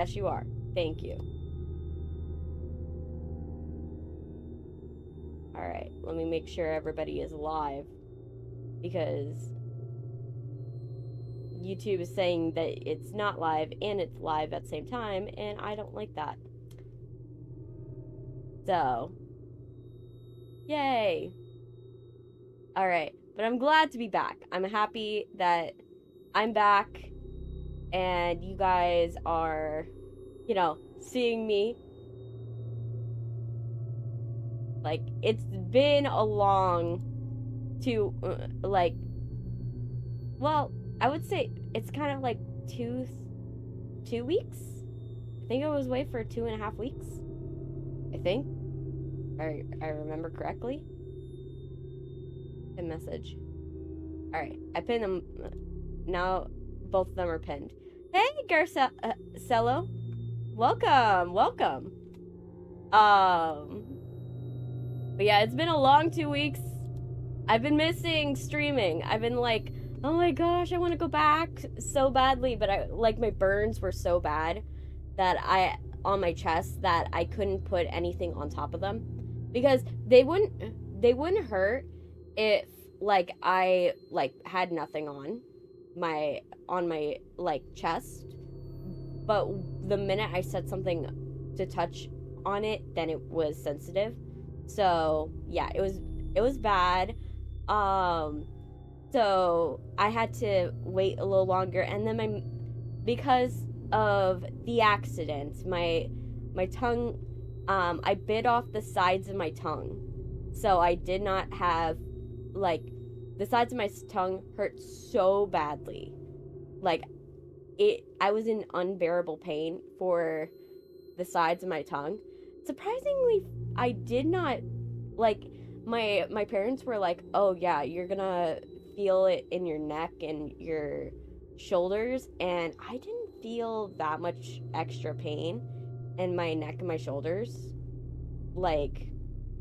Yes, you are. Thank you. Alright, let me make sure everybody is live. Because YouTube is saying that it's not live and it's live at the same time, and I don't like that. So, yay! Alright, but I'm glad to be back. I'm happy that I'm back and you guys are, you know, seeing me. Like, it's been a long well, I would say it's kind of like two weeks. I think I was away for 2.5 weeks. I think. I remember correctly. A message. Alright, I pinned them. Now both of them are pinned. Hey, Garcello. Welcome. But yeah, it's been a long 2 weeks. I've been missing streaming. I've been like, oh my gosh, I want to go back so badly, but my burns were so bad that on my chest that I couldn't put anything on top of them because they wouldn't hurt if I had nothing on my chest, but the minute I said something to touch on it, then it was sensitive. So yeah, it was bad. So I had to wait a little longer, and then because of the accident, my tongue, I bit off the sides of my tongue, so I did not have the sides of my tongue hurt so badly, I was in unbearable pain for the sides of my tongue. Surprisingly, I did not my parents were like, oh yeah, you're gonna feel it in your neck and your shoulders, and I didn't feel that much extra pain in my neck and my shoulders.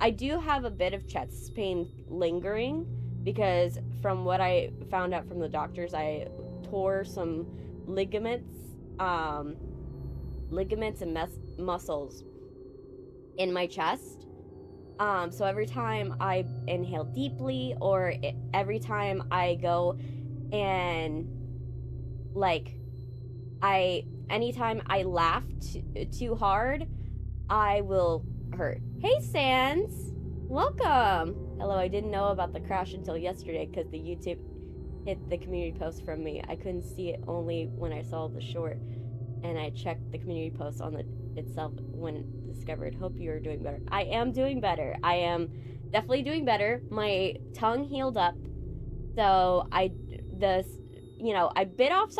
I do have a bit of chest pain lingering because from what I found out from the doctors, I tore some ligaments and muscles in my chest. So every time I inhale deeply, or every time I go and anytime I laugh too hard, I will hurt. Hey, Sans, welcome. Hello. I didn't know about the crash until yesterday because the YouTube hit the community post from me. I couldn't see it only when I saw the short, and I checked the community post on itself when discovered. Hope you are doing better. I am doing better. I am definitely doing better. My tongue healed up, so I bit off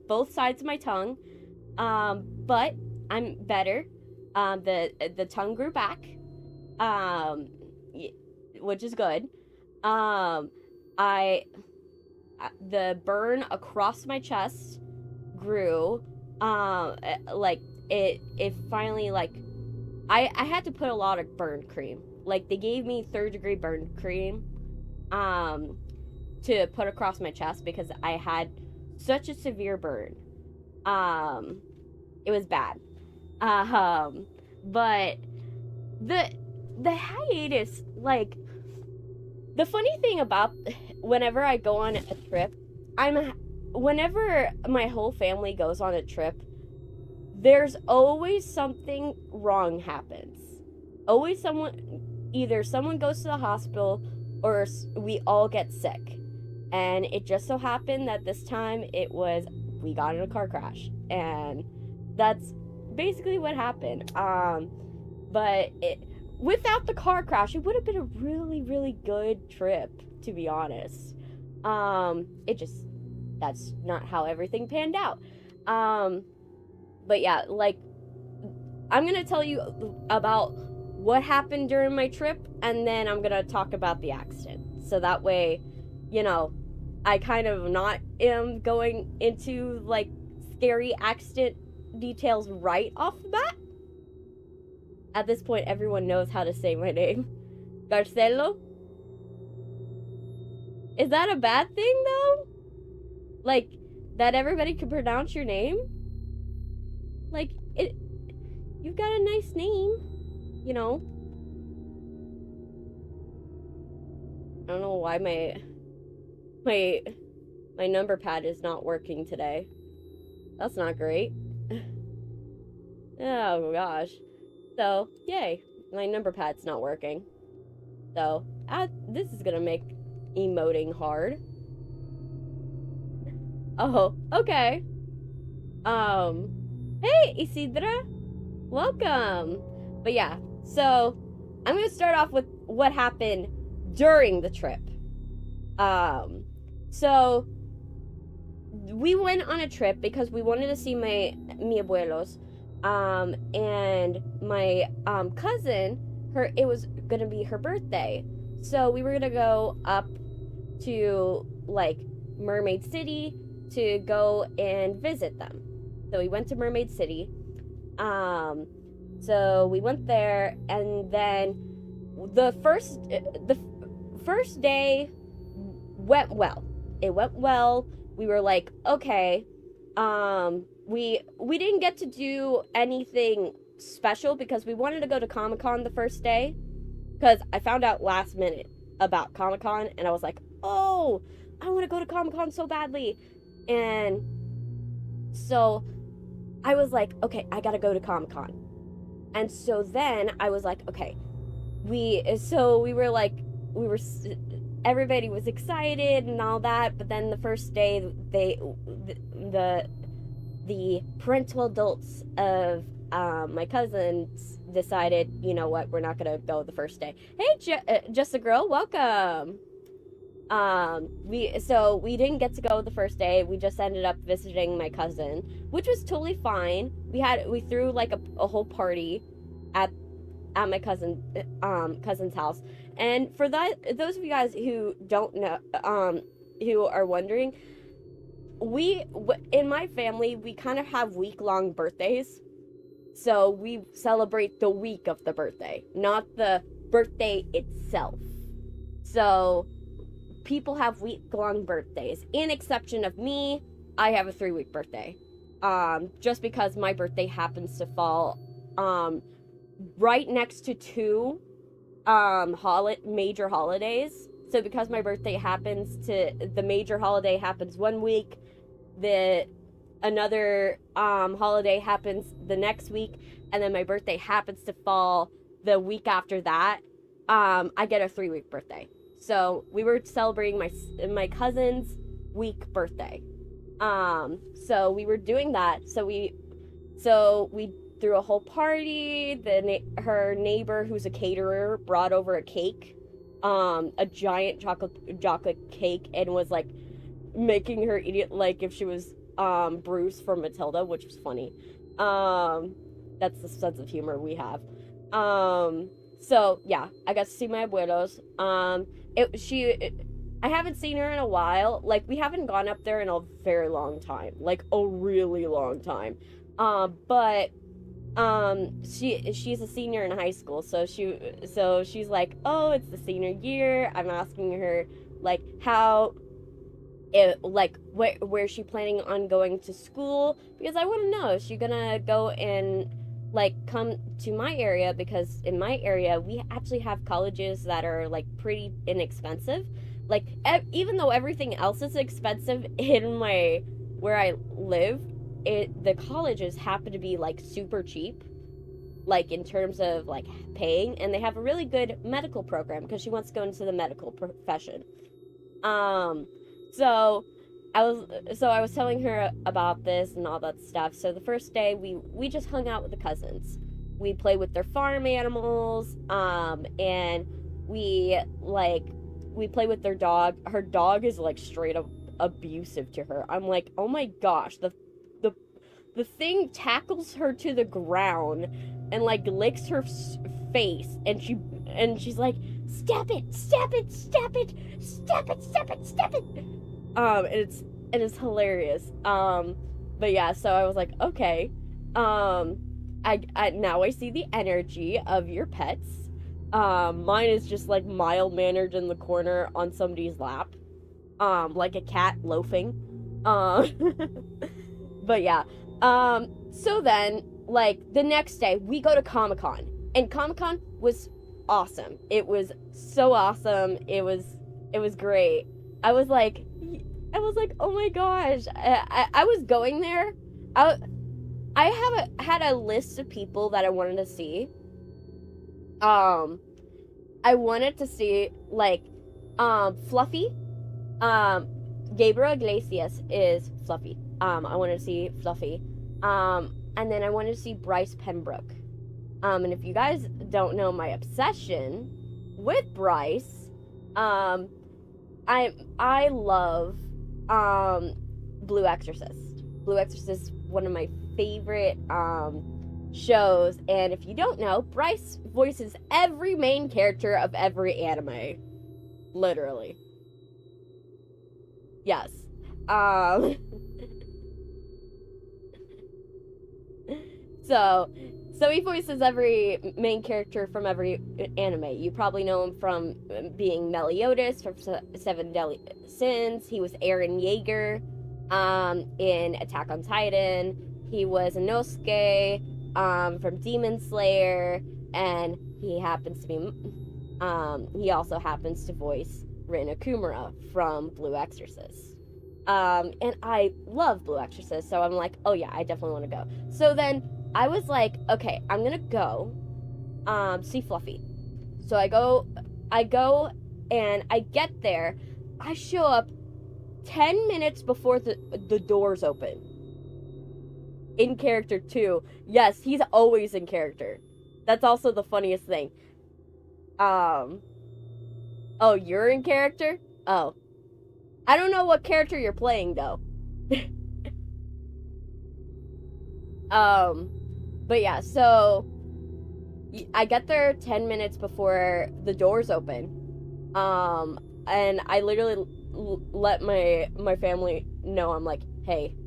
both sides of my tongue, but I'm better. The tongue grew back, which is good. The burn across my chest grew. It finally, I had to put a lot of burn cream. They gave me 3rd-degree burn cream to put across my chest because I had such a severe burn. It was bad. But the hiatus, the funny thing about whenever I go on a trip, whenever my whole family goes on a trip, there's always something wrong happens. Always either someone goes to the hospital or we all get sick. And it just so happened that this time we got in a car crash. And that's basically what happened. But without the car crash, it would have been a really, really good trip, to be honest. That's not how everything panned out. But yeah, I'm gonna tell you about what happened during my trip, and then I'm gonna talk about the accident. So that way, I kind of not am going into, scary accident details right off the bat. At this point, everyone knows how to say my name. Garcello? Is that a bad thing, though? That everybody can pronounce your name? Like, you've got a nice name, you know? I don't know why my number pad is not working today. That's not great. Oh gosh. So, yay. My number pad's not working. So, this is gonna make emoting hard. Oh, okay. Hey, Isidra. Welcome. But yeah, so I'm gonna start off with what happened during the trip. So we went on a trip because we wanted to see mi abuelos. And my cousin, it was gonna be her birthday. So we were gonna go up to like Mermaid City to go and visit them. So we went to Mermaid City. So we went there, and then the first day went well. It went well. We were like, okay, we didn't get to do anything special because we wanted to go to Comic-Con the first day, because I found out last minute about Comic-Con, and I was like, oh, I want to go to Comic-Con so badly. And so I was like, okay, I gotta go to Comic-Con. And so then I was like, okay, everybody was excited and all that, but then the first day, the parental adults of my cousins decided, you know what, we're not gonna go the first day. Hey, Just a Girl, welcome. We didn't get to go the first day. We just ended up visiting my cousin, which was totally fine. We threw like a whole party at my cousin's house. And for those of you guys who don't know, who are wondering, in my family, we kind of have week-long birthdays. So we celebrate the week of the birthday, not the birthday itself. So people have week-long birthdays. In exception of me, I have a 3-week birthday. Just because my birthday happens to fall right next to 2 major holidays. So because my birthday the major holiday happens 1 week, another holiday happens the next week, and then my birthday happens to fall the week after that, I get a 3-week birthday. So we were celebrating my cousin's week birthday. So we were doing that. So we threw a whole party. Her neighbor, who's a caterer, brought over a cake, a giant chocolate cake, and was like making her eat it like if she was Bruce from Matilda, which was funny. That's the sense of humor we have. So yeah, I got to see my abuelos. I haven't seen her in a while. Like, we haven't gone up there in a very long time, like a really long time. But she's a senior in high school, so she's like, oh, it's the senior year. I'm asking her like where's she planning on going to school, because I want to know, is she gonna go and like come to my area, because in my area we actually have colleges that are like pretty inexpensive. Like, even though everything else is expensive in where I live, the colleges happen to be like super cheap, like in terms of like paying, and they have a really good medical program because she wants to go into the medical profession. So I was telling her about this and all that stuff. So the first day we just hung out with the cousins. We played with their farm animals, and we played with their dog. Her dog is like straight up abusive to her. I'm like, oh my gosh, the thing tackles her to the ground and like licks her face, and she's like, step it, step it, step it, step it, step it, step it. And it's hilarious. But yeah, so I was like, okay. I now I see the energy of your pets. Mine is just like mild-mannered in the corner on somebody's lap, like a cat loafing. But yeah, So then, like, the next day, we go to Comic-Con. And Comic-Con was awesome. It was so awesome. It was great. I was like, oh my gosh. I was going there. I had a list of people that I wanted to see. I wanted to see, like, Fluffy. Gabriel Iglesias is Fluffy. I wanted to see Fluffy. And then I wanted to see Bryce Pembroke. And if you guys don't know my obsession with Bryce, I love Blue Exorcist. Blue Exorcist is one of my favorite shows, and if you don't know, Bryce voices every main character of every anime. Literally. Yes. So he voices every main character from every anime. You probably know him from being Meliodas from Seven Deadly Sins. He was Eren Yeager in Attack on Titan. He was Inosuke from Demon Slayer, and he happens to be he also happens to voice Rin Okumura from Blue Exorcist. And I love Blue Exorcist, so I'm like, oh yeah, I definitely want to go. So then I was like, okay, I'm gonna go see Fluffy. So I go and I get there. I show up 10 minutes before the doors open. In character too. Yes, he's always in character. That's also the funniest thing. Oh, you're in character? Oh. I don't know what character you're playing though. But yeah, so I get there 10 minutes before the doors open. And I literally let my family know. I'm like, hey,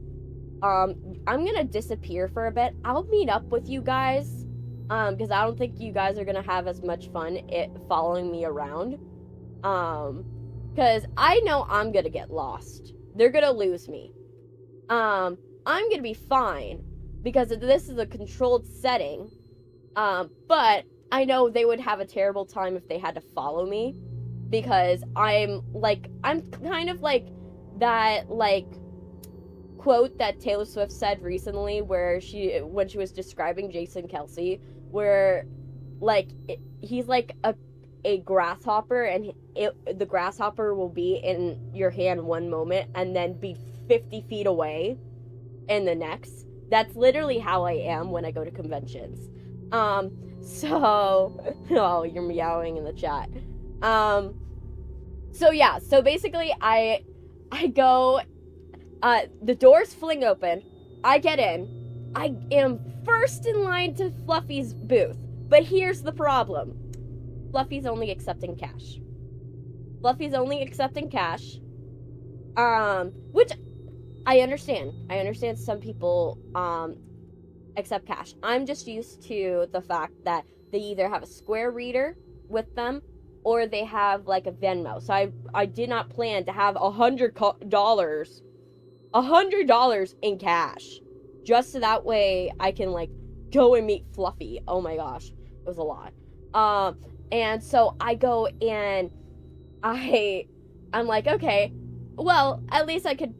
I'm gonna disappear for a bit. I'll meet up with you guys, because I don't think you guys are gonna have as much fun following me around. Because I know I'm gonna get lost. They're gonna lose me. I'm gonna be fine, because this is a controlled setting. But I know they would have a terrible time if they had to follow me, because I'm kind of like that, like, quote that Taylor Swift said recently, when she was describing Jason Kelce, where, like, he's like a grasshopper, and the grasshopper will be in your hand one moment and then be 50 feet away in the next. That's literally how I am when I go to conventions. So, oh, you're meowing in the chat. So yeah, so basically I go, the doors fling open, I get in, I am first in line to Fluffy's booth, but here's the problem. Fluffy's only accepting cash. Which I understand. I understand some people accept cash. I'm just used to the fact that they either have a Square reader with them or they have like a Venmo. So I did not plan to have $100 in cash, just so that way I can like go and meet Fluffy. Oh my gosh, it was a lot. And so I go and I'm like, okay, well, at least I could,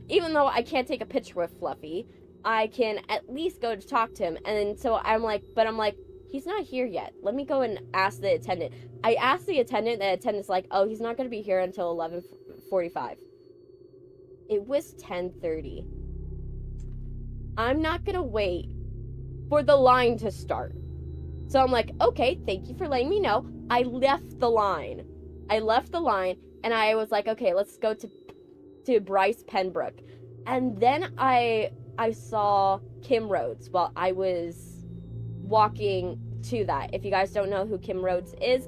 even though I can't take a picture with Fluffy, I can at least go to talk to him. And so I'm like, he's not here yet. Let me go and ask the attendant. I asked the attendant's like, oh, he's not going to be here until 11:45. It was 10:30. I'm not going to wait for the line to start. So I'm like, okay, thank you for letting me know. I left the line, and I was like, okay, let's go to Bryce Pembroke. And then I saw Kim Rhodes while I was walking to that. If you guys don't know who Kim Rhodes is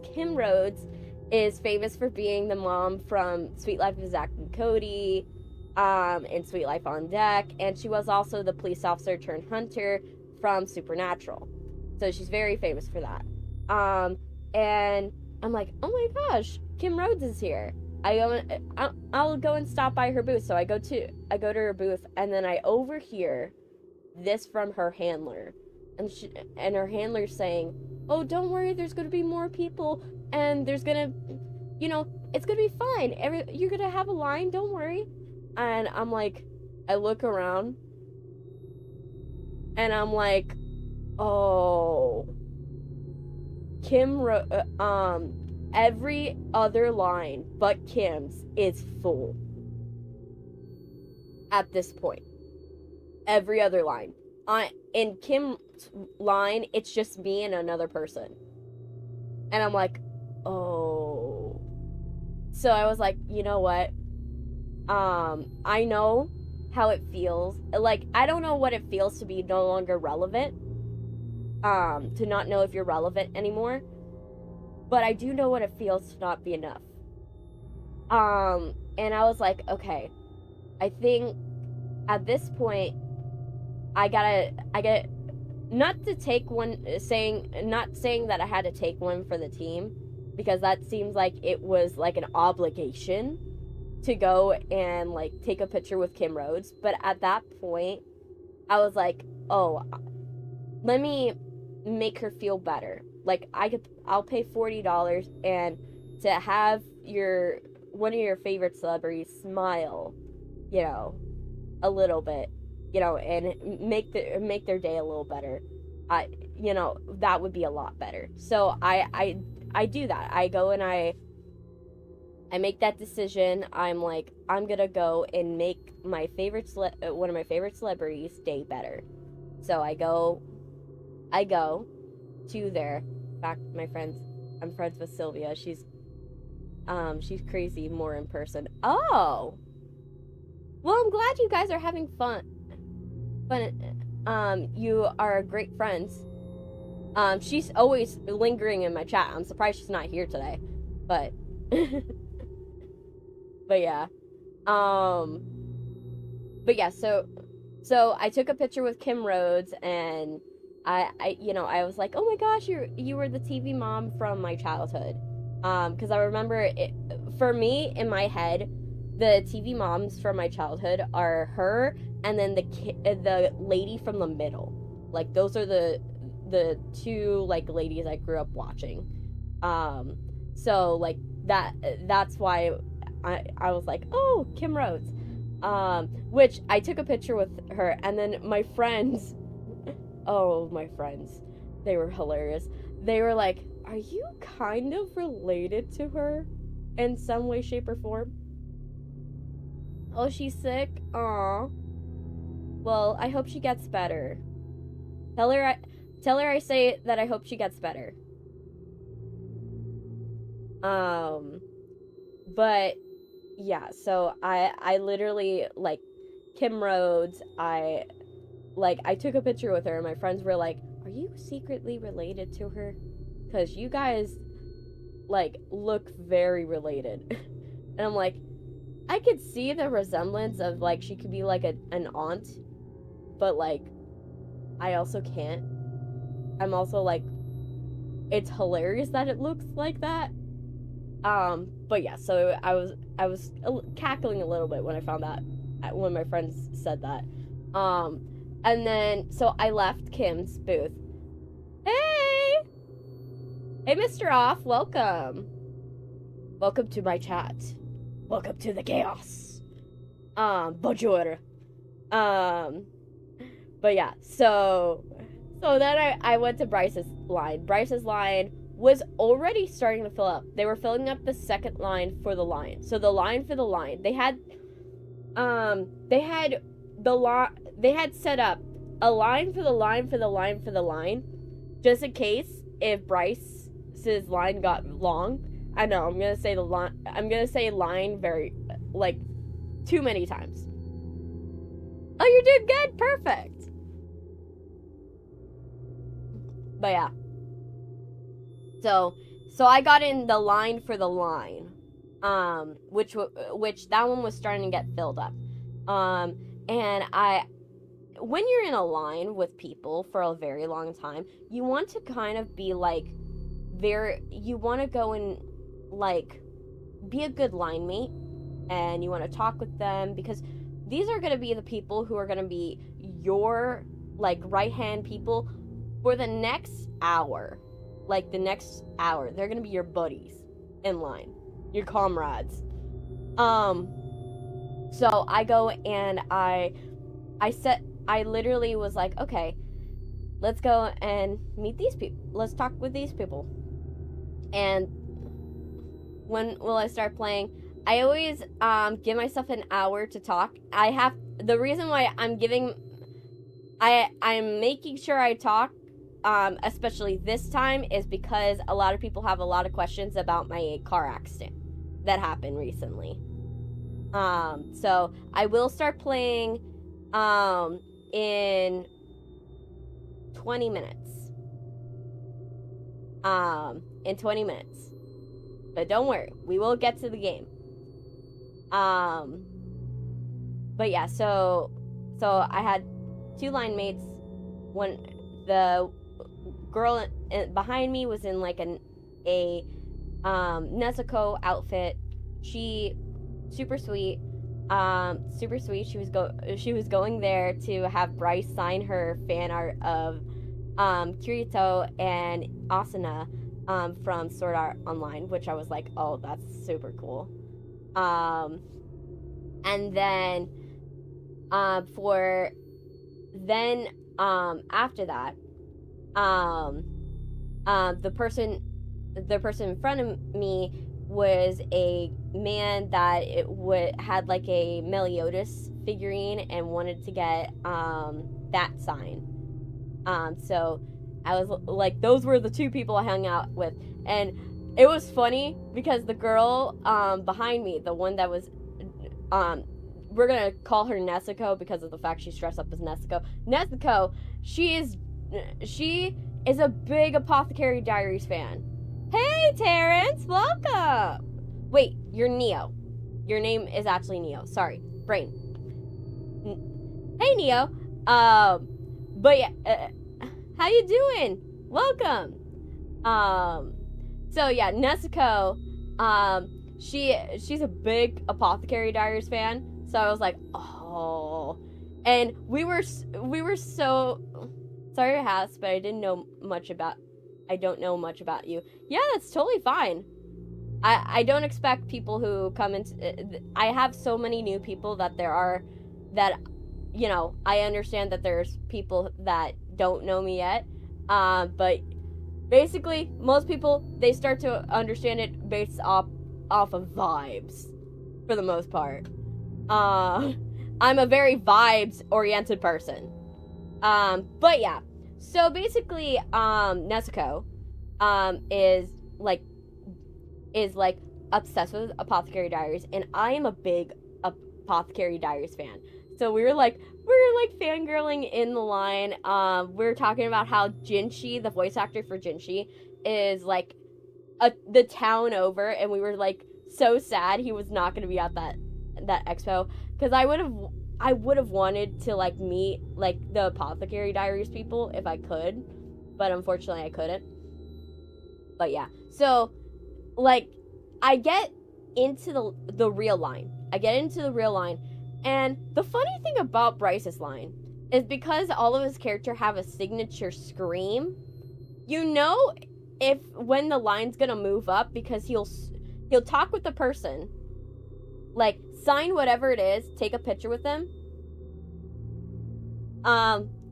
famous for being the mom from Sweet Life of Zack and Cody, and Sweet Life on Deck, and she was also the police officer turned hunter from Supernatural. So she's very famous for that. And I'm like, oh my gosh, Kim Rhodes is here. I'll go and stop by her booth. So I go to her booth, and then I overhear this from her handler. And her handler's saying, oh, don't worry, there's gonna be more people, and there's gonna, it's gonna be fine. You're gonna have a line, don't worry. And I'm like, I look around, and I'm like, oh, every other line but Kim's is full at this point. Every other line. In Kim's line, it's just me and another person. And I'm like, oh. So I was like, you know what? I know how it feels. Like, I don't know what it feels to be no longer relevant. To not know if you're relevant anymore. But I do know what it feels to not be enough. And I was like, okay, I think at this point, I gotta, not saying that I had to take one for the team, because that seems like it was like an obligation to go and like take a picture with Kim Rhodes. But at that point, I was like, oh, let me make her feel better. Like, I'll pay $40 and to have one of your favorite celebrities smile, a little bit, and make their day a little better. That would be a lot better. So I do that. I go and I make that decision. I'm like, I'm gonna go and make my one of my favorite celebrities' day better. So I go to there. In fact, I'm friends with Sylvia. She's crazy more in person. Oh, well, I'm glad you guys are having fun. You are great friends. She's always lingering in my chat. I'm surprised she's not here today, but but yeah. But yeah, so I took a picture with Kim Rhodes, and I was like, oh my gosh, you were the TV mom from my childhood. Because I remember it, for me, in my head, the TV moms from my childhood are her and then the lady from the middle. Like, those are the two, like, ladies I grew up watching. So, like, that's why I was like, oh, Kim Rhodes. Which I took a picture with her, and then my friends, they were hilarious. They were like, are you kind of related to her in some way, shape, or form? Oh, she's sick? Aw. Well, I hope she gets better. Tell her I say that I hope she gets better. But yeah, so I literally, like, Kim Rhodes, I took a picture with her, and my friends were like, are you secretly related to her? Because you guys, like, look very related. And I'm like, I could see the resemblance of, like, she could be, like, an aunt. But, like, I also can't. I'm also, like, it's hilarious that it looks like that. But yeah, so I was cackling a little bit when I found that, when my friends said that. And then, so I left Kim's booth. Hey, Mr. Off, welcome. Welcome to my chat. Welcome to the chaos. Bonjour. But yeah, so then I went to Bryce's line. Bryce's line was already starting to fill up. They were filling up the second line for the line. So the line for the line, they had set up a line for the line for the line for the line, just in case if Bryce's line got long. I know, I'm gonna say line very, like, too many times. Oh, you're doing good, perfect. But yeah. So I got in the line for the line, which that one was starting to get filled up. And when you're in a line with people for a very long time, you want to kind of be like, you want to go and, like, be a good line mate, and you want to talk with them, because these are going to be the people who are going to be your like right-hand people for the next hour. Like the next hour, they're gonna be your buddies in line, your comrades. So I go and I literally was like, okay, let's go and meet these people. Let's talk with these people. And when will I start playing? I always give myself an hour to talk. The reason why I'm making sure I talk, especially this time, is because a lot of people have a lot of questions about my car accident that happened recently. So I will start playing in 20 minutes. In 20 minutes. But don't worry, we will get to the game. But yeah, so I had 2 line mates. When the girl behind me was in like a Nezuko outfit. She super sweet. She was going there to have Bryce sign her fan art of Kirito and Asuna from Sword Art Online, which I was like, oh, that's super cool. And then after that, the person in front of me was a man that had like a Meliodas figurine and wanted to get that sign. So I was like, those were the 2 people I hung out with. And it was funny because the girl behind me, the one that was we're gonna call her Nezuko because of the fact she's dressed up as Nezuko. Nezuko, she is a big Apothecary Diaries fan. Hey, Terrence, welcome. Wait, you're Neo. Your name is actually Neo. Sorry, brain. Hey, Neo. But yeah, how you doing? Welcome. So yeah, Nezuko, she's a big Apothecary Diaries fan. So I was like, oh, and we were so sorry to ask, but I don't know much about you. Yeah, that's totally fine. I don't expect people who come into. I have so many new people that I understand that there's people that don't know me yet. But basically, most people, they start to understand it based off of vibes, for the most part. I'm a very vibes-oriented person. But yeah. So basically, Nezuko, is obsessed with Apothecary Diaries, and I am a big Apothecary Diaries fan. So we were fangirling in the line. We were talking about how Jinshi, the voice actor for Jinshi, is like the town over, and we were like so sad he was not going to be at that expo, because I would have wanted to like meet like the Apothecary Diaries people if I could, but unfortunately I couldn't. But yeah, so like I get into the real line. And the funny thing about Bryce's line is because all of his character have a signature scream, you know when the line's gonna move up, because he'll talk with the person, like sign whatever it is, take a picture with them.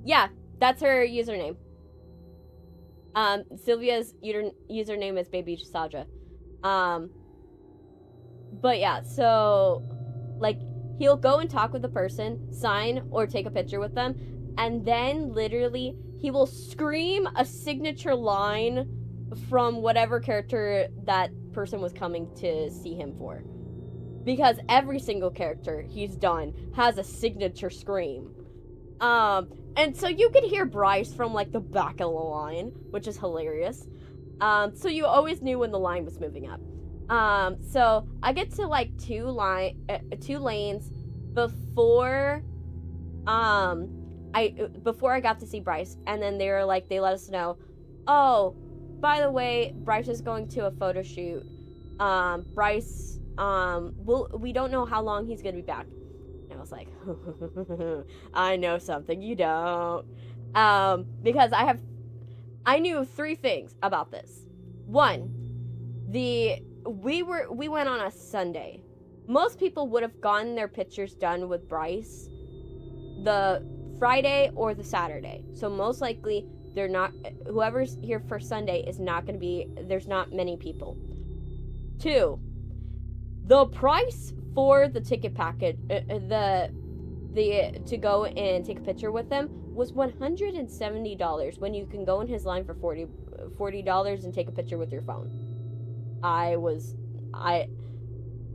Yeah, that's her username. Sylvia's username is Baby Saja. But yeah, so like he'll go and talk with the person, sign or take a picture with them, and then literally he will scream a signature line from whatever character that person was coming to see him for. Because every single character he's done has a signature scream. And so you could hear Bryce from like the back of the line, which is hilarious. So you always knew when the line was moving up. So I get to like 2 lanes before I got to see Bryce, and then they let us know, oh, by the way, Bryce is going to a photo shoot. Bryce, we don't know how long he's gonna be back. And I was like, I know something you don't. Because I knew 3 things about this. 1, we went on a Sunday. Most people would have gotten their pictures done with Bryce the Friday or the Saturday. So most likely they're not, whoever's here for Sunday is not going to be, there's not many people. 2, the price for the ticket package, to go and take a picture with them was $170 when you can go in his line for $40 and take a picture with your phone.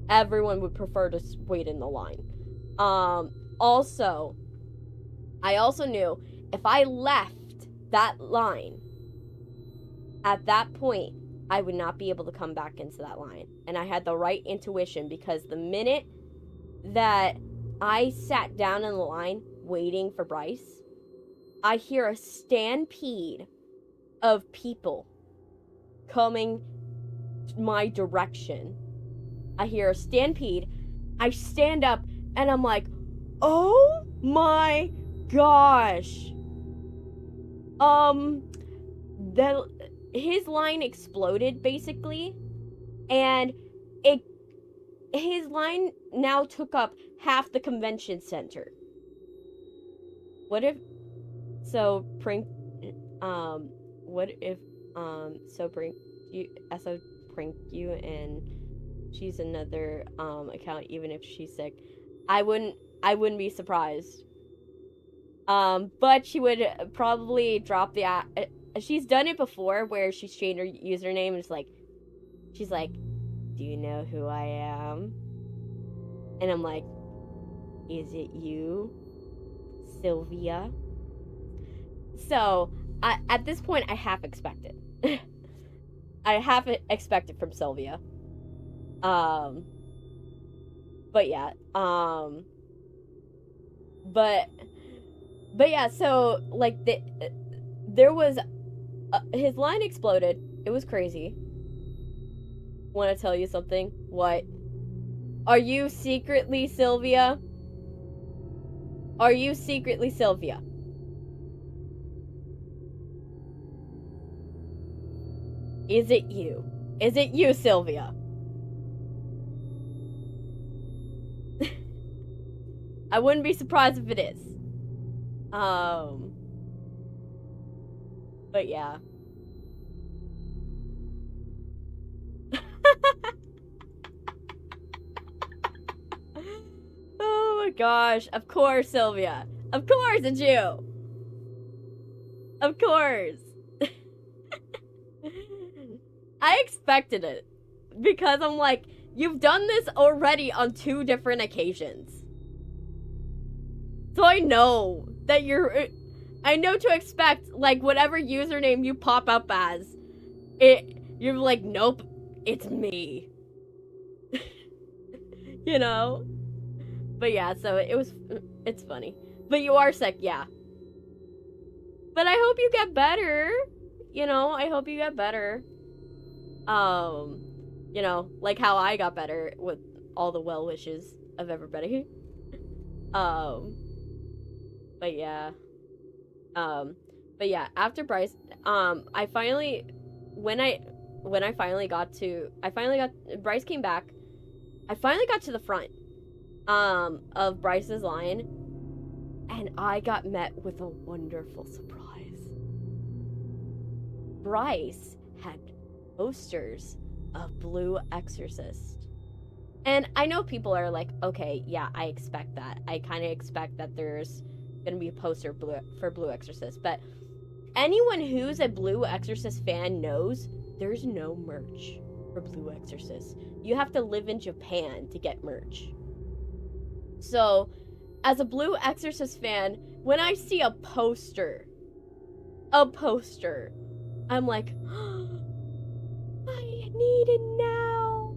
Everyone would prefer to wait in the line. Also, I also knew if I left that line at that point, I would not be able to come back into that line. And I had the right intuition, because the minute that I sat down in the line waiting for Bryce, I hear a stampede of people coming my direction. I hear a stampede. I stand up and I'm like, oh my gosh. His line exploded basically, and his line now took up half the convention center. What if prank you Essa prank you and she's another account, even if she's sick? I wouldn't be surprised. But she would probably drop the she's done it before where she's changed her username and she's like, do you know who I am? And I'm like, is it you, Sylvia? So at this point I half expect it. I half expect it from Sylvia. But yeah, but yeah, so like there was his line exploded. It was crazy. Want to tell you something? What? Are you secretly Sylvia? Are you secretly Sylvia? Is it you? Is it you, Sylvia? I wouldn't be surprised if it is. But yeah. Oh my gosh. Of course, Sylvia. Of course it's you. Of course. I expected it. Because I'm like, you've done this already on 2 different occasions. So I know that I know to expect, like, whatever username you pop up as, you're like, nope, it's me. You know? But yeah, so it's funny. But you are sick, yeah. But I hope you get better. You know, I hope you get better. You know, like how I got better with all the well wishes of everybody. But yeah. But yeah, after Bryce, I finally, Bryce came back. I finally got to the front, of Bryce's line, and I got met with a wonderful surprise. Bryce had posters of Blue Exorcist. And I know people are like, okay, yeah, I expect that. I kind of expect that there's gonna be a poster for Blue Exorcist, but anyone who's a Blue Exorcist fan knows there's no merch for Blue Exorcist. You have to live in Japan to get merch. So, as a Blue Exorcist fan, when I see a poster, I'm like, oh, I need it now.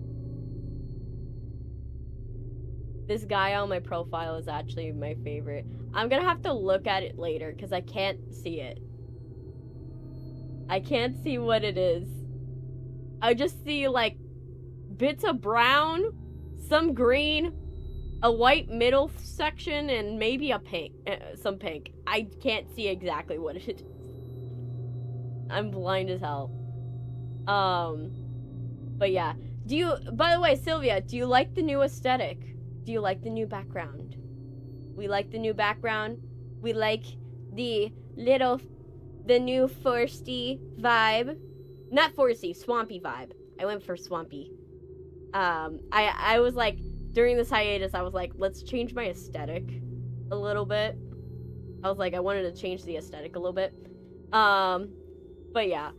This guy on my profile is actually my favorite. I'm gonna have to look at it later because I can't see it. I can't see what it is. I just see like bits of brown, some green, a white middle section and maybe a pink, some pink. I can't see exactly what it is. I'm blind as hell. But yeah. By the way, Sylvia, do you like the new aesthetic? Do you like the new background? We like the new background. We like the new foresty vibe. Not foresty, swampy vibe. I went for swampy. I was like, during this hiatus, I was like, let's change my aesthetic a little bit. I was like, I wanted to change the aesthetic a little bit. But yeah.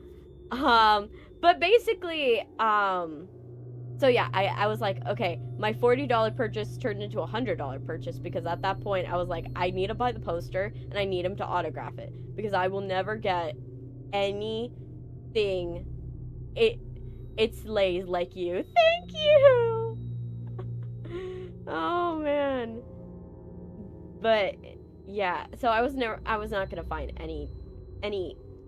But basically, so yeah, I was like, okay, my $40 purchase turned into a $100 purchase, because at that point I was like, I need to buy the poster and I need him to autograph it, because I will never get anything. It slays like you. Thank you. Oh man. But yeah, so I was not gonna find any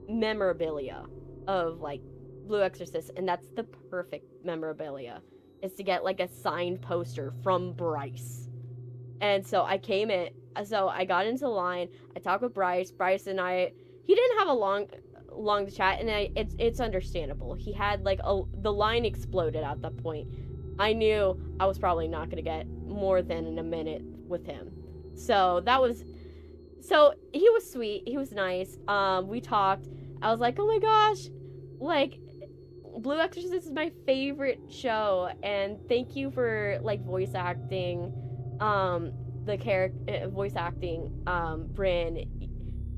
memorabilia of like Blue Exorcist, and that's the perfect memorabilia, is to get like a signed poster from Bryce. And so I got into the line, I talked with Bryce and he didn't have a long chat, and it's understandable. He had like the line exploded at that point. I knew I was probably not gonna get more than a minute with him. So he was sweet, he was nice. We talked. I was like, oh my gosh, like, Blue Exorcist is my favorite show, and thank you for like voice acting Bryn.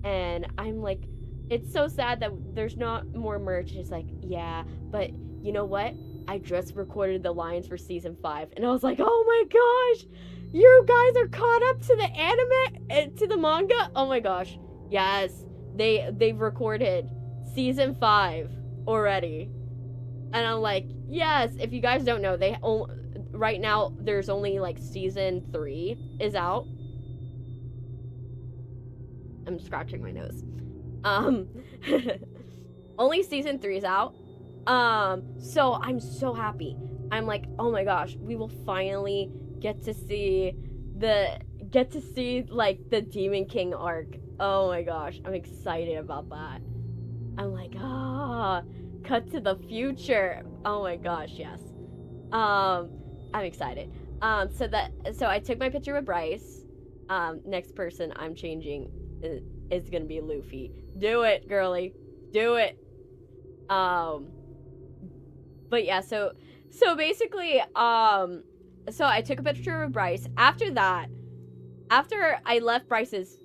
And I'm like, it's so sad that there's not more merch. It's like, yeah, but you know what, I just recorded the lines for season 5, and I was like, oh my gosh, you guys are caught up to the anime, to the manga. Oh my gosh, yes, they've recorded season 5 already. And I'm like, yes, if you guys don't know, right now there's only like season 3 is out. I'm scratching my nose. Only season 3 is out. So I'm so happy. I'm like, oh my gosh, we will finally get to see like the Demon King arc. Oh my gosh, I'm excited about that. I'm like, cut to the future. Oh my gosh, yes. I'm excited. So I took my picture with Bryce. Next person I'm changing is gonna be Luffy. Do it, girly. Do it. But yeah, so basically, so I took a picture with Bryce. After I left Bryce's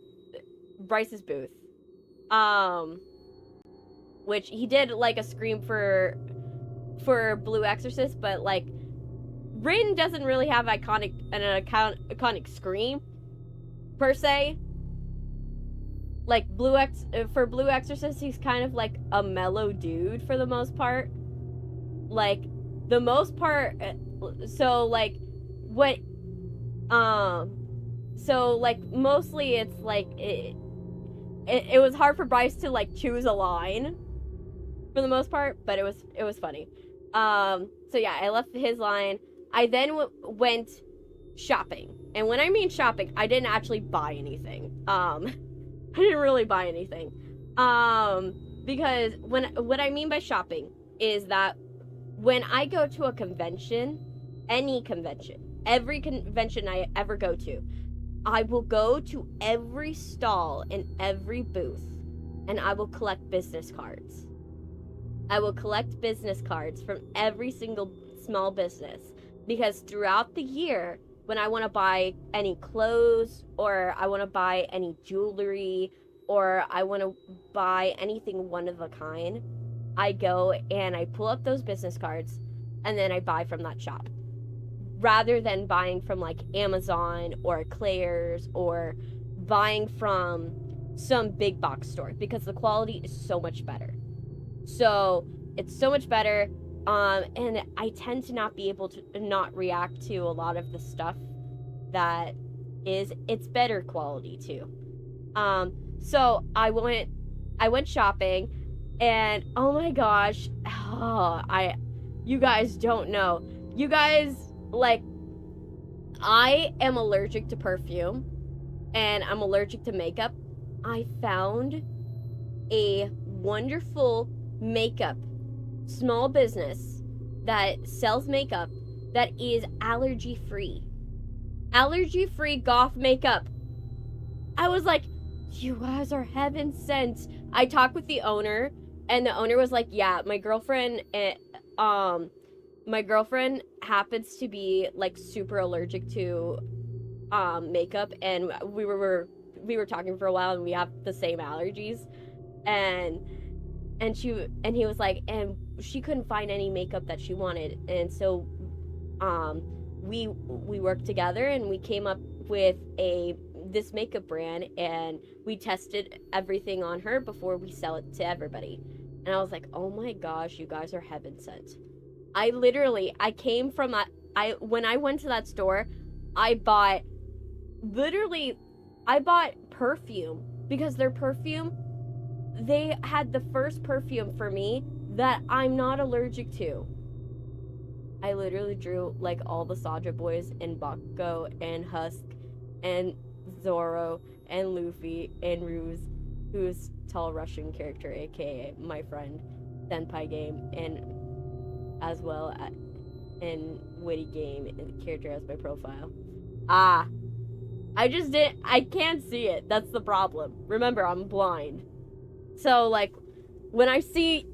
booth, which he did like a scream for Blue Exorcist, but like Rin doesn't really have an iconic scream per se. Like for Blue Exorcist, he's kind of like a mellow dude for the most part. Like the most part, so like what, so like mostly it's like it was hard for Bryce to like choose a line for the most part, but it was funny. So yeah, I left his line. I then went shopping, and when I mean shopping, I didn't actually buy anything. I didn't really buy anything, because what I mean by shopping is that when I go to a convention, every convention I ever go to, I will go to every stall and every booth, and I will collect business cards. I will collect business cards from every single small business, because throughout the year, when I want to buy any clothes, or I want to buy any jewelry, or I want to buy anything one of a kind, I go and I pull up those business cards, and then I buy from that shop, rather than buying from like Amazon or Claire's, or buying from some big box store, because the quality is so much better. So it's so much better, and I tend to not be able to not react to a lot of the stuff that it's better quality too. So I went shopping, and oh my gosh, you guys don't know. You guys, like, I am allergic to perfume and I'm allergic to makeup. I found a wonderful makeup small business that sells makeup that is allergy free. Allergy free goth makeup. I was like, you guys are heaven sent. I talked with the owner, and the owner was like, yeah, my girlfriend happens to be like super allergic to makeup, and we were talking for a while, and we have the same allergies, and he was like, and she couldn't find any makeup that she wanted, and so we worked together and we came up with this makeup brand, and we tested everything on her before we sell it to everybody. And I was like, oh my gosh, you guys are heaven sent. I came from that. When I went to that store, I bought perfume, because their perfume, they had the first perfume for me that I'm not allergic to. I literally drew like all the Saja boys and Bakugo and Husk and Zoro and Luffy and Ruse, who's tall Russian character, aka my friend, Senpai Game, and as well in Witty Game, and the character as my profile. I can't see it. That's the problem. Remember, I'm blind. So, like, when I see,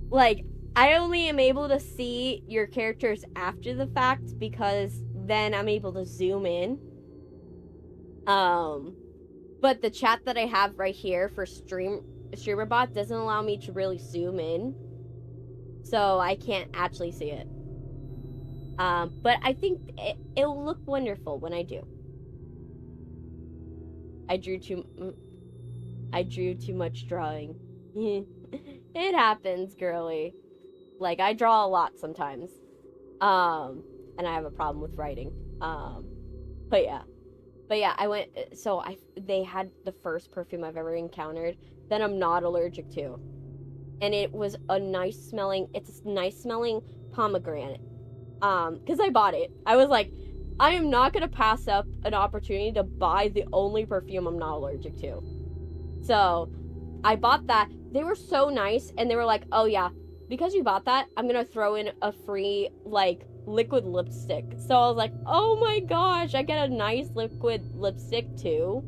like, I only am able to see your characters after the fact, because then I'm able to zoom in. But the chat that I have right here for StreamerBot doesn't allow me to really zoom in, so I can't actually see it. But I think it'll look wonderful when I do. I drew too much drawing. It happens, girly. Like, I draw a lot sometimes. And I have a problem with writing. But yeah, they had the first perfume I've ever encountered that I'm not allergic to. And it was it's a nice smelling pomegranate. Because I bought it. I was like, I am not going to pass up an opportunity to buy the only perfume I'm not allergic to. So, I bought that. They were so nice, and they were like, oh yeah, because you bought that, I'm going to throw in a free, like, liquid lipstick. So I was like, oh my gosh, I get a nice liquid lipstick too.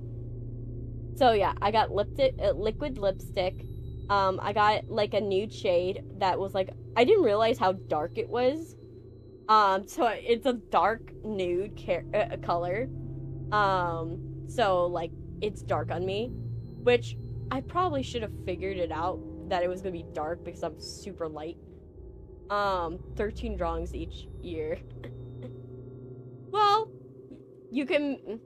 So yeah, I got liquid lipstick. I got like a nude shade that was like, I didn't realize how dark it was. So it's a dark nude color. So like, it's dark on me, which I probably should have figured it out that it was gonna be dark because I'm super light. 13 drawings each year. Well, you can,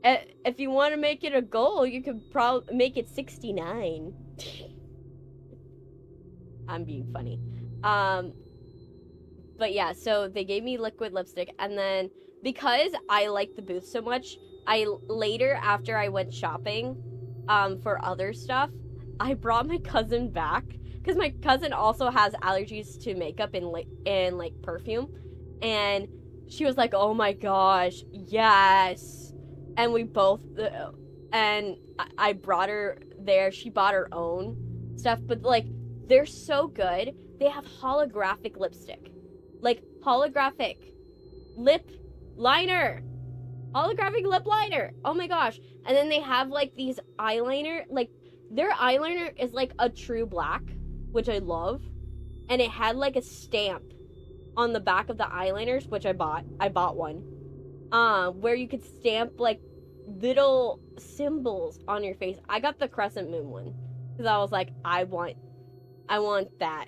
if you want to make it a goal, you could probably make it 69. I'm being funny. But yeah, so they gave me liquid lipstick, and then because I liked the booth so much, later, after I went shopping for other stuff, I brought my cousin back, because my cousin also has allergies to makeup and like perfume, and she was like, oh my gosh, yes. And we both, and I brought her there. She bought her own stuff, but like, they're so good. They have holographic lipstick, like holographic lip liner. Holographic lip liner. Oh my gosh. And then they have like these eyeliner, like their eyeliner is like a true black, which I love. And it had like a stamp on the back of the eyeliners, which I bought. I bought one. Where you could stamp like little symbols on your face. I got the crescent moon one because I was like, I want that.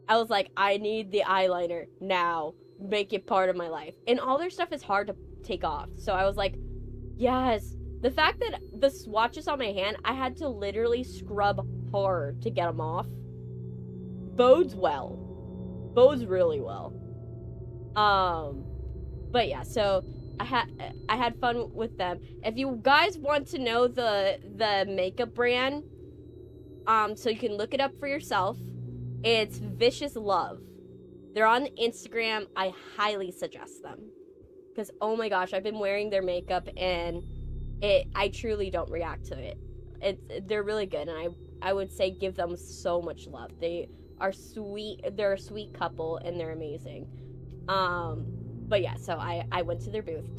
I was like, I need the eyeliner now. Make it part of my life. And all their stuff is hard to take off. So I was like, yes. The fact that the swatches on my hand, I had to literally scrub hard to get them off, bodes well. Bodes really well. But yeah, so I had fun with them. If you guys want to know the makeup brand, so you can look it up for yourself, it's Vicious Love. They're on Instagram. I highly suggest them. Because, oh my gosh, I've been wearing their makeup and I truly don't react to it. They're really good, and I would say give them so much love. They are sweet. They're a sweet couple, and they're amazing. But yeah, so I went to their booth.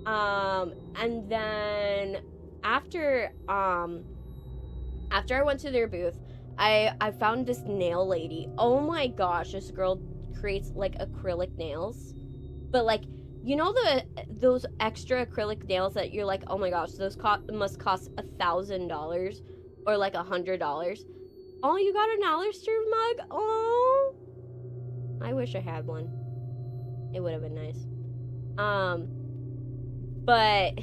And then after I went to their booth, I found this nail lady. Oh my gosh, this girl creates like acrylic nails. But like, you know those extra acrylic nails that you're like, oh my gosh, those must cost $1,000 or like $100. Oh, you got an Alistair mug? Oh, I wish I had one. It would have been nice. But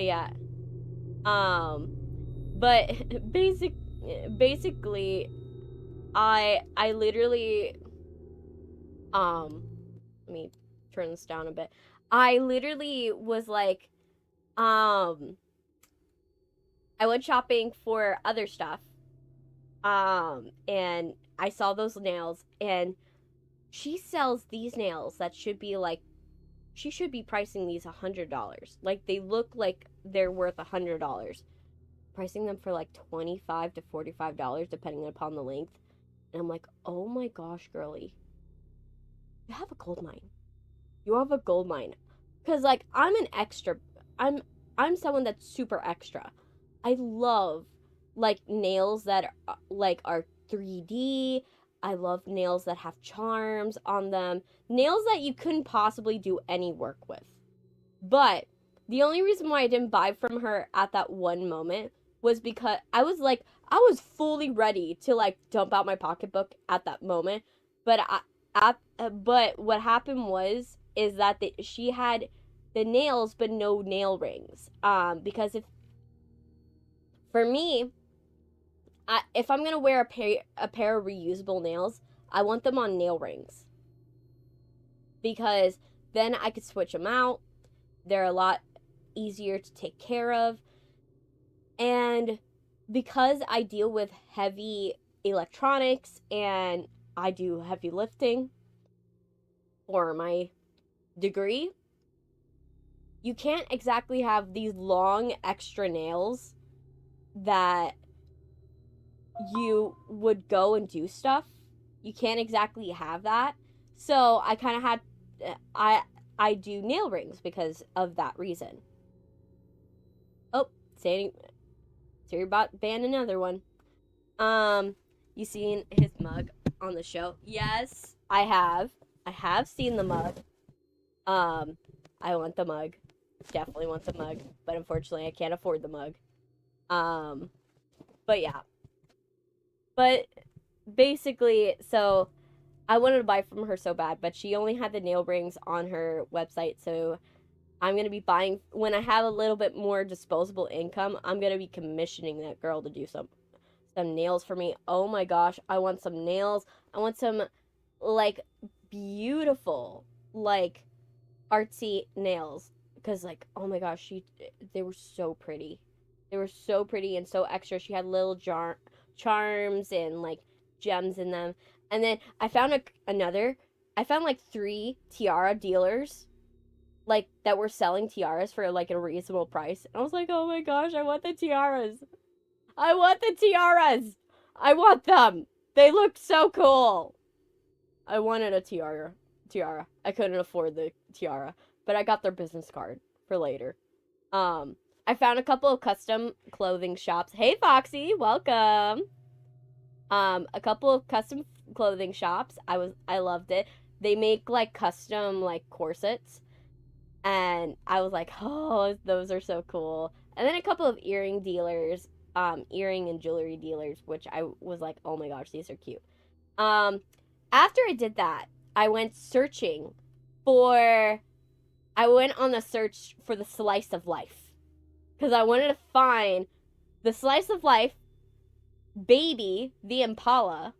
yeah. But basically, I literally, let me turn this down a bit. I literally was like, I went shopping for other stuff, and I saw those nails, and she sells these nails that should be like, she should be pricing these $100. Like, they look like they're worth $100. Pricing them for like $25 to $45, depending upon the length. And I'm like, oh my gosh, girly, you have a gold mine. You have a gold mine. Because, like, I'm an extra. I'm someone that's super extra. I love, like, nails that are, like, are 3D. I love nails that have charms on them. Nails that you couldn't possibly do any work with. But the only reason why I didn't buy from her at that one moment was because I was fully ready to, like, dump out my pocketbook at that moment. But but what happened is that she had the nails but no nail rings. Because for me, if I'm gonna wear a pair of reusable nails, I want them on nail rings, because then I could switch them out. They're a lot easier to take care of, and because I deal with heavy electronics and I do heavy lifting for my degree, you can't exactly have these long extra nails that you would go and do stuff. You can't exactly have that. So I kind of had, I do nail rings because of that reason. Oh, Siri banned another one. You seen his mug on the show? Yes, I have. I have seen the mug. I want the mug. Definitely want the mug, but unfortunately I can't afford the mug. But yeah. But basically, so I wanted to buy from her so bad, but she only had the nail rings on her website, so I'm going to be buying, when I have a little bit more disposable income, I'm going to be commissioning that girl to do some nails for me. Oh my gosh, I want some nails. I want some, like, beautiful, like, artsy nails, because, like, oh my gosh, they were so pretty. They were so pretty and so extra. She had little charms and, like, gems in them. And then I found like 3 tiara dealers, like, that were selling tiaras for, like, a reasonable price. And I was like, oh my gosh, I want the tiaras. I want the tiaras. I want them. They look so cool. I wanted a tiara. I couldn't afford the tiara, but I got their business card for later. I found a couple of custom clothing shops. Hey, Foxy, welcome. A couple of custom clothing shops. I loved it. They make, like, custom, like, corsets, and I was like, oh, those are so cool. And then a couple of earring dealers, earring and jewelry dealers, which I was like, oh my gosh, these are cute. After I did that, I went on the search for the slice of life, because I wanted to find the slice of life, Baby, the Impala,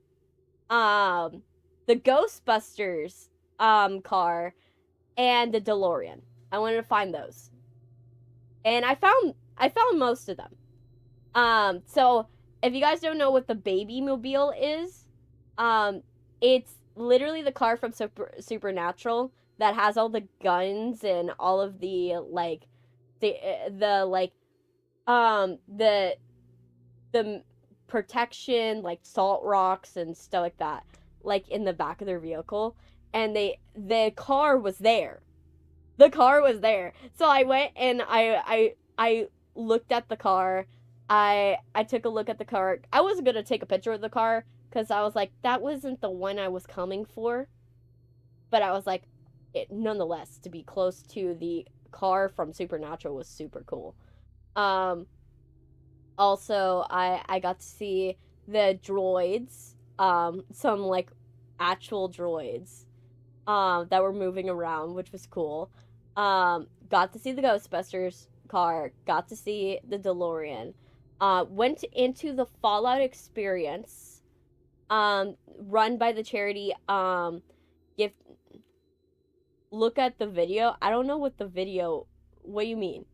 the Ghostbusters car, and the DeLorean. I wanted to find those, and I found most of them. So if you guys don't know what the Baby Mobile is, it's literally the car from Supernatural that has all the guns and all of the like the like the protection, like salt rocks and stuff like that, like in the back of their vehicle. And the car was there. The car was there. So I went and I looked at the car. I took a look at the car. I wasn't gonna take a picture of the car because I was like, that wasn't the one I was coming for. But I was like, nonetheless, to be close to the car from Supernatural was super cool. Also, I got to see the droids, some like actual droids, that were moving around, which was cool. Got to see the Ghostbusters car, got to see the DeLorean. Went into the Fallout experience, run by the charity, gift. Look at the video. I don't know what the video, what do you mean?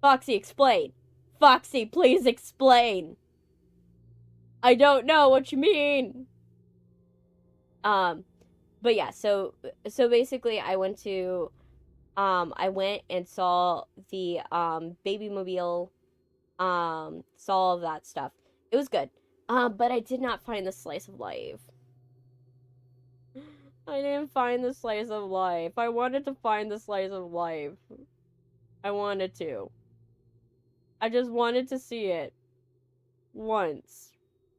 Foxy, explain. Foxy, please explain. I don't know what you mean. But yeah, so basically I went and saw the Babymobile, saw all of that stuff. It was good. But I did not find the slice of life. I didn't find the slice of life. I wanted to find the slice of life. I wanted to. I just wanted to see it once.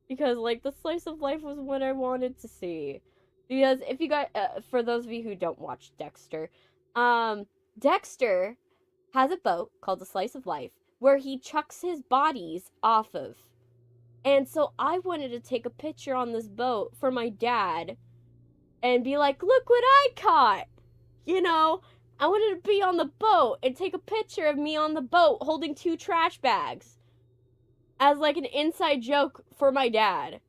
Because, like, the slice of life was what I wanted to see. Because if you got, for those of you who don't watch Dexter, Dexter has a boat called the Slice of Life where he chucks his bodies off of. And so I wanted to take a picture on this boat for my dad and be like, look what I caught! You know, I wanted to be on the boat and take a picture of me on the boat holding 2 trash bags as like an inside joke for my dad.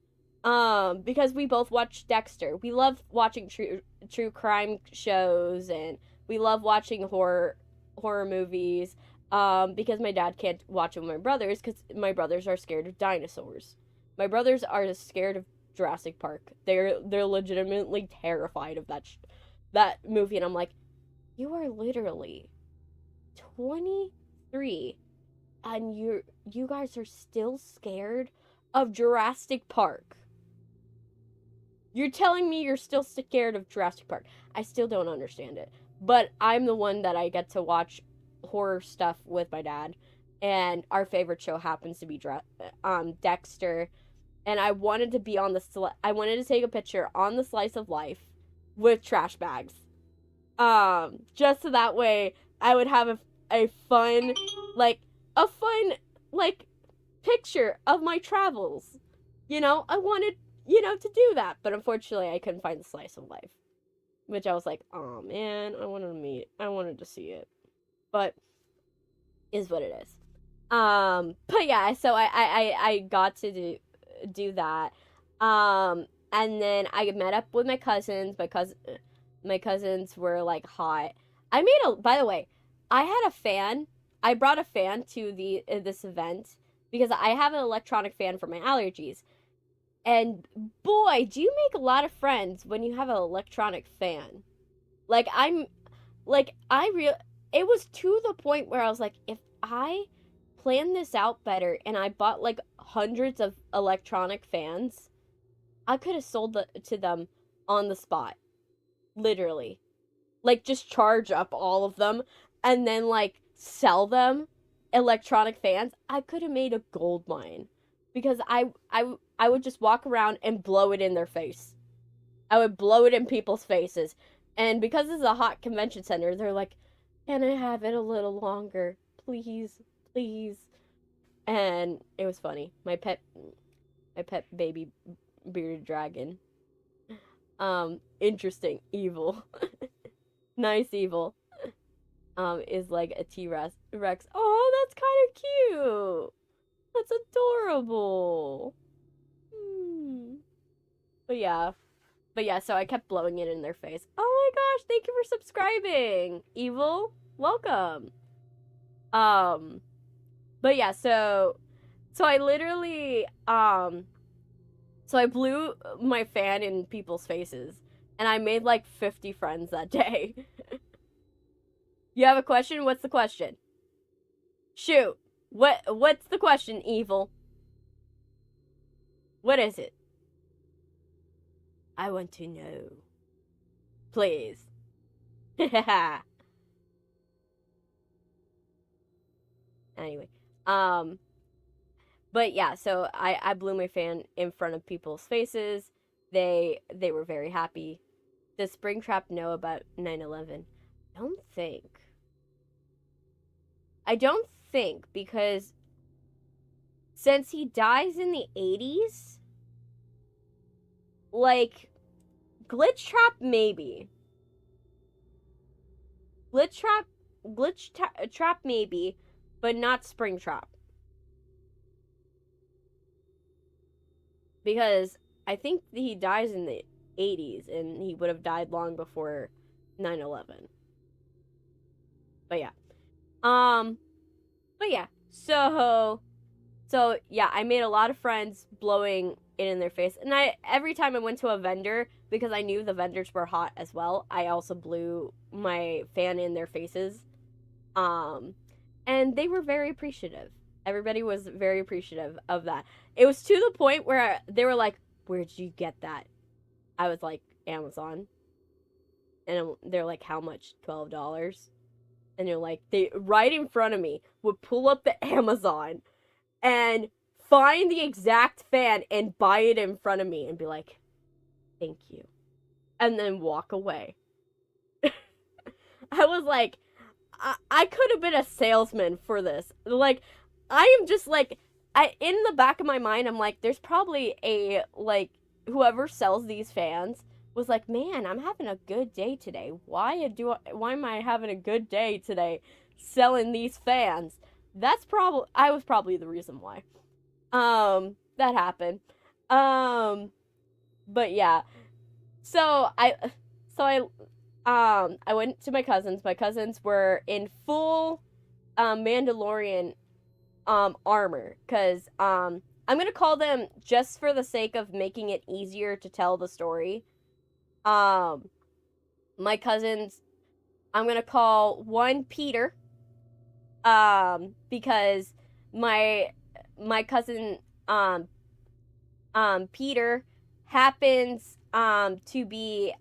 Because we both watch Dexter. We love watching true crime shows, and we love watching horror movies. Because my dad can't watch them with my brothers because my brothers are scared of dinosaurs. My brothers are scared of Jurassic Park. They're legitimately terrified of that movie, and I'm like, you are literally 23 and you guys are still scared of Jurassic Park. You're telling me you're still scared of Jurassic Park. I still don't understand it. But I'm the one that I get to watch horror stuff with my dad, and our favorite show happens to be Dexter. And I wanted to be on I wanted to take a picture on the Slice of Life with trash bags. Just so that way I would have a fun picture of my travels. You know, I wanted, to do that. But unfortunately, I couldn't find the Slice of Life. Which I was like, oh man, I wanted to see it. But, is what it is. But yeah, so I got to do that. And then I met up with my cousins. My cousins were like hot. By the way, I had a fan. I brought a fan to this event because I have an electronic fan for my allergies. And boy, do you make a lot of friends when you have an electronic fan. It was to the point where I was like, if I planned this out better and I bought like hundreds of electronic fans, I could have sold to them on the spot. Literally. Like, just charge up all of them and then like sell them electronic fans. I could have made a gold mine because I would just walk around and blow it in their face. I would blow it in people's faces. And because this is a hot convention center, they're like, can I have it a little longer? Please, please. And it was funny. My pet baby bearded dragon. Interesting. Evil. Nice evil. Is like a T-Rex. Oh, that's kind of cute. That's adorable. But yeah, so I kept blowing it in their face. Oh my gosh, thank you for subscribing. Evil, welcome. But yeah, so I literally, so I blew my fan in people's faces. And I made like 50 friends that day. You have a question? What's the question? Shoot. What's the question, Evil? What is it? I want to know. Please. Anyway. But yeah, so I blew my fan in front of people's faces. They were very happy. Does Springtrap know about 9/11? I don't think, because since he dies in the 80s, like, Glitch Trap maybe. Glitch Trap maybe, but not Springtrap. Because I think he dies in the 80s, and he would have died long before 9/11. But yeah. But yeah. So yeah, I made a lot of friends blowing it in their face. And every time I went to a vendor, because I knew the vendors were hot as well, I also blew my fan in their faces. And they were very appreciative. Everybody was very appreciative of that. It was to the point where they were like, "Where'd you get that?" I was like, "Amazon." And they're like, "How much?" $12. And they're like, they right in front of me would pull up the Amazon and find the exact fan and buy it in front of me and be like, "Thank you," and then walk away. I was like, I could have been a salesman for this. Like, I am just like, in the back of my mind, I'm like, there's probably a, like, whoever sells these fans was like, "Man, I'm having a good day today. Why am I having a good day today selling these fans?" I was probably the reason why. That happened. But yeah. So I went to my cousins. My cousins were in full Mandalorian armor, cuz I'm going to call them, just for the sake of making it easier to tell the story. My cousins, I'm going to call one Peter, because my cousin Peter happens to be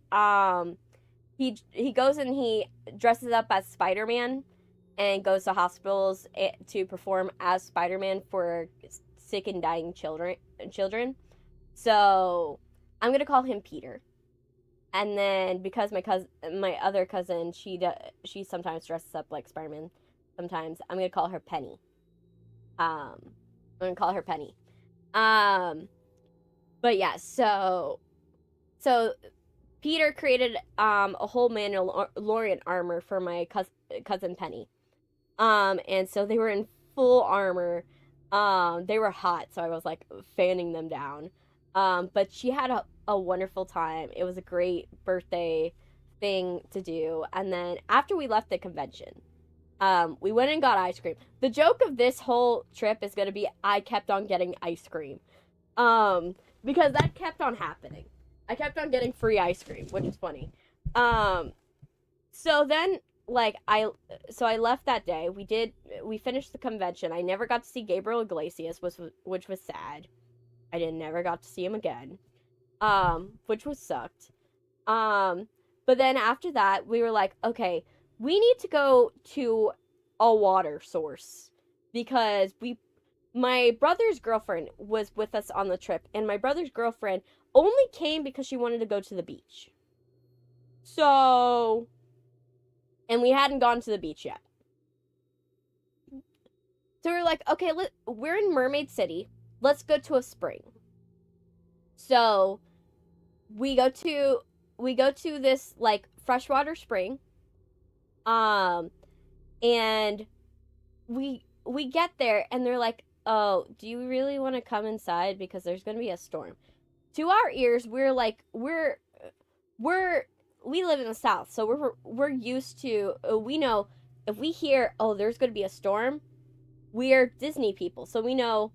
he goes and he dresses up as Spider-Man and goes to hospitals to perform as Spider-Man for sick and dying children. So I'm gonna call him Peter. And then, because my other cousin, she sometimes dresses up like Spider-Man. Sometimes I'm gonna call her Penny. I'm gonna call her Penny. But yeah, so Peter created a whole Mandalorian armor for my cousin Penny. And so they were in full armor. They were hot, so I was like fanning them down. But she had a wonderful time. It was a great birthday thing to do. And then after we left the convention, we went and got ice cream. The joke of this whole trip is going to be I kept on getting ice cream. Because that kept on happening. I kept on getting free ice cream, which is funny. So then, like, I left that day. We finished the convention. I never got to see Gabriel Iglesias, which was sad. I never got to see him again. Which was sucked. But then after that, we were like, okay, we need to go to a water source, because my brother's girlfriend was with us on the trip, and my brother's girlfriend only came because she wanted to go to the beach. So, and we hadn't gone to the beach yet. So we were like, okay, we're in Mermaid City. Let's go to a spring. So we go to this, like, freshwater spring. And we get there, and they're like, "Oh, do you really want to come inside, because there's going to be a storm?" To our ears, we're like, we live in the South, so we're used to, we know if we hear, "Oh, there's going to be a storm," we're Disney people, so we know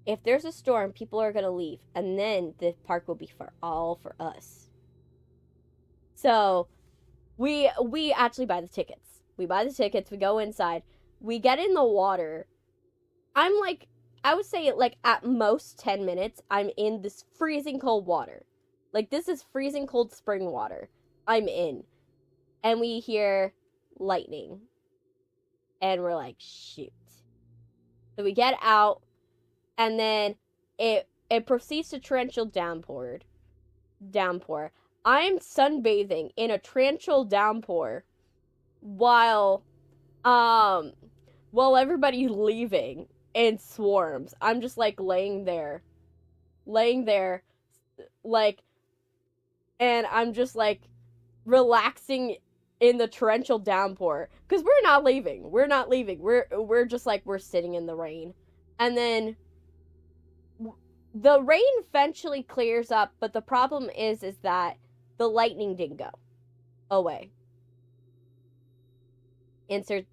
if there's a storm, people are going to leave, and then the park will be for us. So we actually buy the tickets. We buy the tickets. We go inside. We get in the water. I'm like, I would say like at most 10 minutes, I'm in this freezing cold water. Like, this is freezing cold spring water. I'm in. And we hear lightning. And we're like, shoot. So we get out, and then it proceeds to torrential downpour. I'm sunbathing in a torrential downpour while everybody's leaving in swarms. I'm just like laying there, like, and I'm just like relaxing in the torrential downpour because we're not leaving. We're just like, we're sitting in the rain, and then the rain eventually clears up. But the problem is that the lightning didn't go away. Insert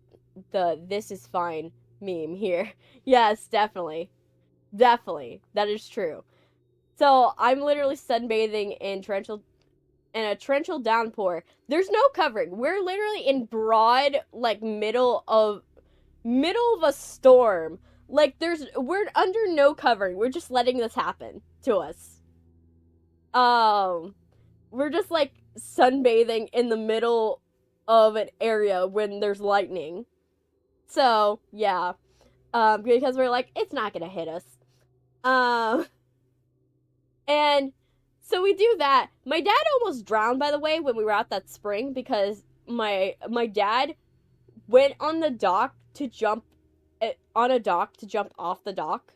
the "this is fine" meme here. Yes, definitely, that is true. So I'm literally sunbathing in a torrential downpour. There's no covering. We're literally in broad, like, middle of a storm. Like, we're under no covering. We're just letting this happen to us. We're just like sunbathing in the middle of an area when there's lightning. So yeah, because we're like, it's not gonna hit us. And so we do that. My dad almost drowned, by the way, when we were at that spring, because my dad went on the dock to jump off the dock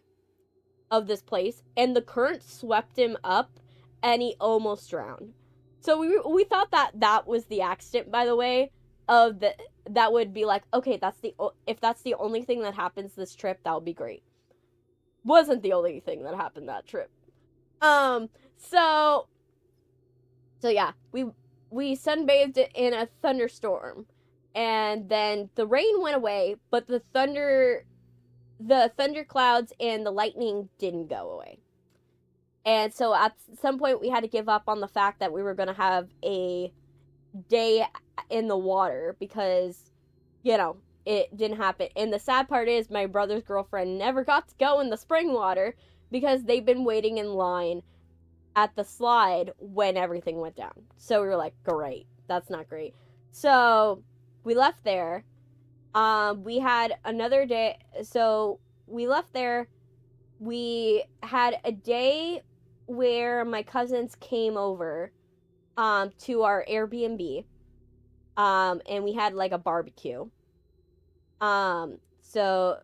of this place, and the current swept him up, and he almost drowned. So we thought that was the accident, by the way, that would be like, okay, if that's the only thing that happens this trip, that would be great. Wasn't the only thing that happened that trip. So yeah, we sunbathed in a thunderstorm, and then the rain went away, but the thunder clouds and the lightning didn't go away. And so at some point we had to give up on the fact that we were going to have a day in the water because, it didn't happen. And the sad part is my brother's girlfriend never got to go in the spring water because they've been waiting in line at the slide when everything went down. So we were like, great, that's not great. So we left there. We had another day. So we left there. We had a day where my cousins came over to our Airbnb. And we had like a barbecue. So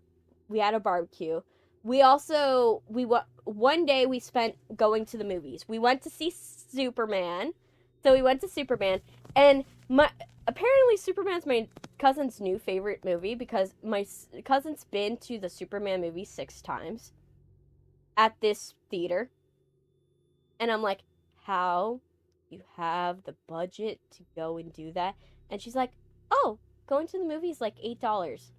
we had a barbecue. One day we spent going to the movies. We went to see Superman. So we went to Superman, and apparently Superman's my cousin's new favorite movie because my cousin's been to the Superman movie 6 times at this theater. And I'm like, how you have the budget to go and do that? And she's like, oh, going to the movie is like $8.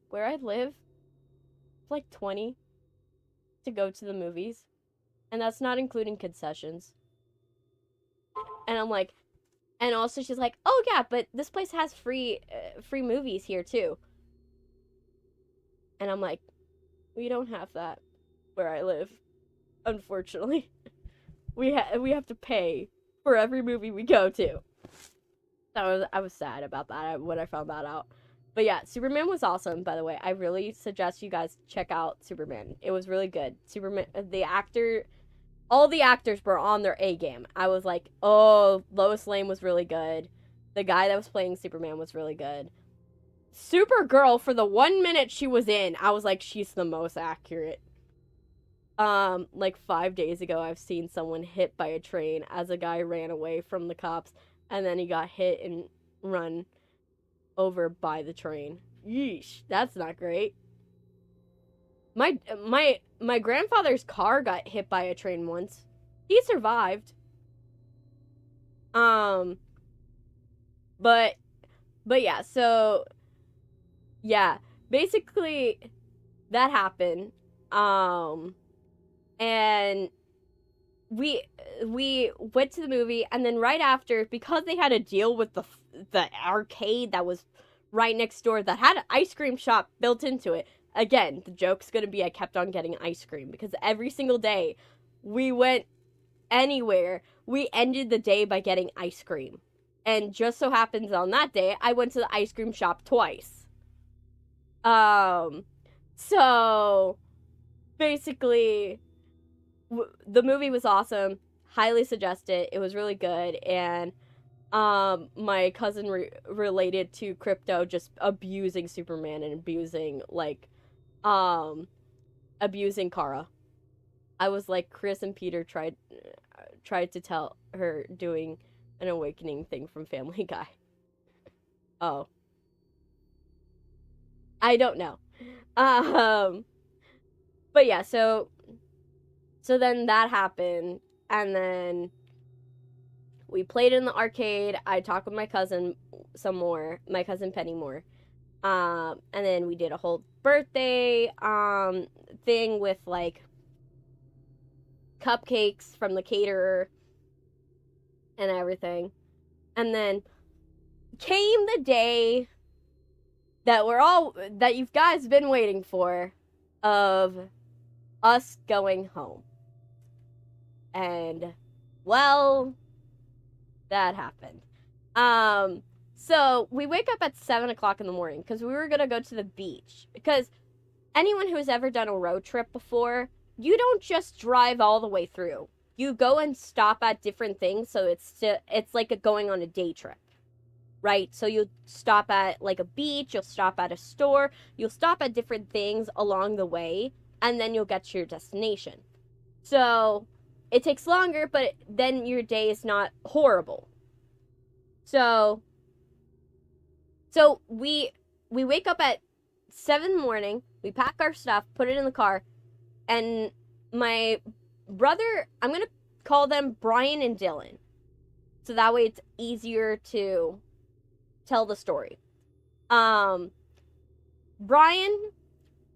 Where I live, it's like 20 to go to the movies. And that's not including concessions. And I'm like, and also she's like, oh yeah, but this place has free movies here too. And I'm like, we don't have that where I live, unfortunately. We have to pay for every movie we go to. I was sad about that when I found that out. But yeah, Superman was awesome, by the way. I really suggest you guys check out Superman. It was really good. Superman, all the actors were on their A game. I was like, oh, Lois Lane was really good. The guy that was playing Superman was really good. Supergirl, for the 1 minute she was in, I was like, she's the most accurate. Like 5 days ago, I've seen someone hit by a train as a guy ran away from the cops, and then he got hit and run over by the train. Yeesh, that's not great. My grandfather's car got hit by a train once. He survived. But yeah, so yeah, basically that happened. And we went to the movie, and then right after, because they had a deal with the arcade that was right next door that had an ice cream shop built into it. Again, the joke's gonna be I kept on getting ice cream because every single day we went anywhere, we ended the day by getting ice cream. And just so happens on that day, I went to the ice cream shop twice. So basically, the movie was awesome. Highly suggest it. It was really good. And my cousin related to crypto just abusing Superman and abusing abusing Kara. I was like, Chris and Peter tried to tell her doing an awakening thing from Family Guy. Oh, I don't know. But yeah, so then that happened, and then we played in the arcade. I talked with my cousin some more, my cousin Penny more. And then we did a whole birthday thing with like cupcakes from the caterer and everything. And then came the day that you guys been waiting for, of us going home. And well, that happened. So we wake up at 7 o'clock in the morning because we were gonna go to the beach. Because anyone who has ever done a road trip before, you don't just drive all the way through. You go and stop at different things, so it's like going on a day trip, right? So you'll stop at like a beach, you'll stop at a store, you'll stop at different things along the way, and then you'll get to your destination. So it takes longer, but then your day is not horrible. So we wake up at 7 in the morning, we pack our stuff, put it in the car, and my brother, I'm going to call them Brian and Dylan. So that way it's easier to tell the story. Brian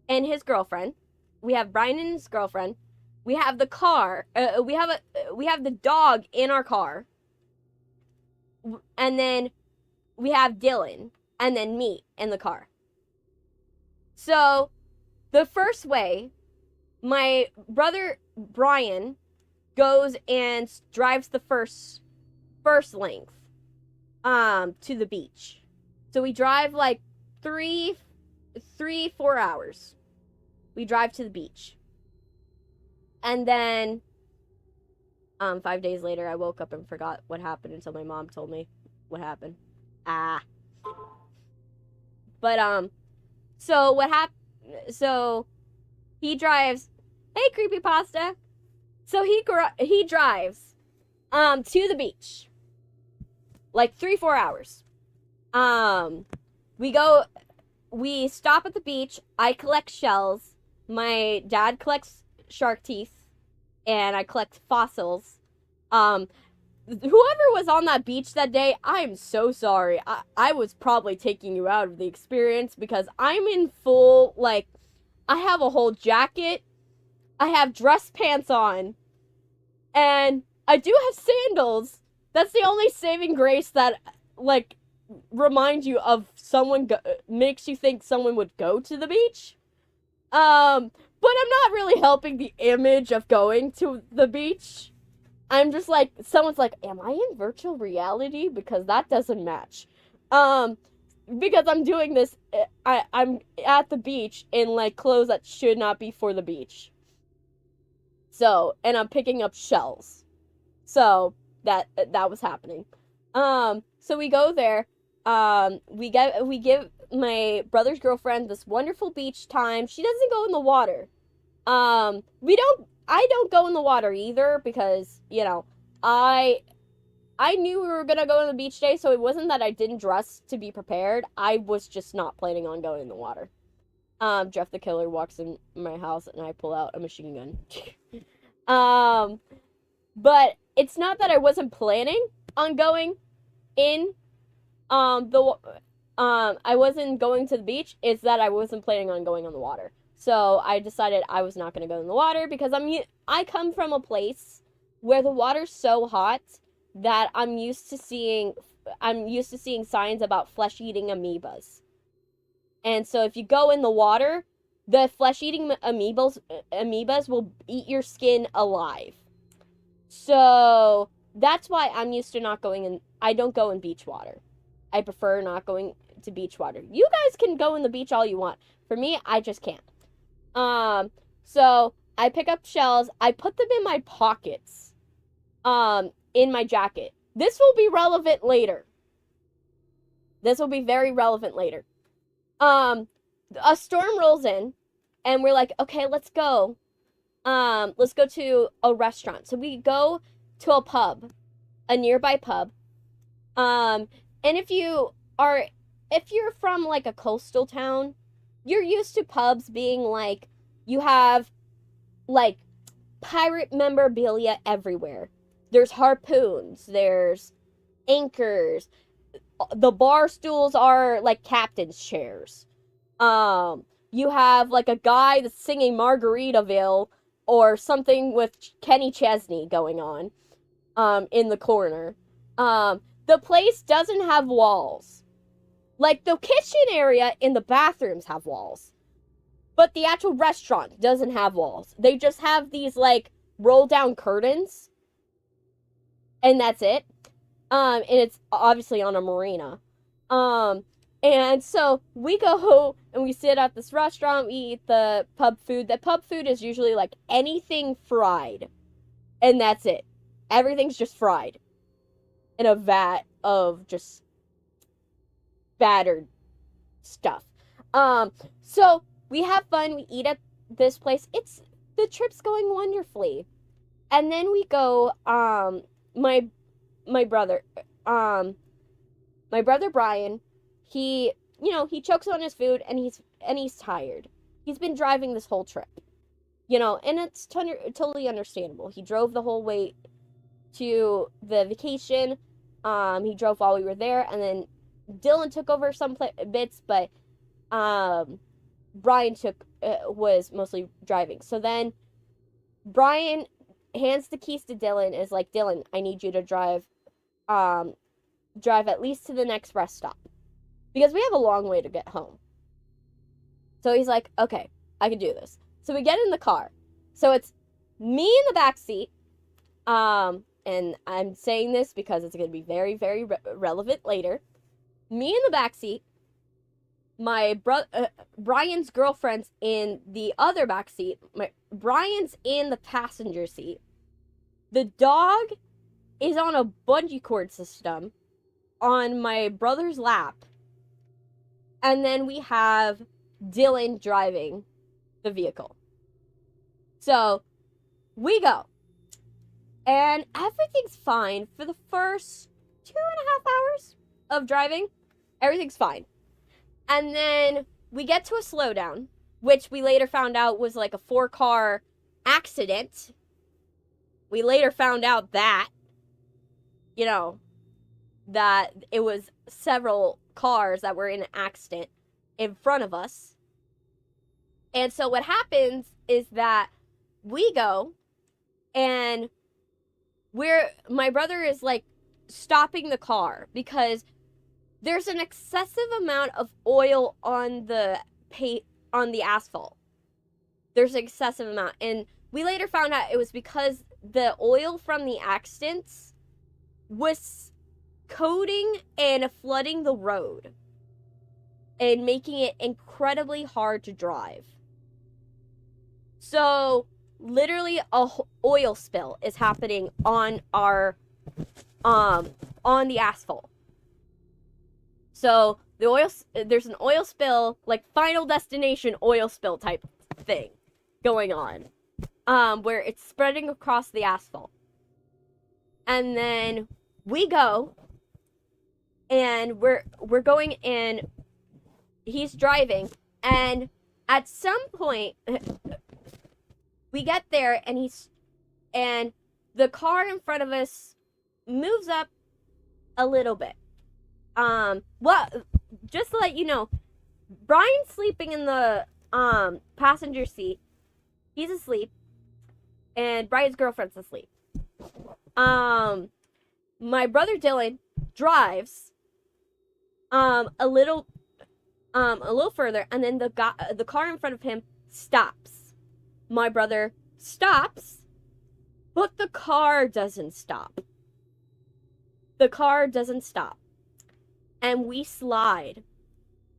and his girlfriend. We have Brian and his girlfriend. We have the car. We have the dog in our car. And then we have Dylan and then me in the car. So the first way, my brother Brian goes and drives the first length to the beach. So we drive like 4 hours. We drive to the beach. And then 5 days later I woke up and forgot what happened until my mom told me what happened. But so what happened, so he drives, hey creepypasta. So he drives to the beach. Like 3-4 hours. We stop at the beach. I collect shells. My dad collects shark teeth. And I collect fossils. Whoever was on that beach that day, I am so sorry. I was probably taking you out of the experience because I'm in full, like, I have a whole jacket. I have dress pants on. And I do have sandals. That's the only saving grace that, like, reminds you of someone, makes you think someone would go to the beach. But I'm not really helping the image of going to the beach. I'm just like, someone's like, am I in virtual reality? Because that doesn't match. Because I'm doing this, I'm at the beach in, like, clothes that should not be for the beach. So, and I'm picking up shells. So, that was happening. So we go there. We give my brother's girlfriend this wonderful beach time. She doesn't go in the water. I don't go in the water either because, you know, I knew we were gonna go on the beach day, so it wasn't that I didn't dress to be prepared. I was just not planning on going in the water. Jeff the Killer walks in my house and I pull out a machine gun. But it's not that I wasn't planning on going in, I wasn't going to the beach. It's that I wasn't planning on going on the water. So I decided I was not going to go in the water because I come from a place where the water's so hot that I'm used to seeing signs about flesh-eating amoebas. And so if you go in the water, the flesh-eating amoebas will eat your skin alive. So that's why I'm used to not going in. I don't go in beach water. I prefer not going to beach water. You guys can go in the beach all you want. For me, I just can't. So I pick up shells. I put them in my pockets. In my jacket. This will be relevant later. This will be very relevant later. A storm rolls in, and we're like, okay, let's go. Let's go to a restaurant. So we go to a pub, a nearby pub. And if you're from like a coastal town, you're used to pubs being like, you have like pirate memorabilia everywhere. There's harpoons, there's anchors. The bar stools are like captain's chairs. You have like a guy that's singing Margaritaville or something with Kenny Chesney going on, in the corner. The place doesn't have walls. Like, the kitchen area in the bathrooms have walls. But the actual restaurant doesn't have walls. They just have these, like, roll-down curtains. And that's it. And it's obviously on a marina. And so we go and we sit at this restaurant, we eat the pub food. The pub food is usually like anything fried. And that's it. Everything's just fried. In a vat of just battered stuff. So we have fun, we eat at this place. The trip's going wonderfully. And then we go, my brother Brian, he chokes on his food and he's tired. He's been driving this whole trip, and it's totally understandable. He drove the whole way to the vacation. He drove while we were there, and then Dylan took over some bits, but Brian was mostly driving. So then Brian hands the keys to Dylan, is like, Dylan, I need you to drive at least to the next rest stop, because we have a long way to get home. So he's like, okay, I can do this. So we get in the car. So it's me in the back seat, and I'm saying this because it's going to be very, very relevant later. Me in the back seat, my Brian's girlfriend's in the other back seat. Brian's in the passenger seat. The dog is on a bungee cord system on my brother's lap. And then we have Dylan driving the vehicle. So we go. And everything's fine for the first 2.5 hours of driving. Everything's fine. And then we get to a slowdown, which we later found out was like a 4-car accident. We later found out that, that it was several cars that were in an accident in front of us. And so what happens is that we go and my brother is like stopping the car because there's an excessive amount of oil on the asphalt. There's an excessive amount. And we later found out it was because the oil from the accidents was coating and flooding the road and making it incredibly hard to drive. So literally a oil spill is happening on the asphalt. So there's an oil spill, like Final Destination oil spill type thing going on, where it's spreading across the asphalt. And then we go, and we're going, and he's driving, and at some point we get there, and the car in front of us moves up a little bit. Well, just to let you know, Brian's sleeping in the passenger seat. He's asleep, and Brian's girlfriend's asleep. My brother Dylan drives a little further, and then the car in front of him stops. My brother stops, but the car doesn't stop. The car doesn't stop. And we slide.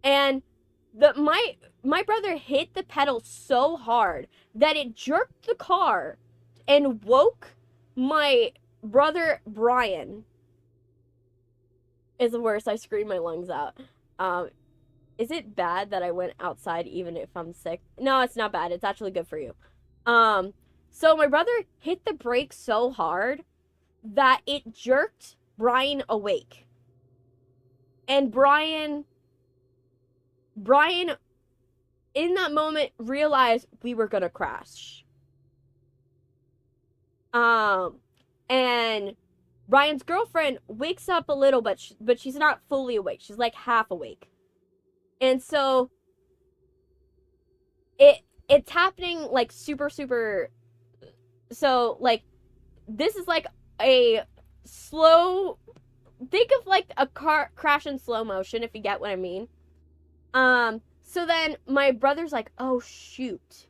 And my brother hit the pedal so hard that it jerked the car and woke my brother Brian. Is the worst. I screamed my lungs out. Is it bad that I went outside even if I'm sick? No, it's not bad. It's actually good for you. So my brother hit the brake so hard that it jerked Brian awake. And Brian in that moment realized we were gonna crash. And Brian's girlfriend wakes up a little, but she's not fully awake. She's like half awake. And so it's happening like super. So like this is like a slow. Think of like a car crash in slow motion, if you get what I mean. So then my brother's like, oh shoot.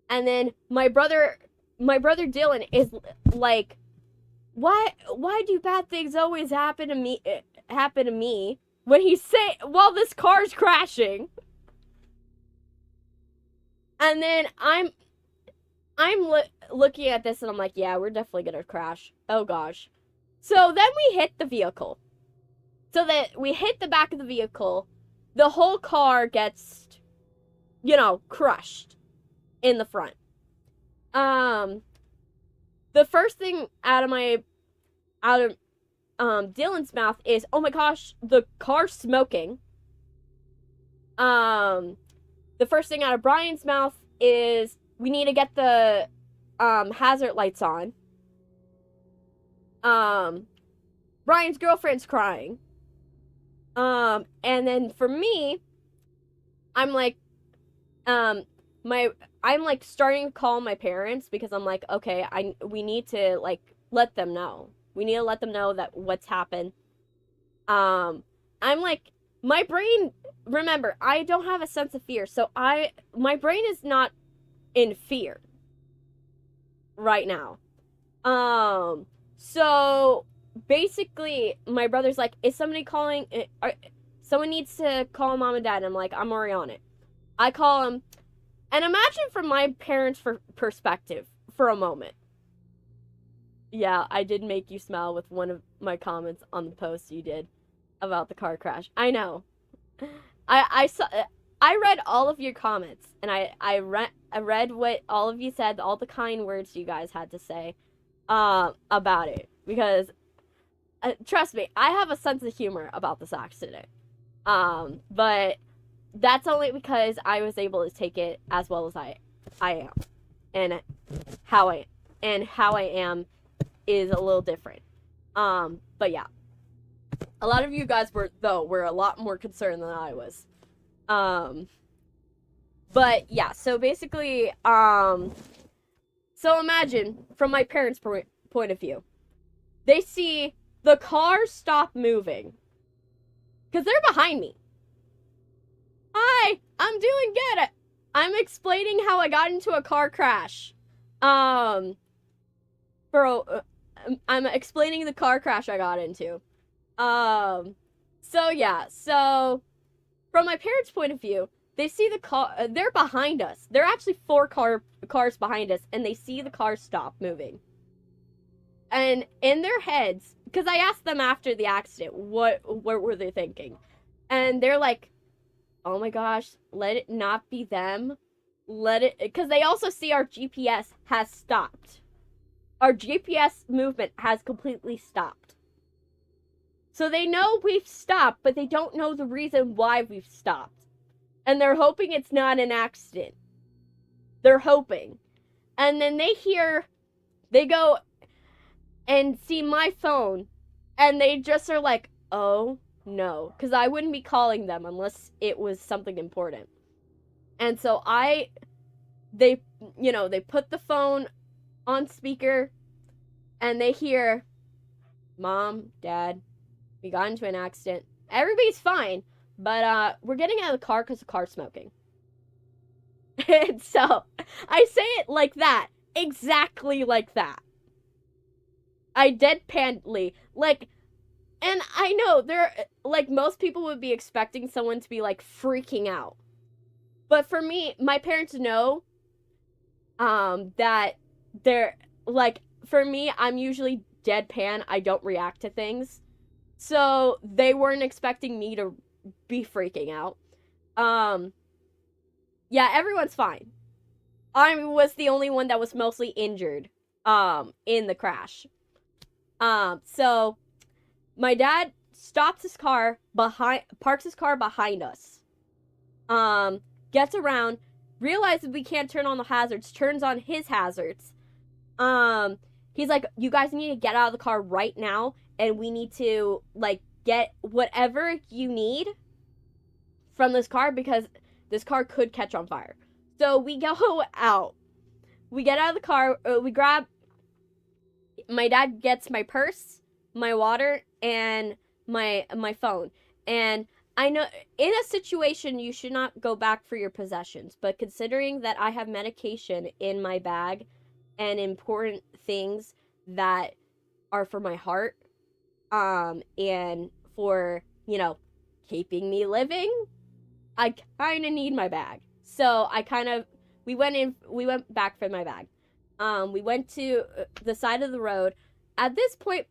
And then my brother Dylan is like, why do bad things always happen to me when he's while this car's crashing? And then I'm looking at this and I'm like, yeah, we're definitely gonna crash. Oh gosh. So then we hit the vehicle. So that we hit the back of the vehicle, the whole car gets, crushed in the front. The first thing out of Dylan's mouth is, oh my gosh, the car's smoking. The first thing out of Brian's mouth is, we need to get the hazard lights on. Brian's girlfriend's crying. And then for me, I'm like, I'm like starting to call my parents because I'm like, okay, we need to like let them know. We need to let them know that what's happened. I'm like, my brain, remember, I don't have a sense of fear, so my brain is not in fear right now. So basically my brother's like, is somebody calling? Someone needs to call mom and dad. And I'm like, I'm already on it. I call him, and imagine from my parents' perspective for a moment. Yeah, I did make you smile with one of my comments on the post you did about the car crash. I know. I read all of your comments, and I read what all of you said, all the kind words you guys had to say about it, because trust me, I have a sense of humor about this accident. But that's only because I was able to take it as well as I am, and how I am is a little different. But yeah, a lot of you guys were a lot more concerned than I was. But yeah, so basically, so imagine from my parents' point of view, they see the car stop moving because they're behind me. Hi, I'm doing good. I'm explaining how I got into a car crash. I'm explaining the car crash I got into. So yeah, so from my parents' point of view, they see the car, they're behind us. They're actually 4 cars behind us, and they see the car stop moving. And in their heads, because I asked them after the accident, what were they thinking? And they're like, oh my gosh, let it not be them. Let it, because they also see our GPS has stopped. Our GPS movement has completely stopped. So they know we've stopped, but they don't know the reason why we've stopped. And they're hoping it's not an accident. They're hoping. And then they go and see my phone, and they just are like, oh no. Because I wouldn't be calling them unless it was something important. And so they put the phone on speaker, and they hear, Mom, Dad, we got into an accident. Everybody's fine, but we're getting out of the car because the car's smoking. And so I say it like that, exactly like that. I deadpanly, like, and I know like, most people would be expecting someone to be like freaking out. But for me, my parents know that they're like, for me, I'm usually deadpan. I don't react to things. So they weren't expecting me to be freaking out. Yeah, everyone's fine. I was the only one that was mostly injured in the crash. So my dad stops his car parks his car behind us. Gets around, realizes we can't turn on the hazards, turns on his hazards. He's like, you guys need to get out of the car right now, and we need to, like, get whatever you need from this car because this car could catch on fire. So we go out. We get out of the car, we grab, my dad gets my purse, my water, and my phone. And I know in a situation you should not go back for your possessions, but considering that I have medication in my bag and important things that are for my heart, and for, you know, keeping me living, I kind of need my bag. So we went back for my bag. We went to the side of the road. At this point,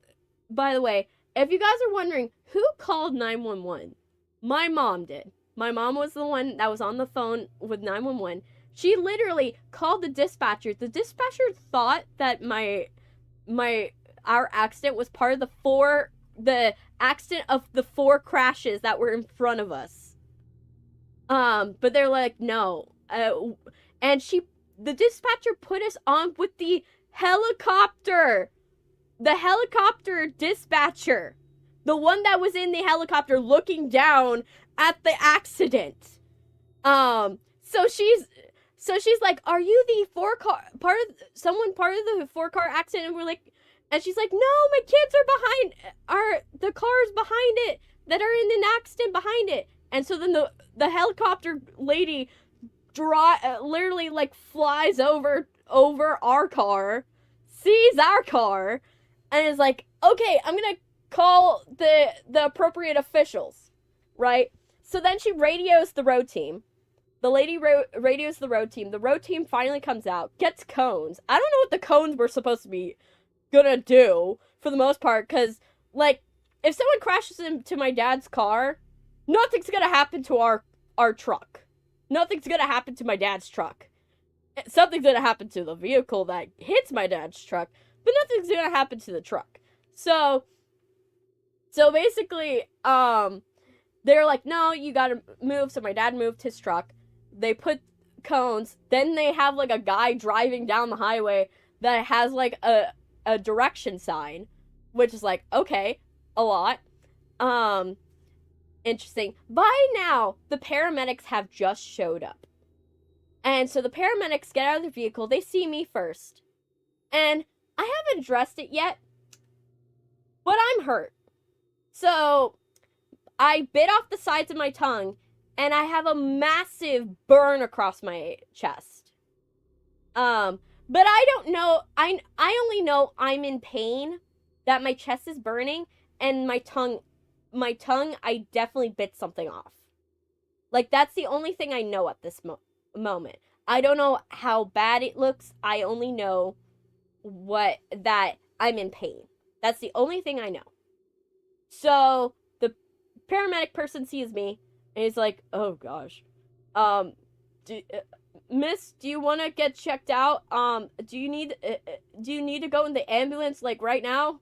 by the way, if you guys are wondering who called 911, my mom did. My mom was the one that was on the phone with 911. She literally called the dispatcher. The dispatcher thought that our accident was part of the accident of the 4 crashes that were in front of us. But they're like, no. And the dispatcher put us on with the helicopter. The helicopter dispatcher. The one that was in the helicopter looking down at the accident. So she's like, are you the part of the 4-car accident? And we're like, and she's like, no, my kids are the cars behind it that are in an accident behind it. And so then the helicopter lady literally, like, flies over our car, sees our car, and is like, okay, I'm gonna call the appropriate officials, right? So then she radios the road team. The lady radios the road team. The road team finally comes out, gets cones. I don't know what the cones were supposed to be gonna do, for the most part, because, like, if someone crashes into my dad's car, nothing's gonna happen to our truck. Nothing's gonna happen to my dad's truck. Something's gonna happen to the vehicle that hits my dad's truck, but nothing's gonna happen to the truck. So basically, they're like, no, you gotta move. So my dad moved his truck. They put cones. Then they have, like, a guy driving down the highway that has, like, a direction sign, which is like, okay, a lot. Interesting. By now, the paramedics have just showed up. And so the paramedics get out of their vehicle. They see me first. And I haven't addressed it yet, but I'm hurt. So I bit off the sides of my tongue, and I have a massive burn across my chest. But I don't know. I only know I'm in pain, that my chest is burning, and my tongue, I definitely bit something off. Like, that's the only thing I know at this moment. I don't know how bad it looks. I only know that I'm in pain. That's the only thing I know. So the paramedic person sees me, and he's like, oh gosh. Miss, do you want to get checked out? Do you need to go in the ambulance, like, right now?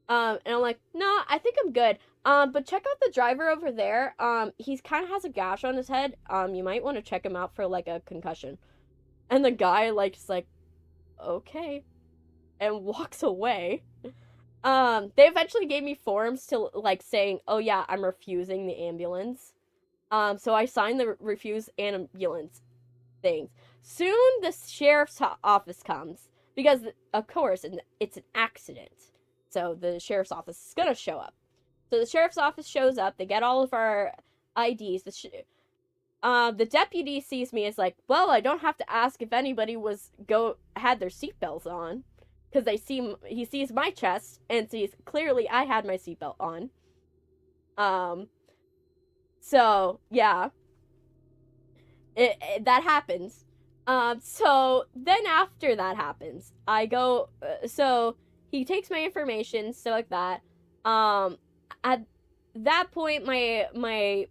And I'm like, no, I think I'm good. But check out the driver over there. He kind of has a gash on his head. You might want to check him out for, like, a concussion. And the guy, like, is like, okay, and walks away. They eventually gave me forms to, like, saying, oh yeah, I'm refusing the ambulance. So I signed the refuse ambulance things. Soon the sheriff's office comes. because, of course, it's an accident. So the sheriff's office is gonna show up. So the sheriff's office shows up. They get all of our IDs. The deputy sees me. Is like, well, I don't have to ask if anybody had their seatbelts on, because he sees my chest and sees clearly I had my seatbelt on. So yeah, that happens. So then after that happens, I go. So he takes my information, stuff like that. At that point, my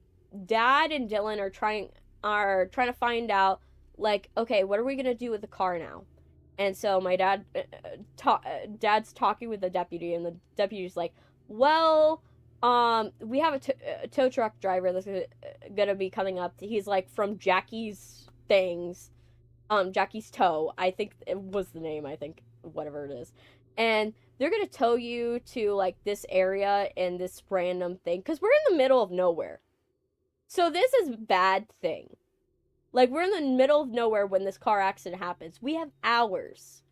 dad and Dylan are trying to find out, like, okay, what are we gonna do with the car now? And so my dad's talking with the deputy, and the deputy's like, well, we have a tow truck driver that's gonna be coming up. He's like from Jackie's Things, Jackie's Tow, I think it was the name, I think, whatever it is. And they're gonna tow you to, like, this area and this random thing, because we're in the middle of nowhere. So this is a bad thing. Like, we're in the middle of nowhere when this car accident happens. We have hours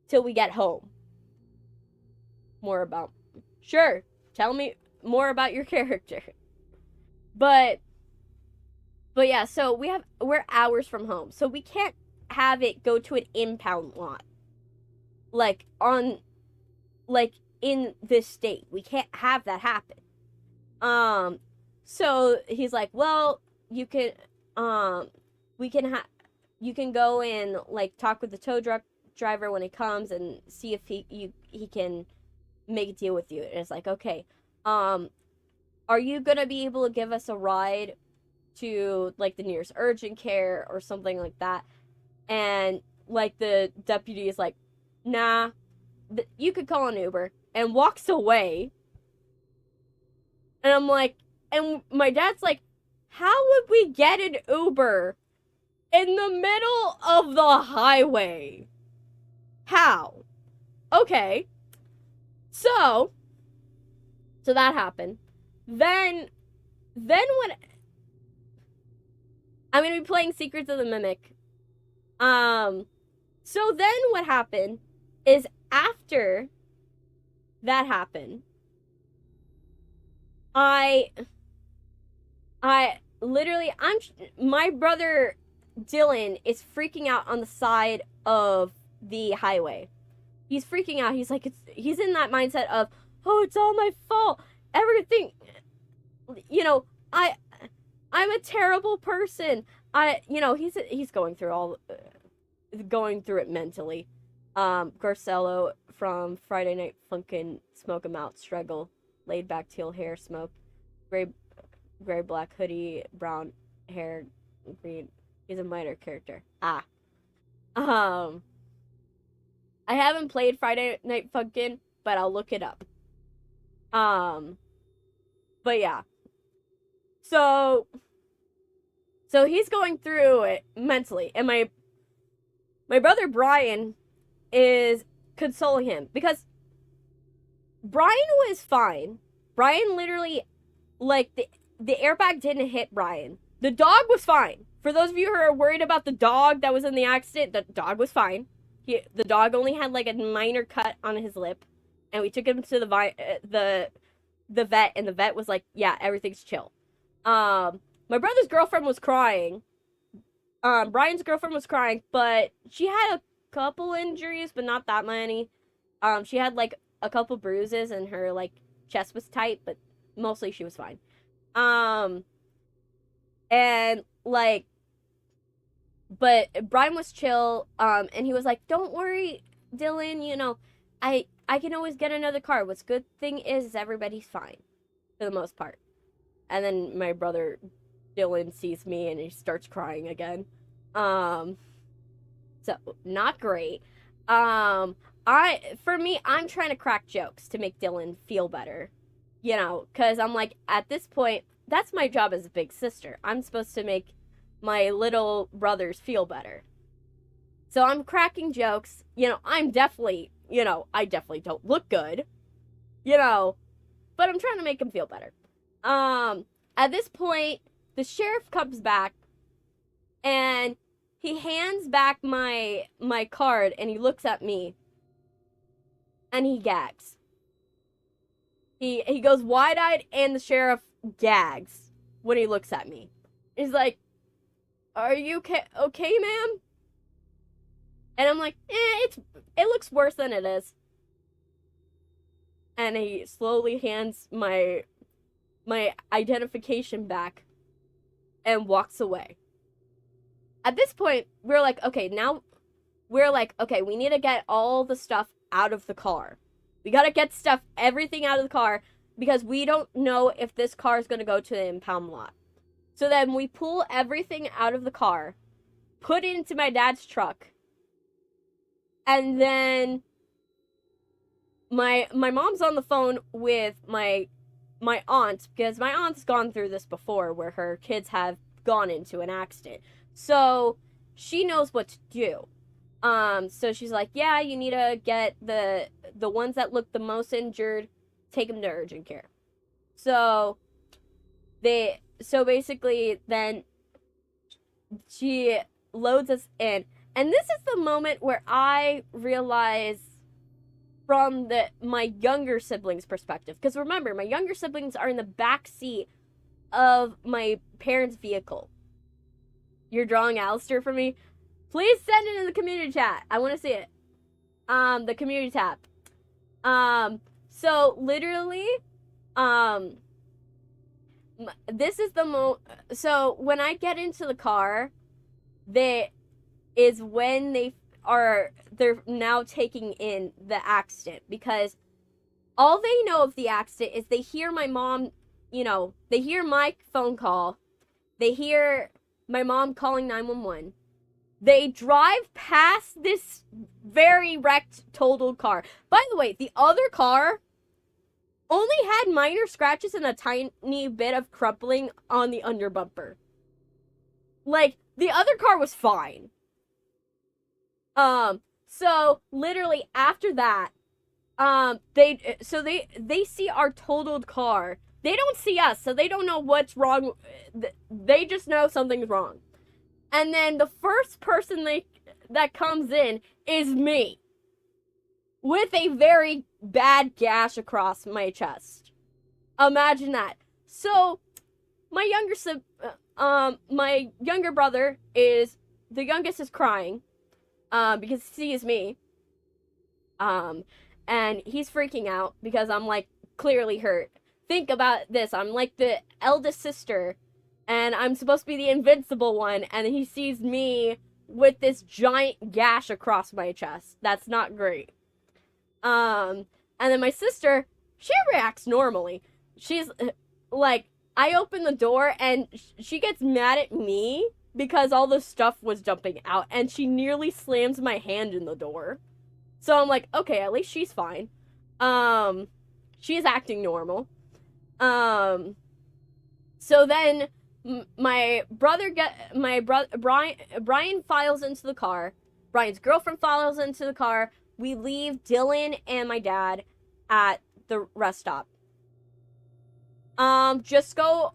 till we get home. Sure, tell me more about your character. But yeah, so we're hours from home. So we can't have it go to an impound lot. Like, in this state. We can't have that happen. So he's like, well, you can go and, like, talk with the tow truck driver when he comes and see if he can make a deal with you. And it's like, okay, are you gonna be able to give us a ride to, like, the nearest urgent care or something like that? And, like, the deputy is like, nah, you could call an Uber, and walks away. And I'm like, and my dad's like, how would we get an Uber in the middle of the highway? How? Okay. So that happened. Then when I'm gonna be playing Secrets of the Mimic. So then what happened is, after that happened, my brother Dylan is freaking out on the side of the highway. He's freaking out. He's like, he's in that mindset of, oh, it's all my fault. Everything, I'm a terrible person. He's going through it mentally. Garcello from Friday Night Funkin', smoke 'em out, struggle, laid back teal hair, smoke, gray black hoodie, brown hair, green. He's a minor character. I haven't played Friday Night Funkin', but I'll look it up. But yeah. So he's going through it mentally, and my brother Brian is consoling him, because Brian was fine. Brian literally, like, the airbag didn't hit Brian. The dog was fine. For those of you who are worried about the dog that was in the accident, the dog was fine. The dog only had, like, a minor cut on his lip, and we took him to the vet, and the vet was like, yeah, everything's chill. My brother's girlfriend was crying. Brian's girlfriend was crying, but she had a couple injuries, but not that many. She had, like, a couple bruises, and her, like, chest was tight, but mostly she was fine. And, like, but Brian was chill, and he was like, don't worry, Dylan, I can always get another car. What's good thing is everybody's fine, for the most part. And then my brother Dylan sees me, and he starts crying again. So, not great. I'm trying to crack jokes to make Dylan feel better, because I'm like, at this point, that's my job as a big sister. I'm supposed to make my little brothers feel better. So I'm cracking jokes. I'm definitely, I definitely don't look good, but I'm trying to make him feel better. At this point, the sheriff comes back, and he hands back my card and he looks at me and he gags. He goes wide-eyed and the sheriff gags when he looks at me. He's like, "Are you okay, ma'am?" And I'm like, it looks worse than it is. And he slowly hands my identification back and walks away. At this point, we're like, okay, we need to get all the stuff out of the car. We gotta get everything out of the car, because we don't know if this car is gonna go to the impound lot. So then we pull everything out of the car, put it into my dad's truck, and then my mom's on the phone with my aunt, because my aunt's gone through this before, where her kids have gone into an accident. So she knows what to do. So she's like, yeah, you need to get the ones that look the most injured, take them to urgent care. So basically then she loads us in. And this is the moment where I realize, from my younger siblings' perspective, because remember, my younger siblings are in the back seat of my parents' vehicle. You're drawing Alistair for me? Please send it in the community chat. I want to see it. The community tab. So literally, this is the so when I get into the car, when they're now taking in the accident, because all they know of the accident is they hear my mom, they hear my phone call, they hear my mom calling 911. They drive past this very wrecked, totaled car. By the way, the other car only had minor scratches and a tiny bit of crumpling on the under bumper. Like, the other car was fine. So literally after that, they see our totaled car. They don't see us, so they don't know what's wrong. They just know something's wrong. And then the first person that comes in is me, with a very bad gash across my chest. Imagine that. So my younger brother the youngest is crying, because he sees me, and he's freaking out because I'm like clearly hurt. Think about this. I'm like the eldest sister, and I'm supposed to be the invincible one, and he sees me with this giant gash across my chest. That's not great. And then my sister, she reacts normally. She's like, I open the door and she gets mad at me because all the stuff was jumping out, and she nearly slams my hand in the door. So I'm like, okay, at least she's fine. She's acting normal. So then Brian files into the car. Brian's girlfriend files into the car. We leave Dylan and my dad at the rest stop. Just go,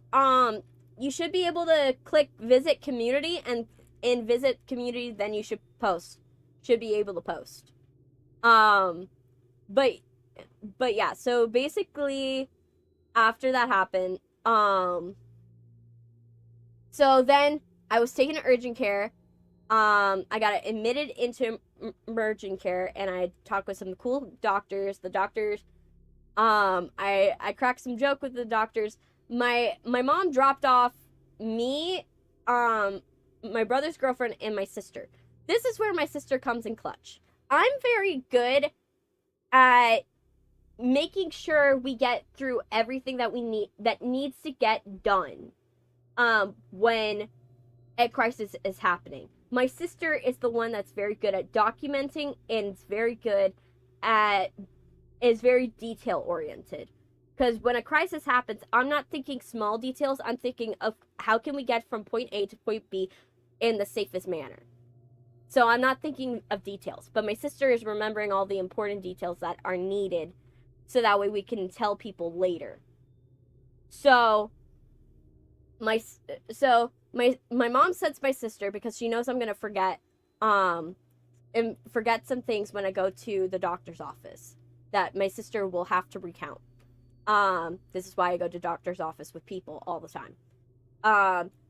you should be able to click visit community, and in visit community, then you should be able to post. But yeah, so basically after that happened, so then I was taken to urgent care. I got admitted into emergent care, and I talked with some cool doctors. The doctors, I cracked some joke with the doctors. My mom dropped off me, my brother's girlfriend, and my sister. This is where my sister comes in clutch. I'm very good at making sure we get through everything that needs to get done when a crisis is happening. My sister is the one that's very good at documenting, and is very detail oriented. Because when a crisis happens, I'm not thinking small details. I'm thinking of how can we get from point A to point B in the safest manner. So I'm not thinking of details. But my sister is remembering all the important details that are needed, so that way we can tell people later. So my mom sends my sister because she knows I'm gonna forget and forget some things when I go to the doctor's office that my sister will have to recount. This is why I go to doctor's office with people all the time.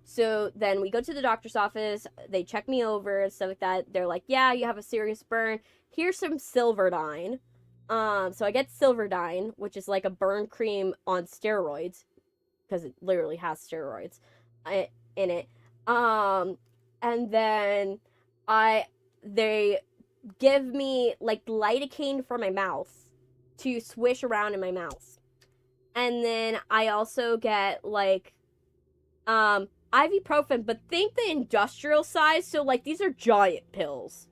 So then we go to the doctor's office, they check me over and stuff like that. They're like, yeah, you have a serious burn. Here's some Silverdine. So I get Silverdine, which is like a burn cream on steroids, because it literally has steroids in it. And then they give me like lidocaine for my mouth to swish around in my mouth. And then I also get like ibuprofen, but think the industrial size. So like these are giant pills.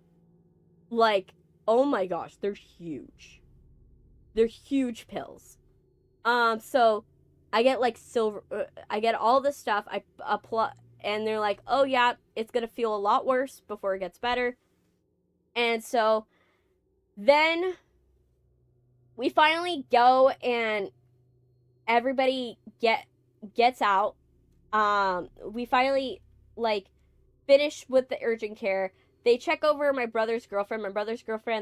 Like, oh my gosh, they're huge. They're huge pills. So I get like I get all this stuff. I apply, and they're like, oh yeah, it's gonna feel a lot worse before it gets better. And so then we finally go and everybody gets out. We finally like finish with the urgent care. They check over my brother's girlfriend.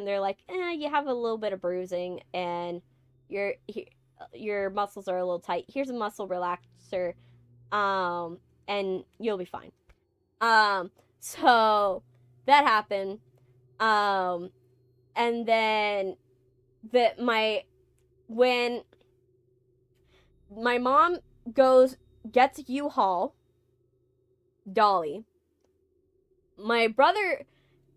They're like, you have a little bit of bruising and your muscles are a little tight. Here's a muscle relaxer, and you'll be fine. So that happened. And then when my mom gets U-Haul Dolly, my brother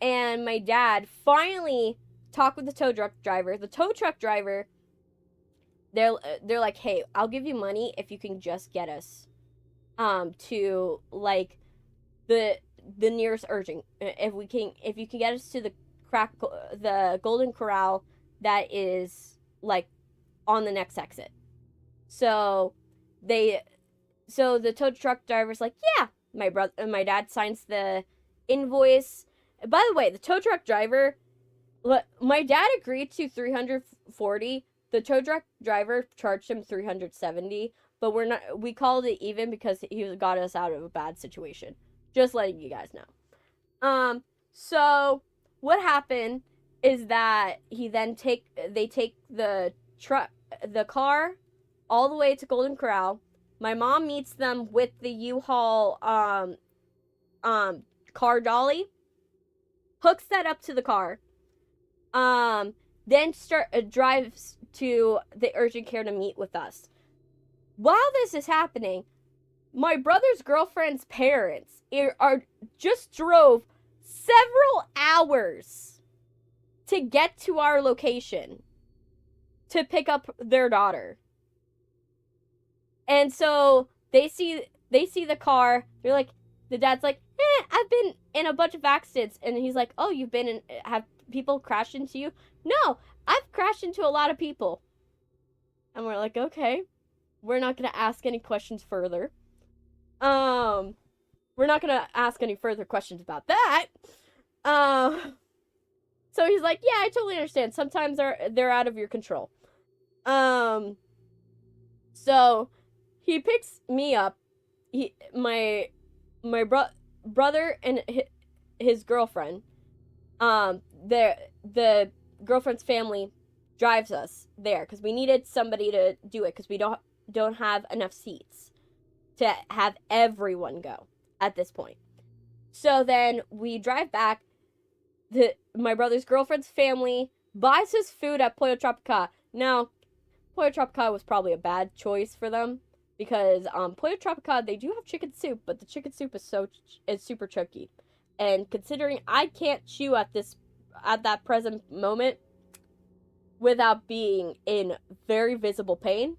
and my dad finally talk with the tow truck driver. The tow truck driver, they're like, hey, I'll give you money if you can just get us to like the nearest urgent, if you can get us to the Golden Corral that is like on the next exit. So the tow truck driver's like, yeah. My dad signs the invoice. By the way, the tow truck driver, my dad agreed to $340. The tow truck driver charged him $370, but we called it even because he got us out of a bad situation. Just letting you guys know. So what happened is that they take the car all the way to Golden Corral. My mom meets them with the U-Haul car dolly, hooks that up to the car, then drives to the urgent care to meet with us. While this is happening, my brother's girlfriend's parents just drove several hours to get to our location to pick up their daughter. And so they see the car. They're like, the dad's like, I've been in a bunch of accidents. And he's like, oh, you've been have people crashed into you? No, I've crashed into a lot of people. And we're like, okay, we're not going to ask any questions further. We're not going to ask any further questions about that. So he's like, yeah, I totally understand. Sometimes they're out of your control. So he picks me up. My brother and his girlfriend, the girlfriend's family drives us there because we needed somebody to do it because we don't have enough seats to have everyone go at this point. So then we drive back. My brother's girlfriend's family buys his food at Pollo Tropical. Now, Pollo Tropical was probably a bad choice for them because Pollo Tropical, they do have chicken soup, but the chicken soup is super chunky. And considering I can't chew at that present moment without being in very visible pain.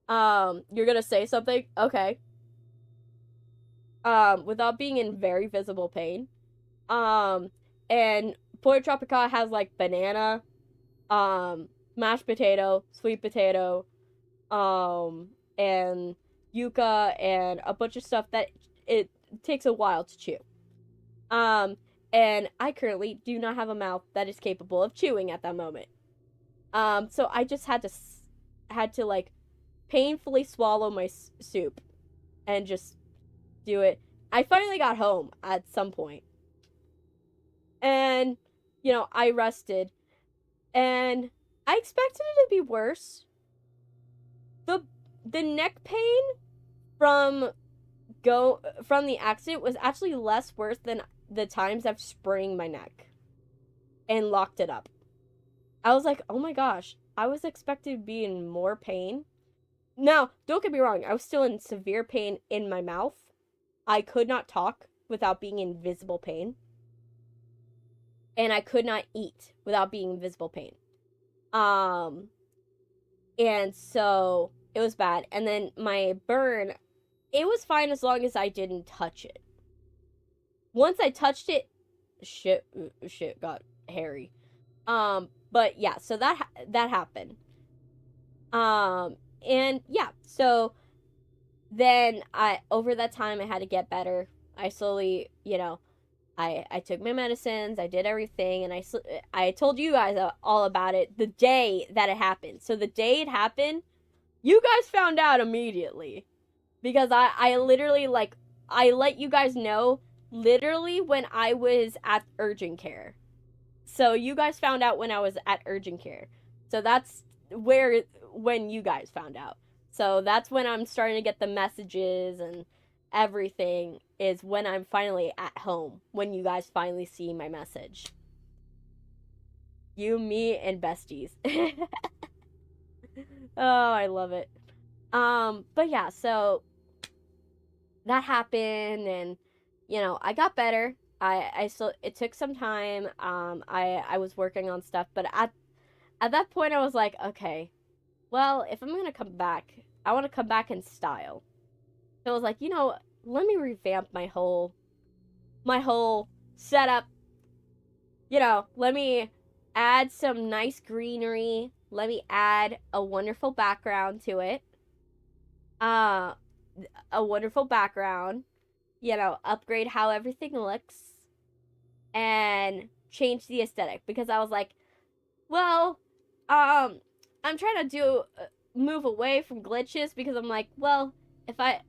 You're gonna say something? Okay. Without being in very visible pain. And Pollo Tropical has like banana, mashed potato, sweet potato, and yuca, and a bunch of stuff that it takes a while to chew. And I currently do not have a mouth that is capable of chewing at that moment. So I just had to like painfully swallow my soup and just do it. I finally got home at some point. And, you know, I rested. And I expected it to be worse. The neck pain from the accident was actually less worse than the times I've sprained my neck and locked it up. I was like, oh my gosh, I was expected to be in more pain. Now, don't get me wrong, I was still in severe pain in my mouth. I could not talk without being in visible pain. And I could not eat without being in visible pain. And so it was bad. And then my burn, it was fine as long as I didn't touch it. Once I touched it, shit got hairy. But yeah, so that happened. And yeah, so then over that time I had to get better. I slowly, you know, I took my medicines, I did everything, and I told you guys all about it the day that it happened. So the day it happened, you guys found out immediately. Because I literally, like, I let you guys know literally when I was at urgent care. So you guys found out when I was at urgent care. So that's when you guys found out. So that's when I'm starting to get the messages and everything, is when I'm finally at home, when you guys finally see my message. You, me, and besties. Oh, I love it. But yeah, so that happened, and you know, I got better. I still, it took some time. I was working on stuff, but at that point I was like, okay, well, if I'm gonna come back, I want to come back in style. So I was like, you know, let me revamp my whole setup. You know, let me add some nice greenery. Let me add a wonderful background to it. A wonderful background. You know, upgrade how everything looks and change the aesthetic, because I was like, well, I'm trying to do move away from glitches, because I'm like, well, if I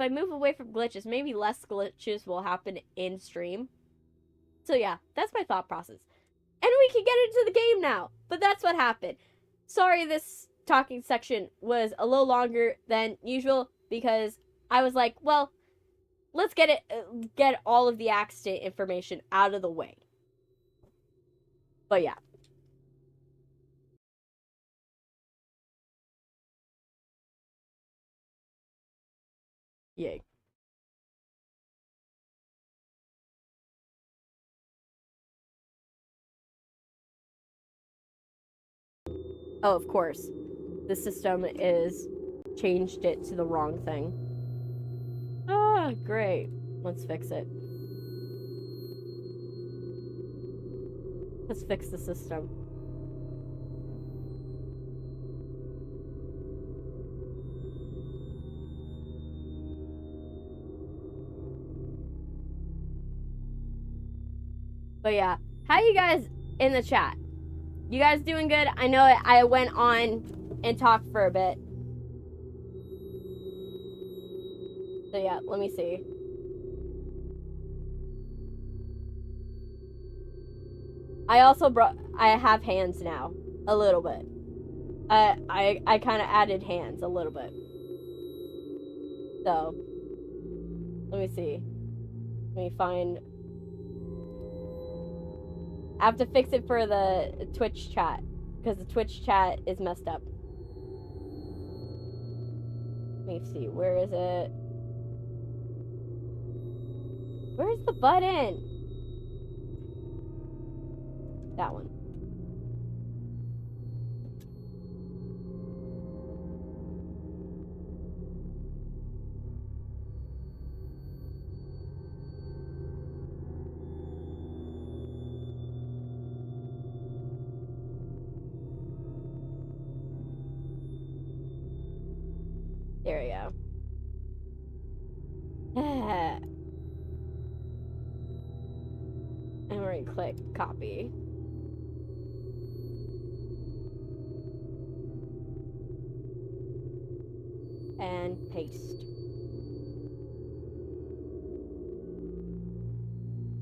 move away from glitches, maybe less glitches will happen in stream. So yeah, that's my thought process. And we can get into the game now. But that's what happened. Sorry this talking section was a little longer than usual, because I was like, well, let's get all of the accident information out of the way. But yeah. Yay. Oh, of course. The system is changed it to the wrong thing. Ah, great. Let's fix it. Let's fix the system. But yeah, how you guys in the chat? You guys doing good? I know I went on and talked for a bit. So yeah, let me see. I have hands now, a little bit. I kind of added hands a little bit. So, let me see. Let me find. I have to fix it for the Twitch chat, because the Twitch chat is messed up. Let me see. Where is it? Where's the button? That one. There we go. And we're gonna click copy. And paste.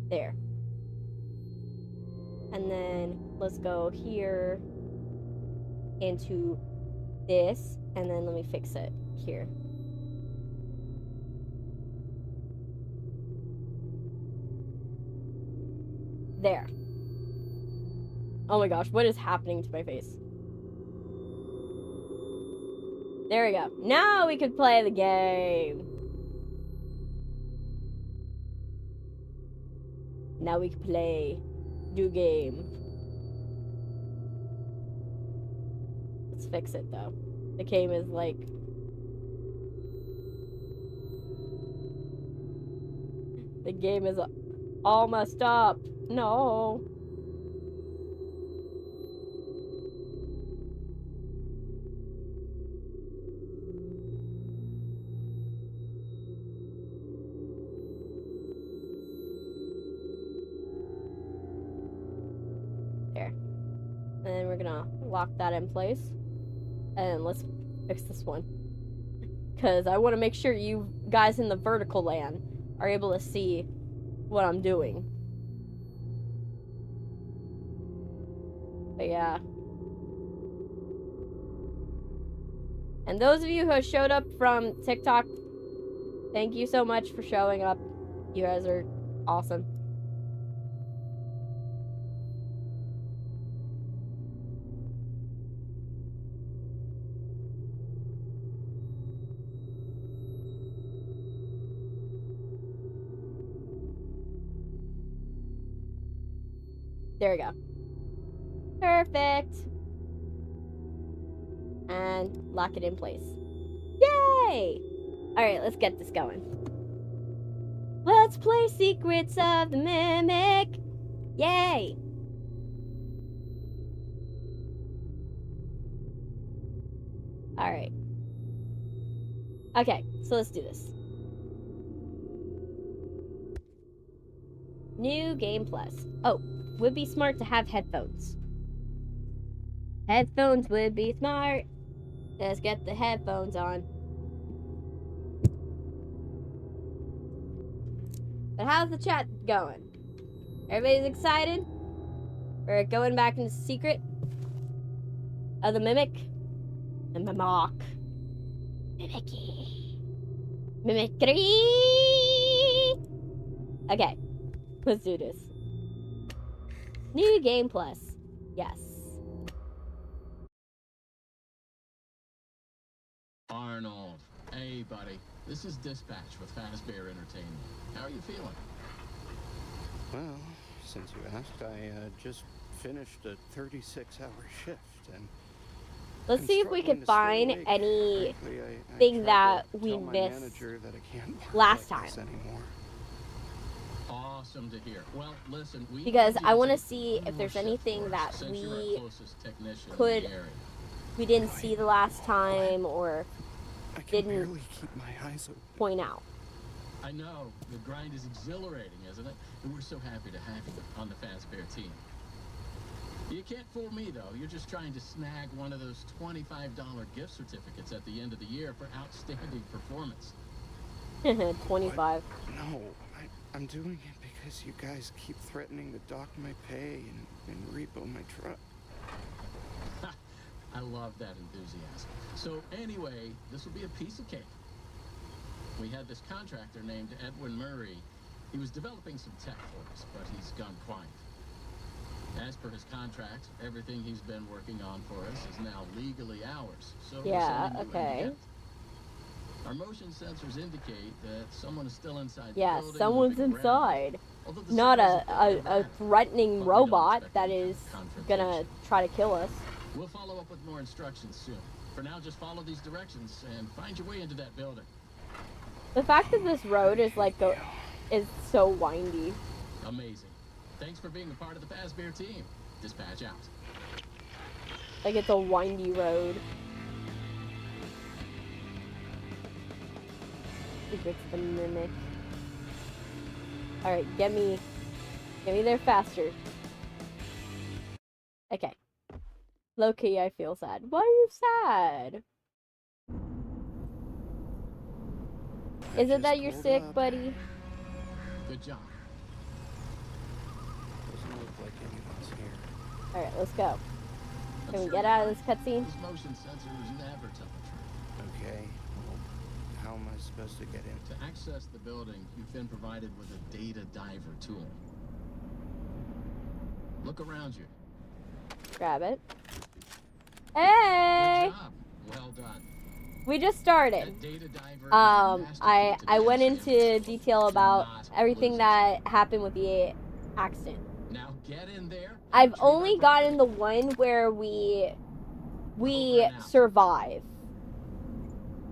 There. And then let's go here into this, and then let me fix it here. There. Oh my gosh, what is happening to my face? There we go. Now we can play the game. Now we can play. Do game. Let's fix it though. The game is like... The game is all messed up. No. There. And then we're gonna lock that in place. And let's fix this one. Because I want to make sure you guys in the vertical land are able to see what I'm doing. But yeah. And those of you who have showed up from TikTok, thank you so much for showing up. You guys are awesome. There we go. Perfect. And lock it in place. Yay! Alright, let's get this going. Let's play Secrets of the Mimic. Yay! Alright. Okay, so let's do this. New Game Plus. Oh, would be smart to have headphones. Headphones would be smart. Let's get the headphones on. But how's the chat going? Everybody's excited? We're going back into Secret of the Mimic and Mimic. Mimicky. Mimicry! Okay, let's do this. New Game Plus. Yes. Arnold. Hey, buddy. This is Dispatch with Fazbear Entertainment. How are you feeling? Well, since you asked, I just finished a 36-hour shift, and let's see if we can find anything that we missed last time. Awesome to hear. Well, listen, because I want to see if there's anything that we didn't see the last time or didn't keep my eyes open. Point out. I know, the grind is exhilarating, isn't it? And we're so happy to have you on the Fazbear team. You can't fool me, though. You're just trying to snag one of those $25 gift certificates at the end of the year for outstanding performance. 25. No, I'm doing it because you guys keep threatening to dock my pay and repo my truck. I love that enthusiasm. So anyway, this will be a piece of cake. We had this contractor named Edwin Murray. He was developing some tech for us, but he's gone quiet. As per his contract, everything he's been working on for us is now legally ours. So yeah, okay. Our motion sensors indicate that someone is still inside the yeah, building. Someone's inside. Not a threatening robot that is gonna try to kill us. We'll follow up with more instructions soon. For now, just follow these directions and find your way into that building. The fact that this road is like is so windy. Amazing. Thanks for being a part of the Fazbear team. Dispatch out. Like it's a windy road. Secrets of the Mimic. Alright, get me there faster. Okay. Low-key, I feel sad. Why are you sad? Is it that you're sick, buddy? Good job. Doesn't look like anyone's here. Alright, let's go. I'm Can we sure get you're out of right. this cutscene? This motion sensor was never tell the truth. Okay, well, how am I supposed to get in? To access the building, you've been provided with a data diver tool. Look around you. Grab it. Hey! Good job. Well done. We just started. That data diver is a master key to I went the into detail Do about not everything lose it. that happened with the accident. Now get in there. and I've retrieve only our gotten the property. one where we Over and out. survive.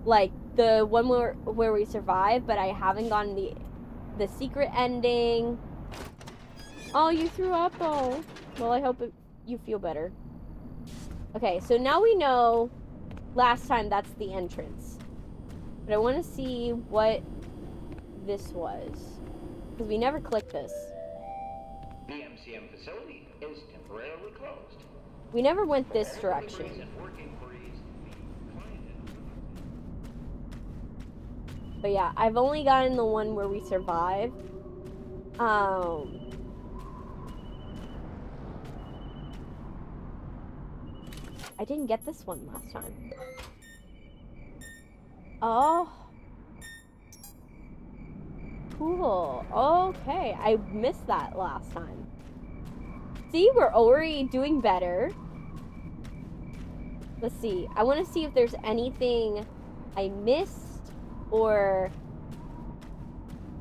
Like the one where we survive, but I haven't gotten the secret ending. Oh, you threw up. Oh, well, I hope you feel better. Okay, so now we know. Last time that's the entrance, but I want to see what this was because we never clicked this. The MCM facility is temporarily closed. We never went this direction. And work inquiries, the client But yeah, I've only gotten the one where we survive. I didn't get this one last time. Oh. Cool. Okay, I missed that last time. See, we're already doing better. Let's see. I want to see if there's anything I missed or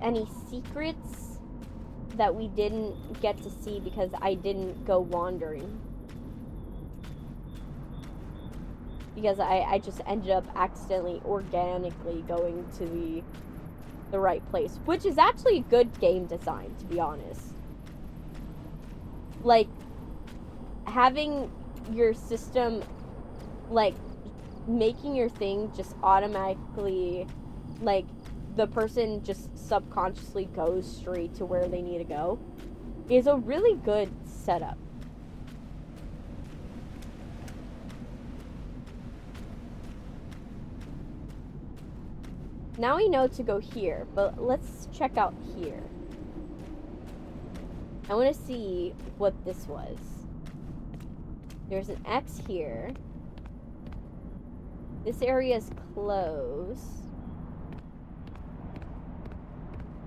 any secrets that we didn't get to see because I didn't go wandering. Because I just ended up accidentally, organically going to the right place. Which is actually good game design, to be honest. Like, having your system, like, making your thing just automatically, like, the person just subconsciously goes straight to where they need to go is a really good setup. Now we know to go here, but let's check out here. I want to see what this was. There's an X here. This area is closed.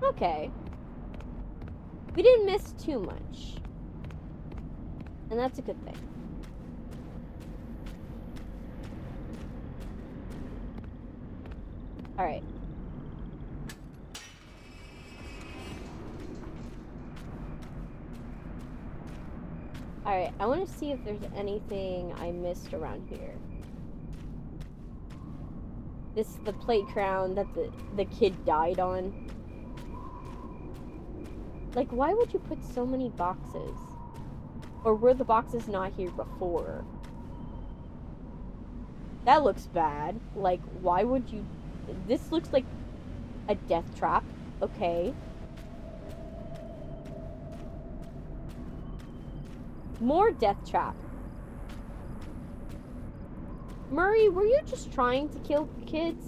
Okay. We didn't miss too much. And that's a good thing. Alright. Alright, I want to see if there's anything I missed around here. This is the playground that the kid died on. Like, why would you put so many boxes? Or were the boxes not here before? That looks bad. Like, why would you... This looks like a death trap. Okay. More death trap. Murray, were you just trying to kill kids?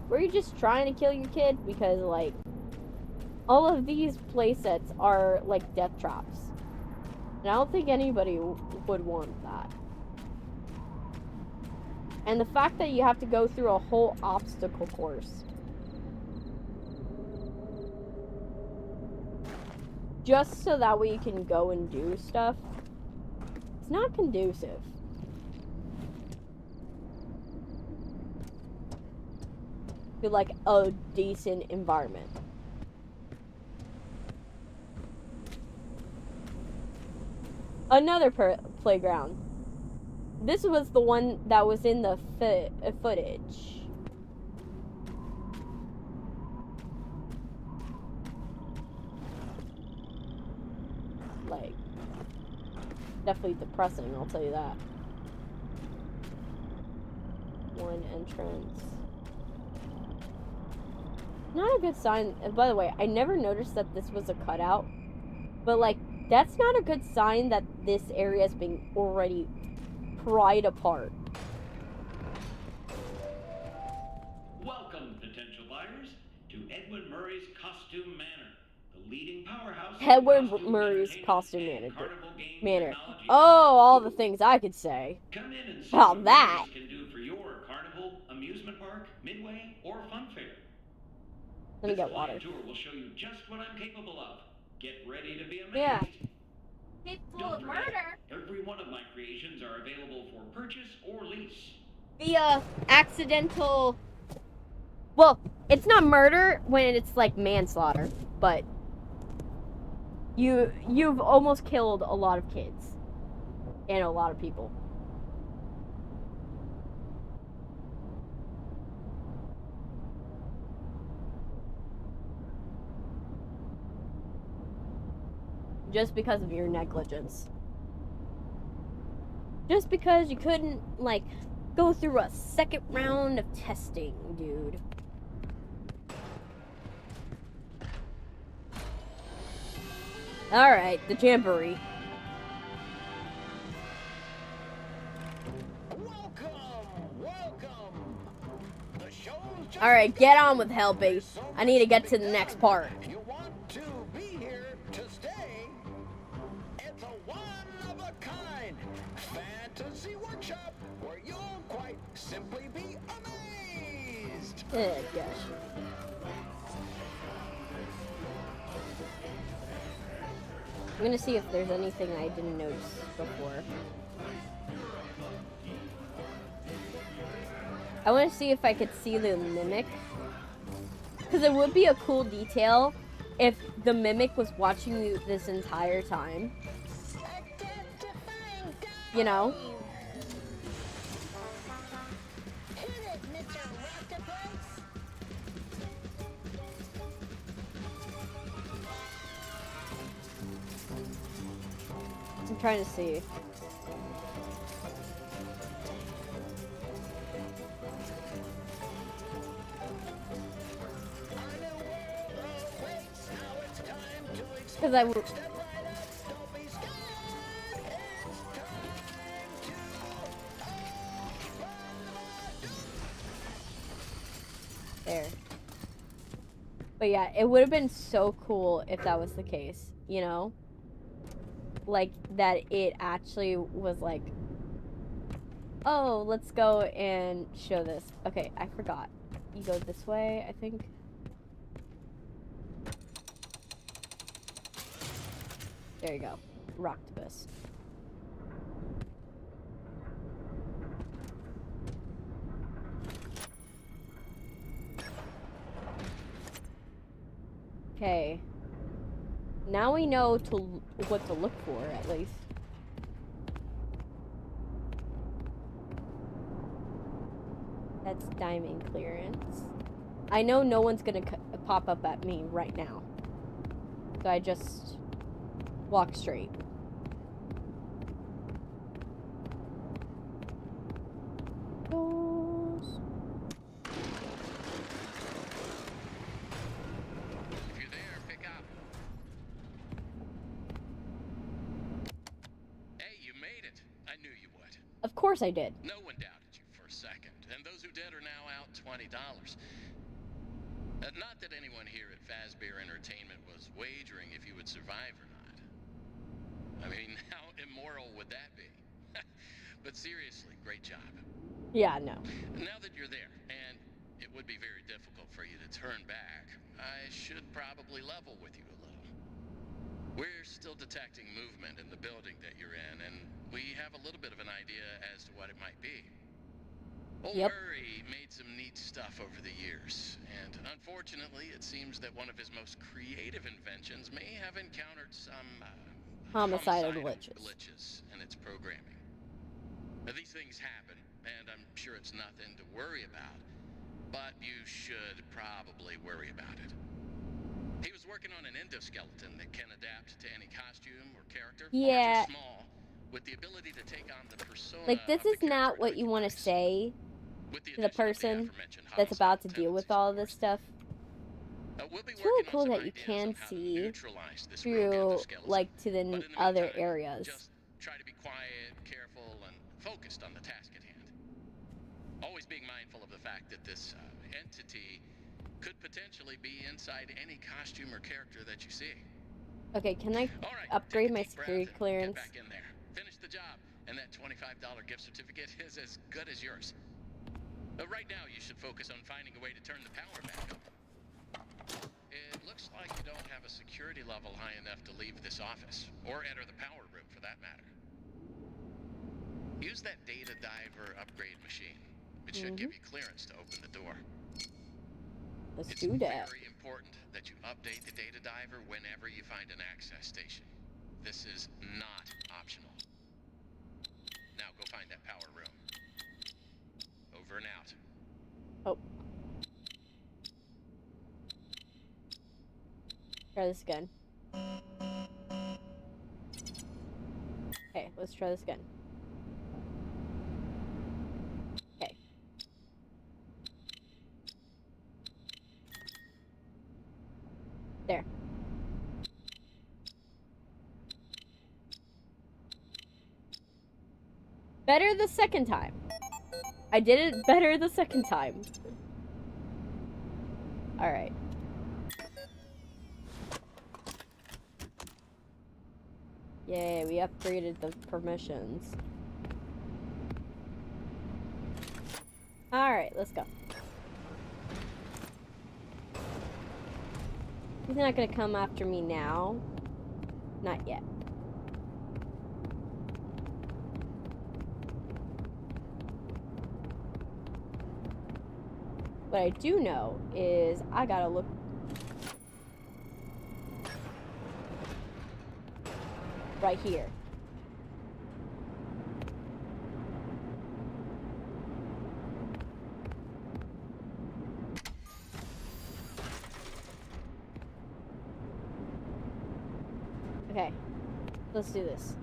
Were you just trying to kill your kid? Because, like, all of these playsets are, like, death traps. And I don't think anybody would want that. And the fact that you have to go through a whole obstacle course. Just so that way you can go and do stuff. It's not conducive. To, like, a decent environment. Another playground. This was the one that was in the footage. Like, definitely depressing, I'll tell you that. One entrance. Not a good sign. By the way, I never noticed that this was a cutout. But, like, that's not a good sign that this area is being already pried apart. Welcome, potential buyers, to Edwin Murray's Costume Manor, the the leading powerhouse in Edward costume Murray's entertainment costume and carnival game manner. technology. Oh, all the things I could say Come in and see about what that. MOON.EXE can do for your carnival, amusement park, midway, or fun fair. Let me This get water. client tour will show you just what I'm capable of. Get ready to be amazed. Yeah. Capable Don't of forget, murder. every one of my creations are available for purchase or lease. The accidental. Well, it's not murder when it's like manslaughter, but you've almost killed a lot of kids and a lot of people. Just because of your negligence. Just because you couldn't, like, go through a second round of testing, dude. Alright, the jamboree. Alright, get on with Helpy. I need to get to the next part. You want to be here to stay? It's a one-of-a-kind fantasy workshop where you'll quite simply be amazed. Oh, gosh. I'm gonna see if there's anything I didn't notice before. I want to see if I could see the mimic. Because it would be a cool detail if the mimic was watching you this entire time. You know? Hit it, Mr. Octopus. I'm trying to see. Because I would. There. But yeah, it would have been so cool if that was the case, you know? Like, that it actually was like, oh, let's go and show this. Okay, I forgot. You go this way, I think. There you go. Rocktopus. Okay. Now we know what to look for, at least. That's diamond clearance. I know no one's gonna pop up at me right now. So I just walk straight. Doors. If you're there, pick up. Hey, you made it. I knew you would. Of course I did. No one doubted you for a second, and those who did are now out $20. Not that anyone here at Fazbear Entertainment was wagering if you would survive or not. I mean, how immoral would that be? But seriously, great job. Yeah, no. Now that you're there, and it would be very difficult for you to turn back, I should probably level with you a little. We're still detecting movement in the building that you're in, and we have a little bit of an idea as to what it might be. Old Murray made some neat stuff over the years, and unfortunately, it seems that one of his most creative inventions may have encountered some Homicidal glitches in its programming. Now, these things happen, and I'm sure it's nothing to worry about, but you should probably worry about it. He was working on an endoskeleton that can adapt to any costume or character, Yeah. large or small, with the ability to take on the persona. Like, this is not what you want to say to the person that's about to deal with all of this stuff. It's really cool that you can see through, like, to the other areas. Just try to be quiet, careful, and focused on the task at hand. Always being mindful of the fact that this entity Could potentially be inside any costume or character that you see. Okay, can I All right, upgrade take a my deep breath security and clearance? Get back in there. Finish the job, and that $25 gift certificate is as good as yours. Right now, you should focus on finding a way to turn the power back up. It looks like you don't have a security level high enough to leave this office, or enter the power room for that matter. Use that data diver upgrade machine. It should give you clearance to open the door. Let's It's do that. very important that you update the data diver whenever you find an access station. This is not optional. Now go find that power room. Over and out. Oh. Try this again. Okay, let's try this again. Okay. There. Better the second time. I did it better the second time. Alright. Yay, we upgraded the permissions. Alright, let's go. He's not gonna come after me now. Not yet. What I do know is I gotta look. Right here. Okay, let's do this.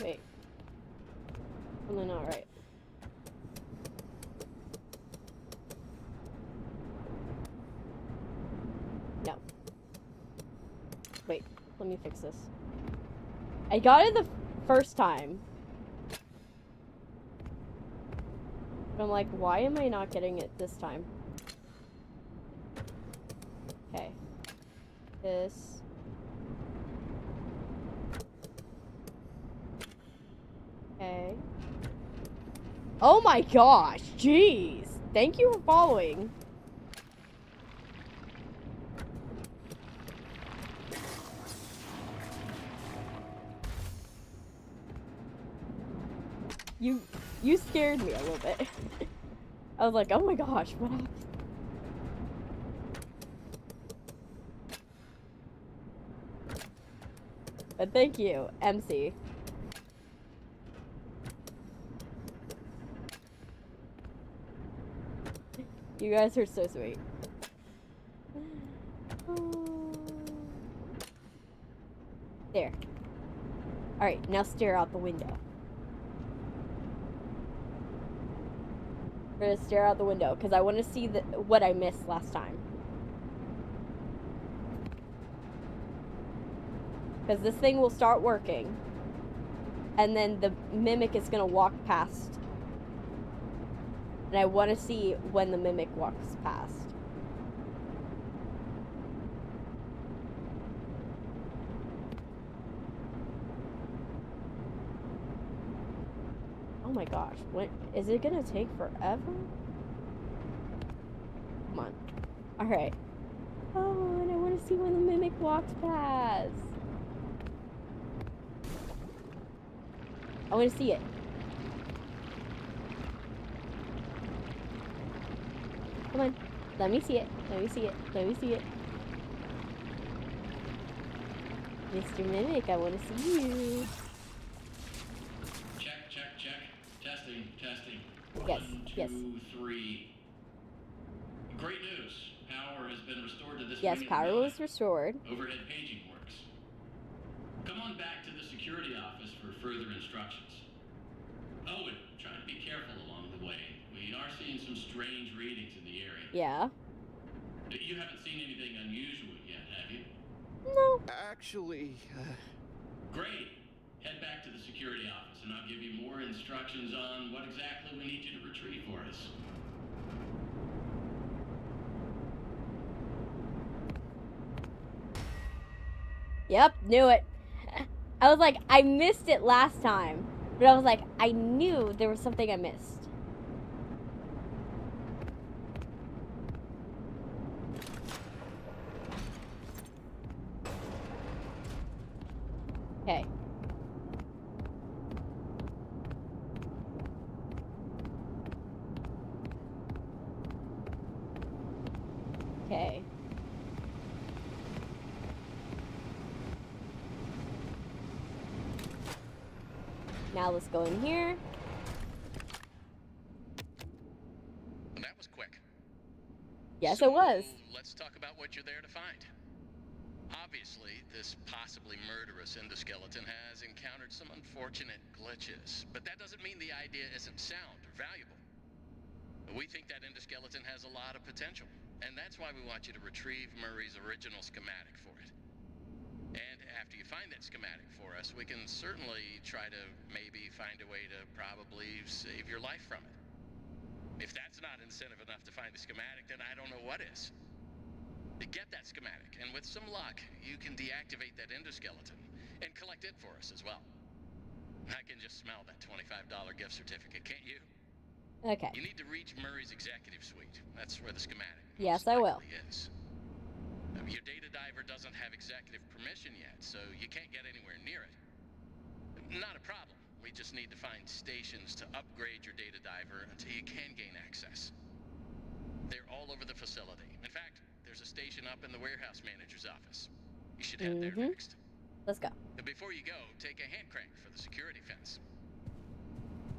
Wait. Something not right. No. Wait, let me fix this. I got it the first time. But I'm like, why am I not getting it this time? Okay. This. Okay. Oh my gosh, jeez. Thank you for following. You scared me a little bit. I was like, oh my gosh, what happened? But thank you, MC. You guys are so sweet. There. Alright, now stare out the window. We're gonna stare out the window because I want to see what I missed last time. Because this thing will start working. And then the mimic is gonna walk past. And I want to see when the mimic walks past. Oh my gosh, when is it gonna take forever? Come on. Alright. Oh, and I want to see when the mimic walks past. I want to see it. Come on. Let me see it. Let me see it. Let me see it. Mr. Mimic, I want to see you. Check, check, check. Testing, testing. Yes, 1, 2, yes. 3. Great news. Power has been restored to this Yes, wing of the power building. was restored. Overhead paging works. Come on back to the security office for further instructions. Oh, and try to be careful along the way. We are seeing some strange readings in the area. Yeah. You haven't seen anything unusual yet, have you? No. Actually, Great. Head back to the security office, and I'll give you more instructions on what exactly we need you to retrieve for us. Yep, knew it. I was like, I missed it last time. But I was like, I knew there was something I missed. Okay. Okay. Now let's go in here. Well, that was quick. Yes, So, it was. Let's talk about what you're there to find. Obviously, this possibly murderous endoskeleton has encountered some unfortunate glitches, but that doesn't mean the idea isn't sound or valuable. We think that endoskeleton has a lot of potential, and that's why we want you to retrieve Murray's original schematic for it. And after you find that schematic for us, we can certainly try to maybe find a way to probably save your life from it. If that's not incentive enough to find the schematic, then I don't know what is. Get that schematic, and with some luck, you can deactivate that endoskeleton and collect it for us as well. I can just smell that $25 gift certificate, can't you? Okay. You need to reach Murray's executive suite. That's where the schematic Yes, most I will. likely is. Your data diver doesn't have executive permission yet, so you can't get anywhere near it. Not a problem. We just need to find stations to upgrade your data diver until you can gain access. They're all over the facility. In fact, there's a station up in the warehouse manager's office. You should head there next. Let's go. But before you go, take a hand crank for the security fence.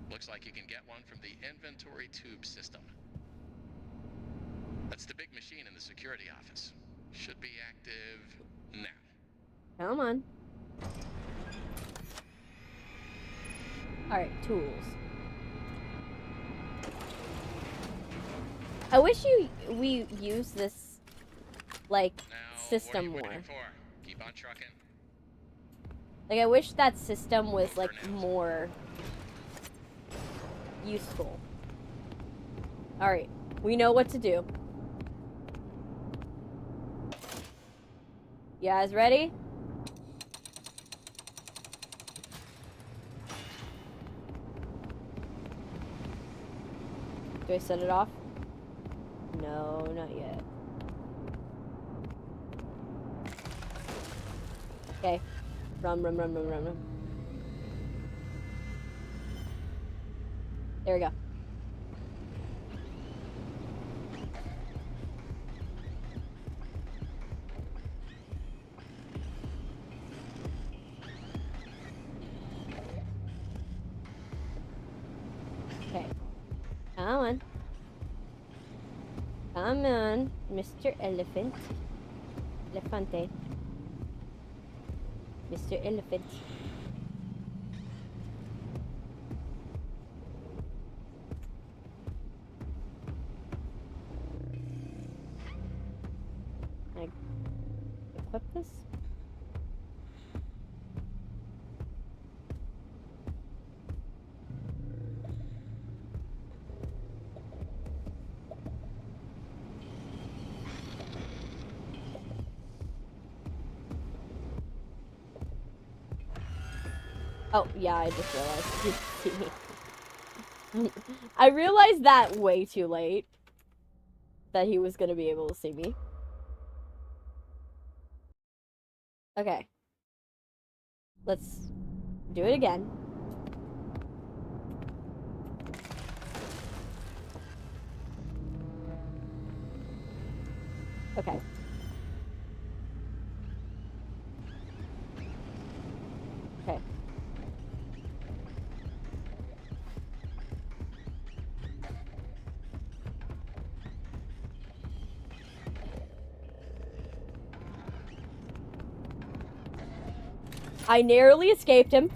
Looks like you can get one from the inventory tube system. That's the big machine in the security office. Should be active now. Come on. Alright, tools. I wish we use this, like, Now, system what are you more. waiting for? Keep on trucking. Like, I wish that system was, like, more useful. Alright, we know what to do. You guys ready? Do I set it off? No, not yet. Okay. Run. There we go. Okay. Come on, Mr. Elephant. Elefante. Mr. Elephant. Can I equip this? Oh, yeah, I just realized he didn't see me. I realized that way too late. That he was gonna be able to see me. Okay. Let's do it again. Okay. Okay. I narrowly escaped him.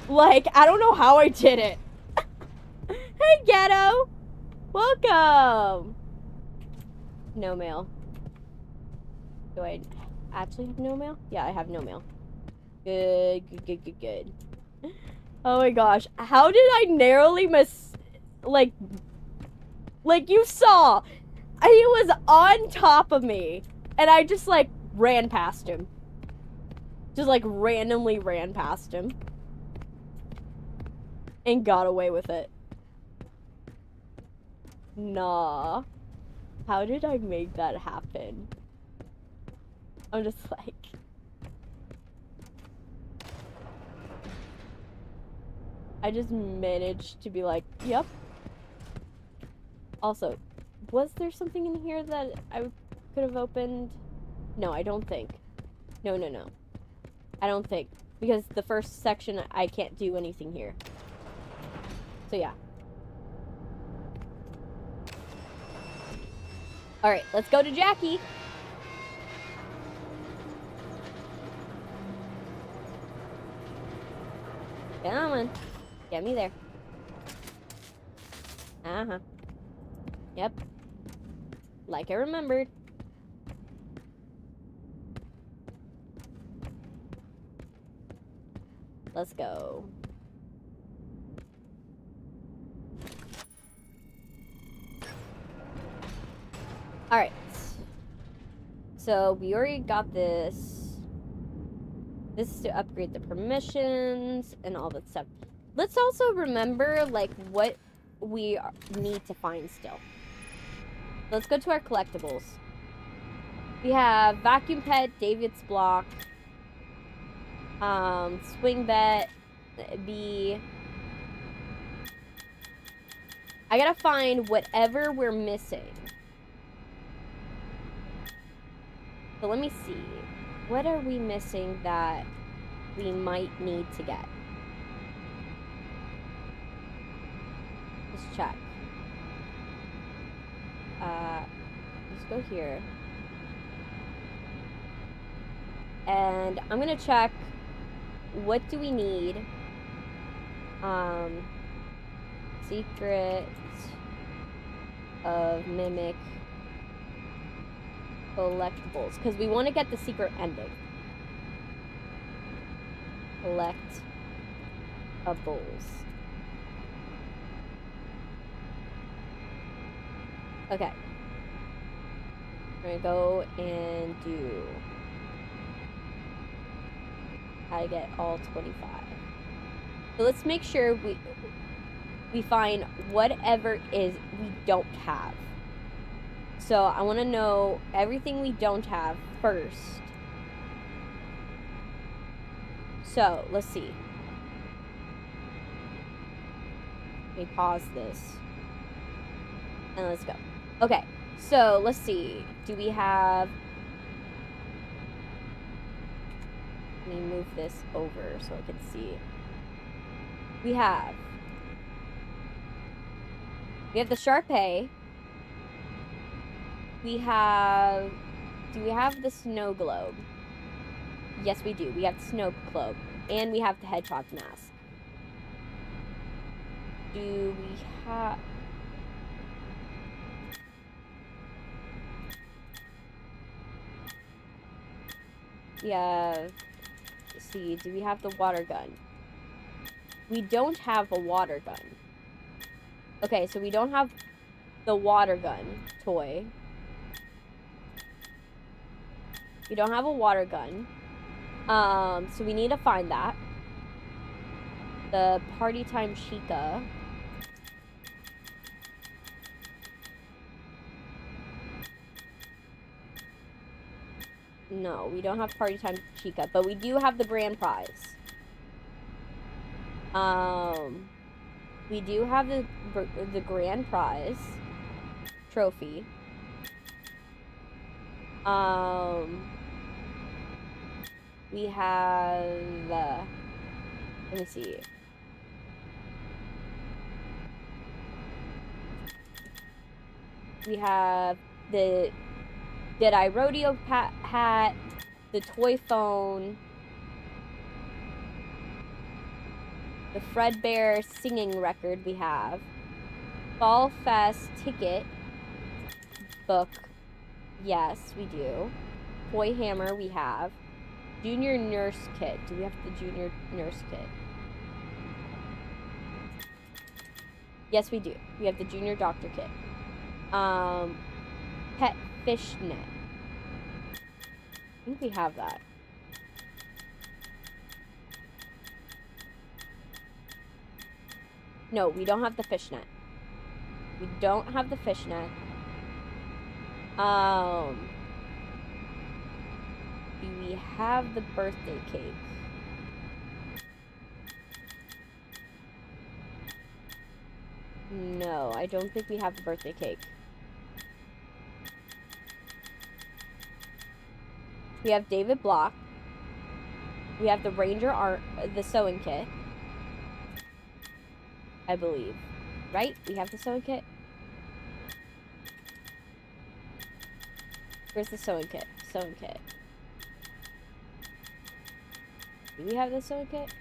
Like, I don't know how I did it. Hey, Ghetto! Welcome! No mail. Do I actually have no mail? Yeah, I have no mail. Good. Oh my gosh. How did I narrowly miss... Like you saw! He was on top of me. And I just, like, ran past him. Just, like, randomly ran past him. And got away with it. Nah. How did I make that happen? I'm just like... I just managed to be like, yep. Also, was there something in here that I could have opened? No, I don't think. No. I don't think. Because the first section, I can't do anything here. So, yeah. Alright, let's go to Jackie. Come on. Get me there. Uh-huh. Yep. Like I remembered. Let's go. Alright. So, we already got this. This is to upgrade the permissions and all that stuff. Let's also remember, like, what we need to find still. Let's go to our collectibles. We have Vacuum Pet, David's Block, Swing Bet, B. I gotta find whatever we're missing. So let me see. What are we missing that we might need to get? Let's check. Let's go here. And I'm gonna check what do we need. Secret of Mimic collectibles, because we want to get the secret ending. Collectibles. Okay. We're gonna go and do how to get all 25. So let's make sure we find whatever is we don't have. So I want to know everything we don't have first. So let's see. Let me pause this. And let's go. Okay, so let's see. Do we have... Let me move this over so I can see. We have the Sharpay. We have... Do we have the snow globe? Yes, we do. We have the snow globe. And we have the hedgehog mask. Do we have... We have... Let's see. Do we have the water gun? We don't have a water gun. Okay, so we don't have the water gun toy. We don't have a water gun. So we need to find that. The Party Time Chica. No, we don't have Party Time Chica, but we do have the grand prize. We do have the grand prize trophy. We have, let me see. We have the Did I Rodeo hat, the toy phone, The Fredbear singing record we have. Fall Fest ticket. Book. Yes, we do. Toy hammer we have. Junior nurse kit. Do we have the junior nurse kit? Yes, we do. We have the junior doctor kit. Pet fish net. I think we have that. No, we don't have the fishnet. We don't have the fishnet. Do we have the birthday cake? No, I don't think we have the birthday cake. We have David Block. We have the the sewing kit. I believe. Right? We have the sewing kit? Where's the sewing kit? Sewing kit. Do we have the sewing kit?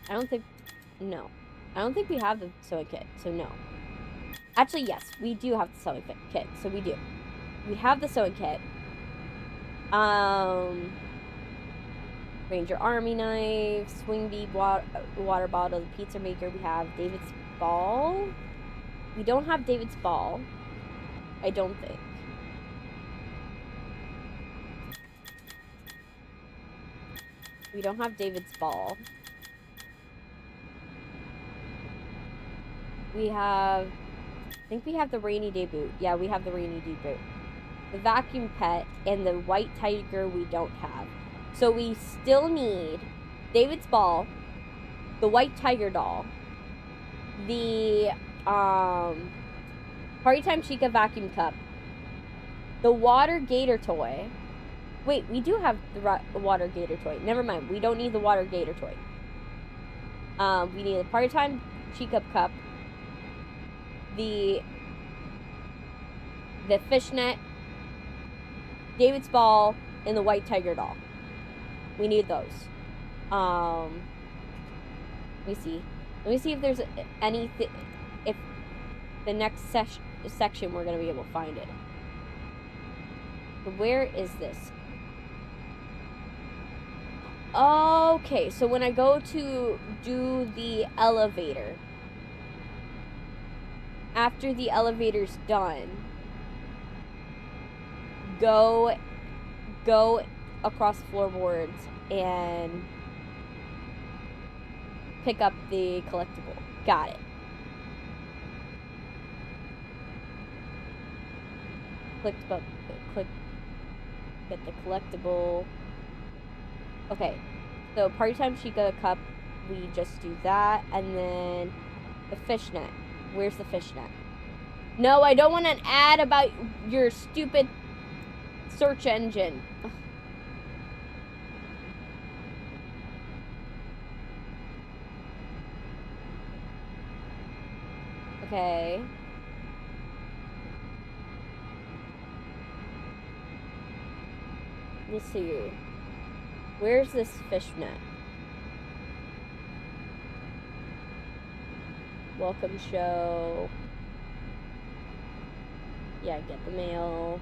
I don't think... No. I don't think we have the sewing kit, so no. Actually, yes. We do have the sewing kit, so we do. We have the sewing kit. Ranger Army knife, swing bead, water bottle, pizza maker. We have David's ball. We don't have David's ball. I don't think. We don't have David's ball. We have... I think we have the rainy day boot. Yeah, we have the rainy day boot. The vacuum pet and the white tiger we don't have. So we still need David's ball, the white tiger doll, the Party Time Chica vacuum cup, the water gator toy. Wait, we do have the water gator toy. Never mind, we don't need the water gator toy. We need the Party Time Chica cup, the fishnet, David's ball, and the white tiger doll. We need those. Let me see. Let me see if there's anything. If the next section we're gonna be able to find it. Where is this? Okay, so when I go to do the elevator, after the elevator's done, go across the floorboards and pick up the collectible. Got it. Click, get the collectible. Okay, so Party Time Chica cup, we just do that, and then the fishnet. Where's the fishnet? No, I don't want an ad about your stupid search engine. Ugh. Okay. Let's see. Where's this fishnet? Welcome show. Yeah, get the mail.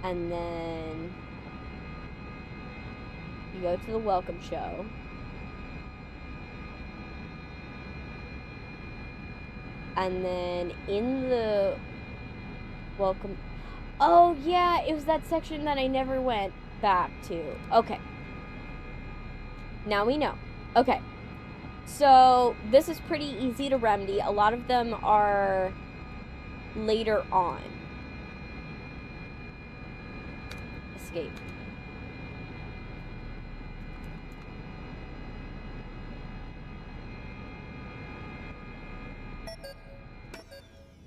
And then you go to the welcome show. And then in the welcome... Oh, yeah, it was that section that I never went back to. Okay. Now we know. Okay. So, this is pretty easy to remedy. A lot of them are later on. Escape.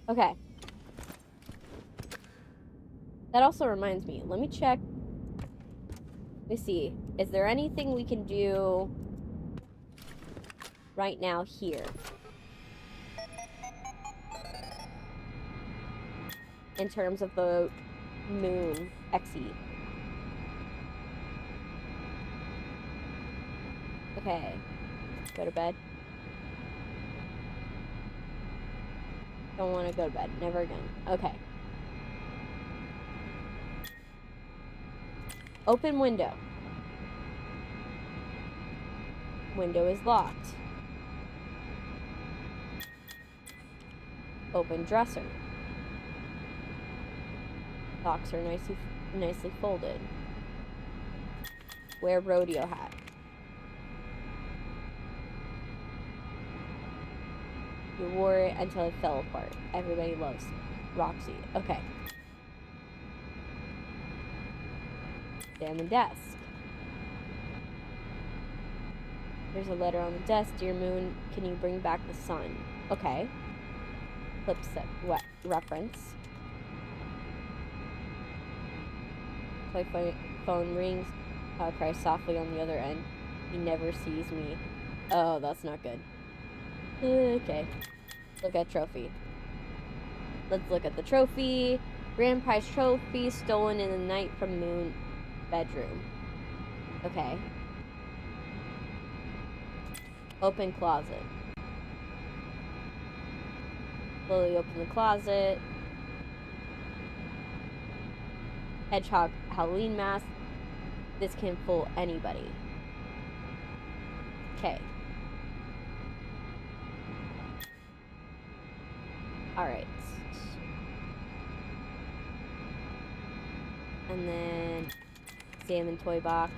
Okay. That also reminds me. Let me check. Let me see. Is there anything we can do right now here? In terms of the MOON.EXE. Okay. Go to bed. Don't want to go to bed. Never again. Okay. Open window. Window is locked. Open dresser. Socks are nicely folded. Wear rodeo hat. You wore it until it fell apart. Everybody loves Roxy. Okay. Examine desk. There's a letter on the desk. Dear Moon, can you bring back the sun? Okay. Flip set reference. My phone rings. I cry softly on the other end. He never sees me. Oh, that's not good. Okay. Look at trophy. Let's look at the trophy. Grand prize trophy stolen in the night from Moon bedroom. Okay. Open closet. Slowly open the closet. Hedgehog Halloween mask. This can fool anybody. Okay. Alright. And then examine toy box.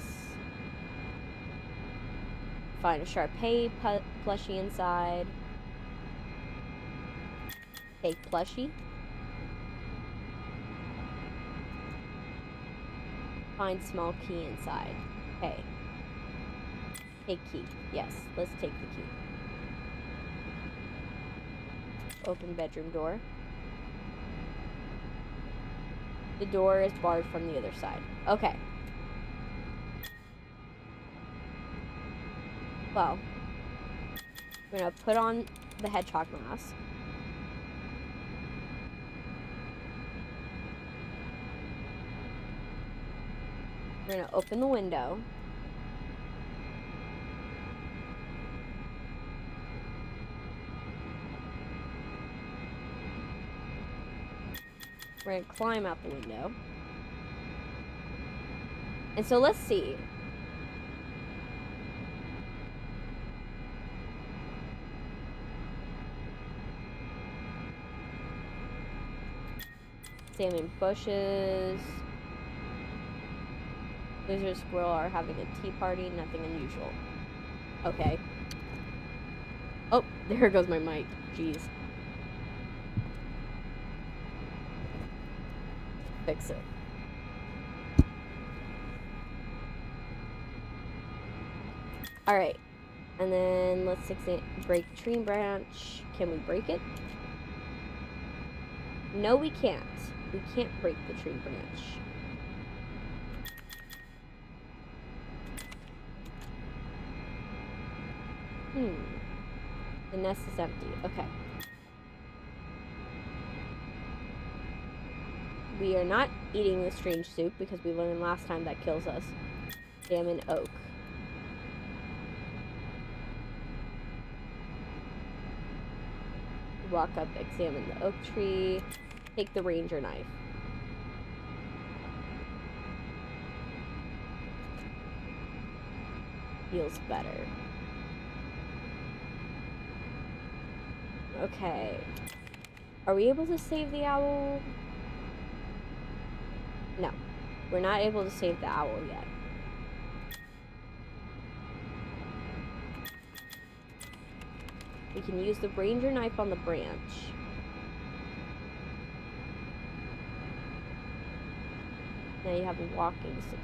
Find a Sharpay plushie inside. Take plushie. Find small key inside. Okay. Take key. Yes, let's take the key. Open bedroom door. The door is barred from the other side. Okay. Well, we're gonna put on the hedgehog mask. We're gonna open the window. We're gonna climb out the window. And so let's see. Examine bushes. Lizard and squirrel are having a tea party. Nothing unusual. Okay. Oh, there goes my mic. Jeez. Fix it. Alright. And then let's break the tree branch. Can we break it? No, we can't. We can't break the tree branch. The nest is empty. Okay. We are not eating the strange soup because we learned last time that kills us. Examine oak. Walk up, examine the oak tree. Take the ranger knife. Feels better. Okay. Are we able to save the owl? No. We're not able to save the owl yet. We can use the ranger knife on the branch. Now you have a walking stick.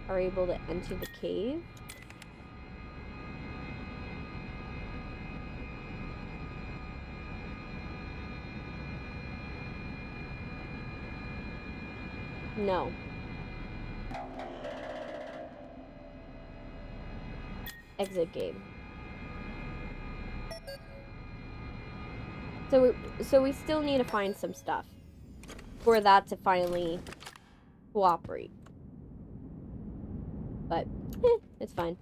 Are able to enter the cave. No. Exit game. So we still need to find some stuff for that to finally cooperate. But, it's fine.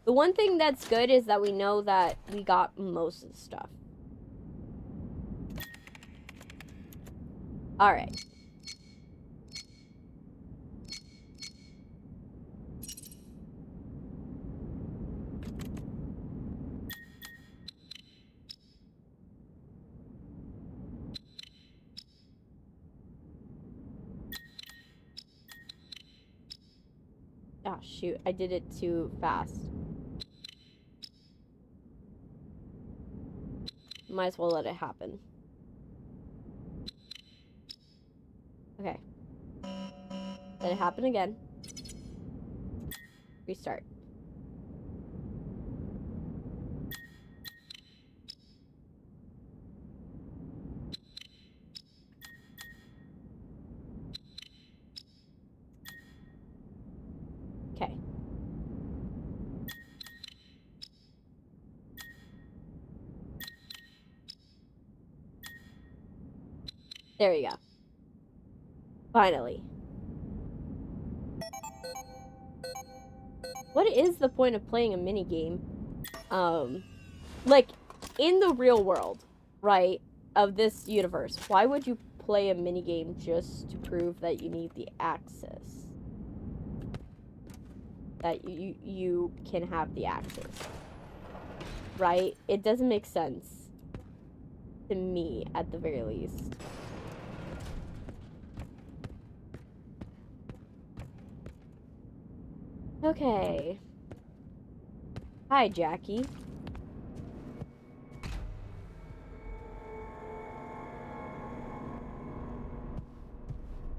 The one thing that's good is that we know that we got most of the stuff. Alright. Oh, shoot. I did it too fast. Might as well let it happen. Okay. Let it happen again. Restart. Okay. There you go. Finally. What is the point of playing a minigame? Like, in the real world, right, of this universe, why would you play a minigame just to prove that you need the access? That you can have the access. Right? It doesn't make sense. To me, at the very least. Okay. Hi, Jackie.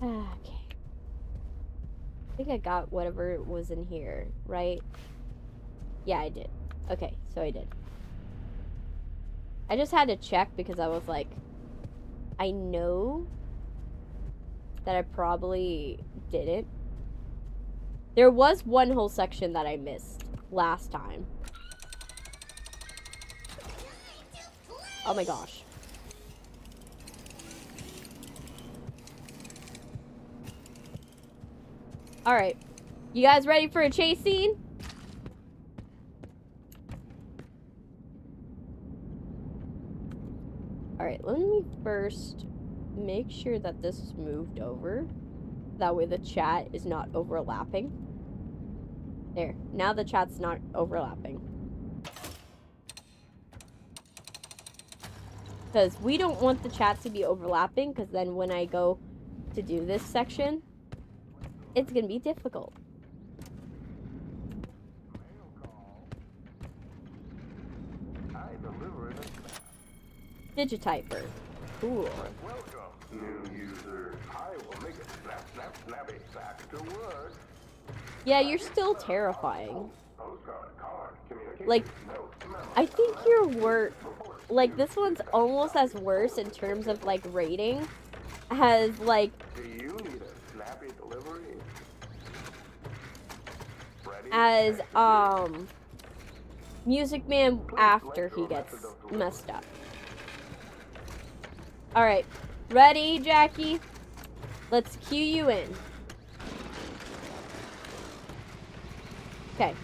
Okay. I think I got whatever was in here, right? Yeah, I did. Okay, so I did. I just had to check because I was like, I know that I probably didn't. There was one whole section that I missed last time. Oh my gosh. Alright. You guys ready for a chase scene? Alright, let me first make sure that this is moved over. That way the chat is not overlapping. There. Now the chat's not overlapping. Because we don't want the chat to be overlapping, because then when I go to do this section, it's going to be difficult. Digitiper. Cool. Welcome, new user. I will make it snap, snap, snappy, back to work. Yeah, you're still terrifying. Postcard, card, communication, Like, note, memo. I think your work, like, this one's almost as worse in terms of, like, rating as, like, Do you need a snappy delivery? Freddy? as, Music Man after he gets messed up. Alright, ready, Jackie? Let's cue you in. Okay.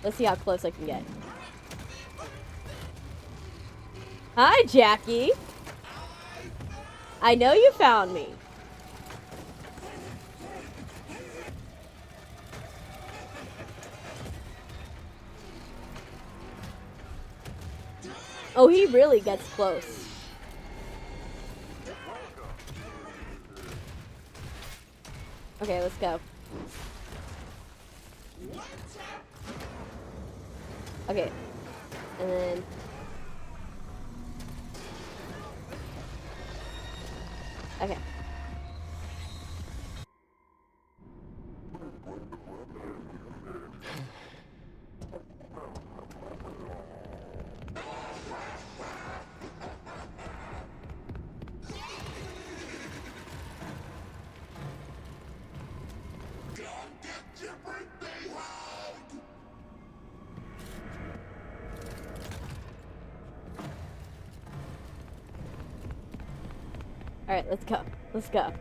Let's see how close I can get. Hi, Jackie. I know you found me. Oh, he really gets close. Okay, let's go. Okay. And then... Okay. Alright, let's go. Let's go.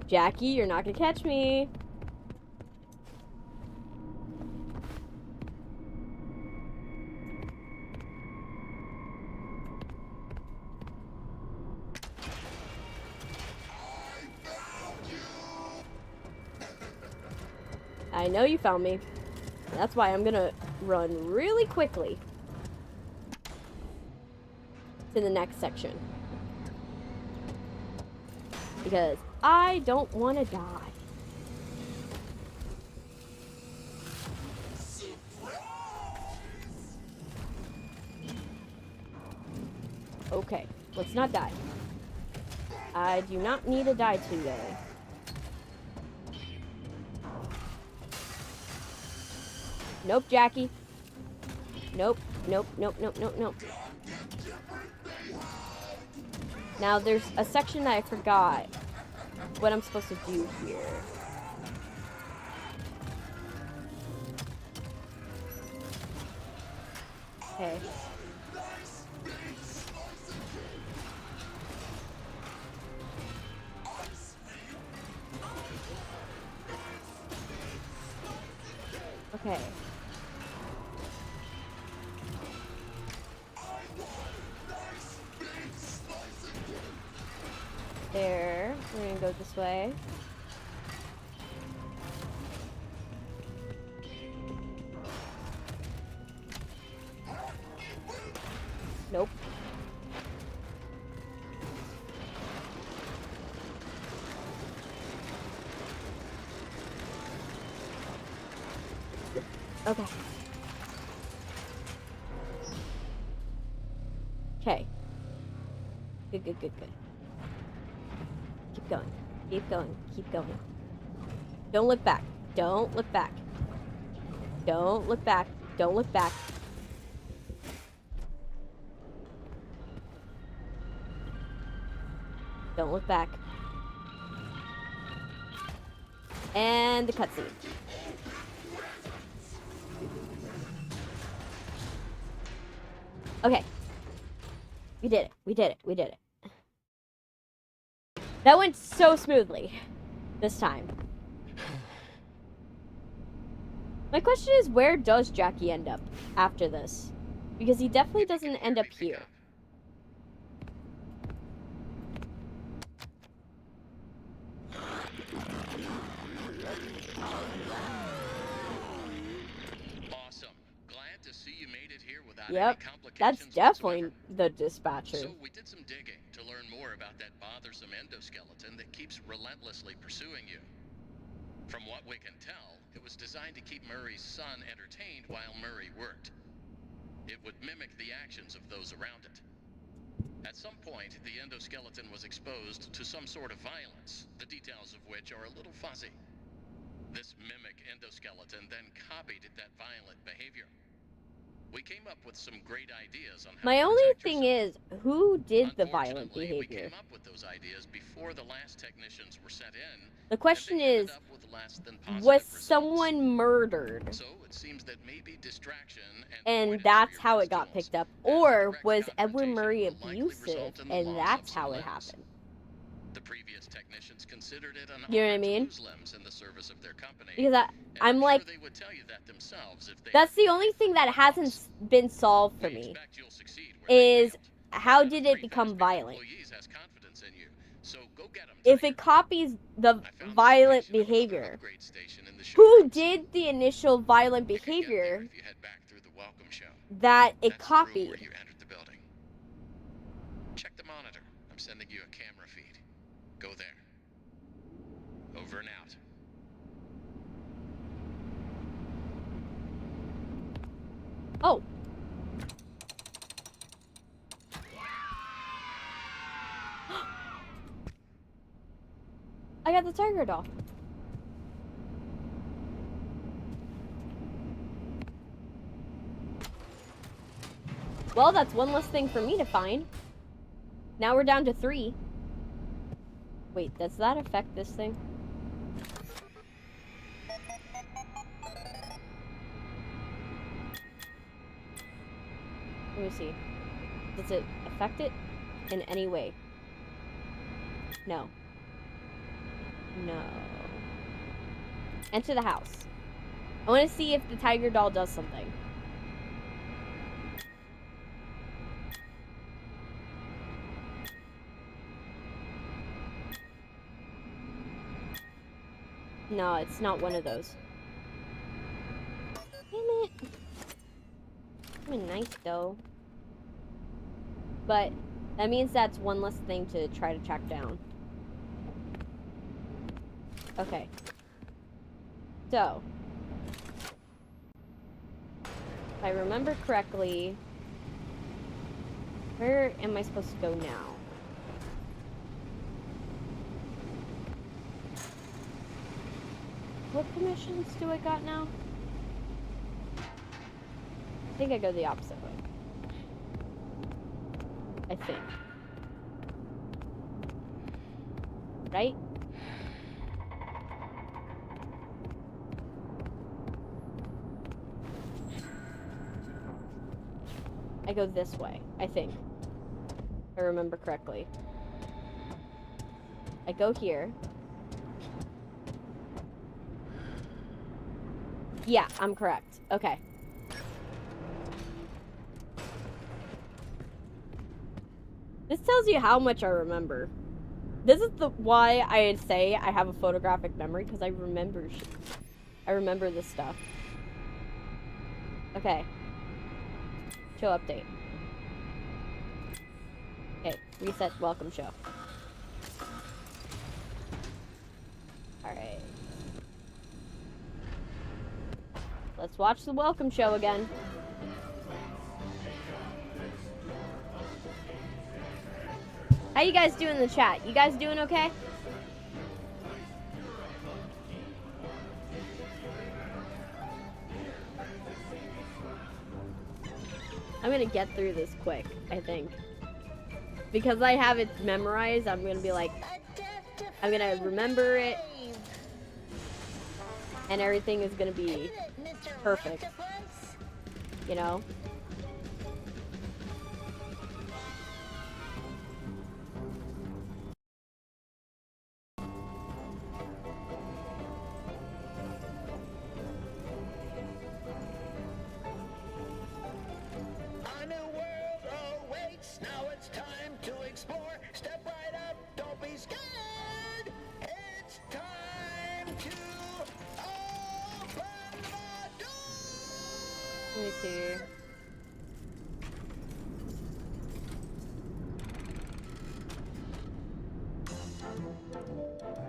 Jackie, you're not gonna catch me. I know you found me. That's why I'm gonna run really quickly to the next section. Because I don't want to die. Okay, let's not die. I do not need to die today. Nope, Jackie. Nope, nope, nope, nope, nope, nope. Now, there's a section that I forgot what I'm supposed to do here. Okay. Okay. There. We're gonna go this way. Nope. Okay. Okay. Good, good, good, good. Keep going. Keep going. Keep going. Don't look back. Don't look back. Don't look back. Don't look back. Don't look back. And the cutscene. Okay. We did it. We did it. We did it. That went so smoothly this time. My question is, where does Jackie end up after this? Because he definitely doesn't end up here. Awesome. Glad to see you made it here without Yep, any complications that's definitely whatsoever. the dispatcher. So we did some digging to learn more about that bothersome endoskeleton that keeps relentlessly pursuing you. From what we can tell, it was designed to keep Murray's son entertained while Murray worked. It would mimic the actions of those around it. At some point, the endoskeleton was exposed to some sort of violence, the details of which are a little fuzzy. This mimic endoskeleton then copied that violent behavior. We came up with some great ideas on how My to only protect thing yourself. is, who did the violent Unfortunately, we behavior? came up with those ideas before the last technicians were sent in. The question and they ended is, up with less than positive was results. someone murdered? So it seems that maybe distraction And avoidance that's are your how best it got tools, picked up? as Or direct was Edward confrontation Murray will likely abusive result in the and loss that's of how some it limbs. happened? The previous technicians considered it an You know what I honor to mean? lose limbs in the service of their company. Because and I'm I'm like, sure they would tell you that themselves if they that's had the died only from thing that blood hasn't loss. been solved for We me. expect you'll succeed where they Is failed. how One of did the it three become fast-paced violent? employees has confidence in you, so go get 'em, If Tiger. it copies the I found the violent location of another behavior, upgrade station in the who showrooms. did the initial violent You can get there behavior if you head back through the welcome show. that it That's the room copied? where you entered the building. Check the monitor. I'm sending you a camera feed. Go there. Over and out. Oh. I got the tiger doll. Well, that's one less thing for me to find. Now we're down to 3. Wait, does that affect this thing? Let me see. Does it affect it? in any way. No. No. Enter the house. I want to see if the tiger doll does something. No, it's not one of those. Damn it. I mean, nice though. But that means that's one less thing to try to track down. Okay. So, if I remember correctly, where am I supposed to go now? What commissions do I got now? I think I go the opposite way. I think. Right? I go this way, I think. If I remember correctly. I go here. Yeah, I'm correct. Okay. This tells you how much I remember. This is why I say I have a photographic memory, because I remember this stuff. Okay. Show update. Okay, reset welcome show. Alright. Let's watch the welcome show again. How you guys doing in the chat? You guys doing okay? I'm gonna get through this quick, I think. Because I have it memorized, I'm gonna be like, I'm gonna remember it. And everything is gonna be perfect. You know? Step right up, don't be scared. It's time to open the door. Let me see.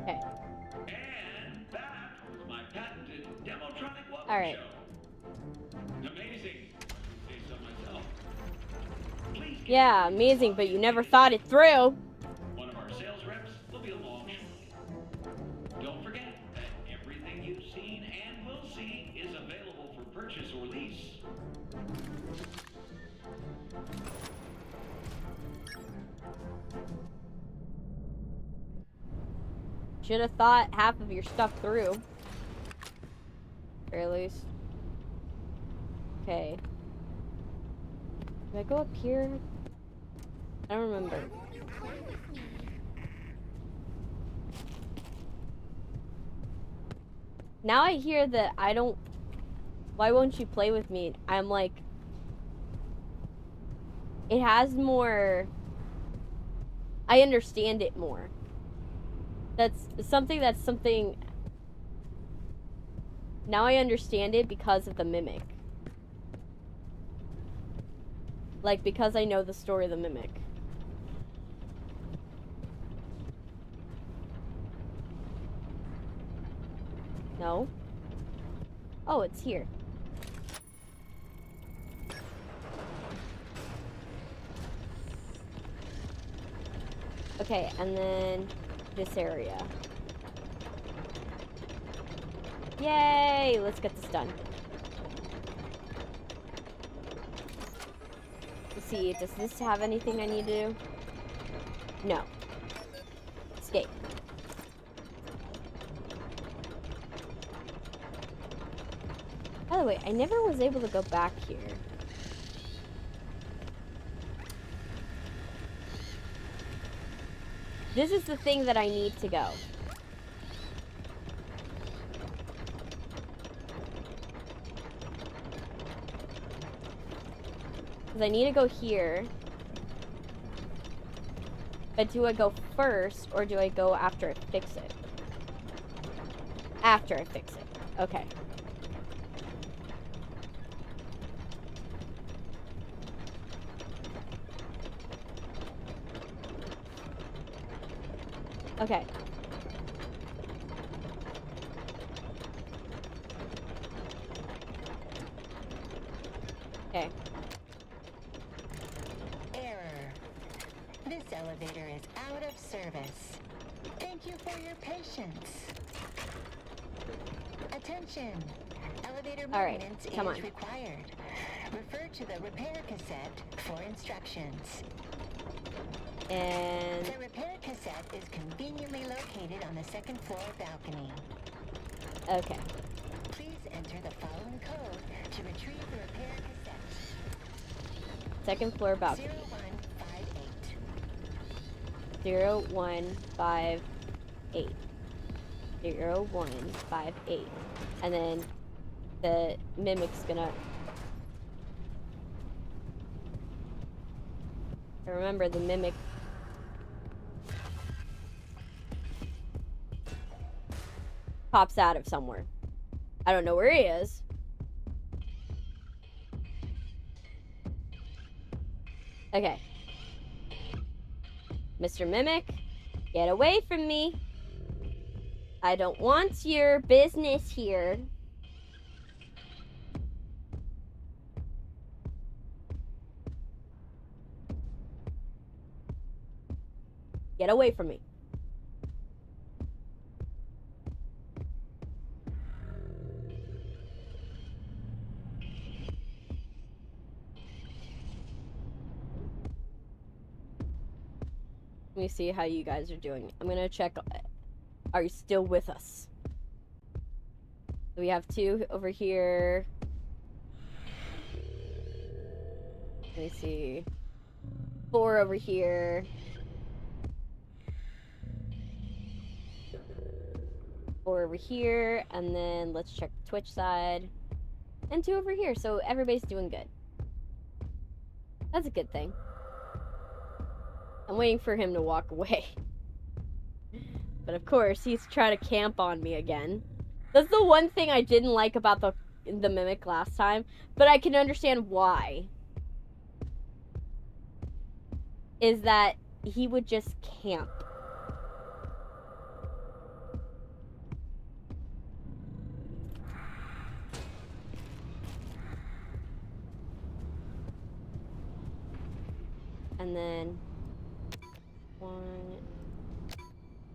Okay. And that was my patented demotronic welcome All right. show. Amazing. Say so myself. Please. Yeah, amazing, but you never thought it through. One of our sales reps will be along shortly. Don't forget that everything you've seen and will see is available for purchase or lease. Should have thought half of your stuff through. Or at least. Okay. Did I go up here? I don't remember. Now I hear that I don't... Why won't you play with me? I'm like... It has more... I understand it more. That's something... Now I understand it because of the Mimic. Like, because I know the story of the Mimic. No? Oh, it's here. Okay, and then this area. Yay! Let's get this done. Let's see, does this have anything I need to do? No. Escape. By the way, I never was able to go back here. This is the thing that I need to go. Because I need to go here. But do I go first, or do I go after I fix it? After I fix it. Okay. Okay. Okay. Error. This elevator is out of service. Thank you for your patience. Attention. Elevator All right, maintenance come is on. required. Refer to the repair cassette for instructions. And The repair cassette is conveniently located on the second floor balcony. okay. Please enter the following code to retrieve the repair cassette. Second floor balcony. 0158. 0158. 0158. And then the mimic's gonna. Remember, the mimic. Pops out of somewhere. I don't know where he is. Okay. Mr. Mimic, get away from me. I don't want your business here. Get away from me. Let me see how you guys are doing. I'm gonna check. Are you still with us? We have 2 over here. Let me see. 4 over here. 4 over here. And then let's check the Twitch side. And 2 over here. So everybody's doing good. That's a good thing. I'm waiting for him to walk away. But of course, he's trying to camp on me again. That's the one thing I didn't like about the mimic last time, but I can understand why. Is that he would just camp. And then 1,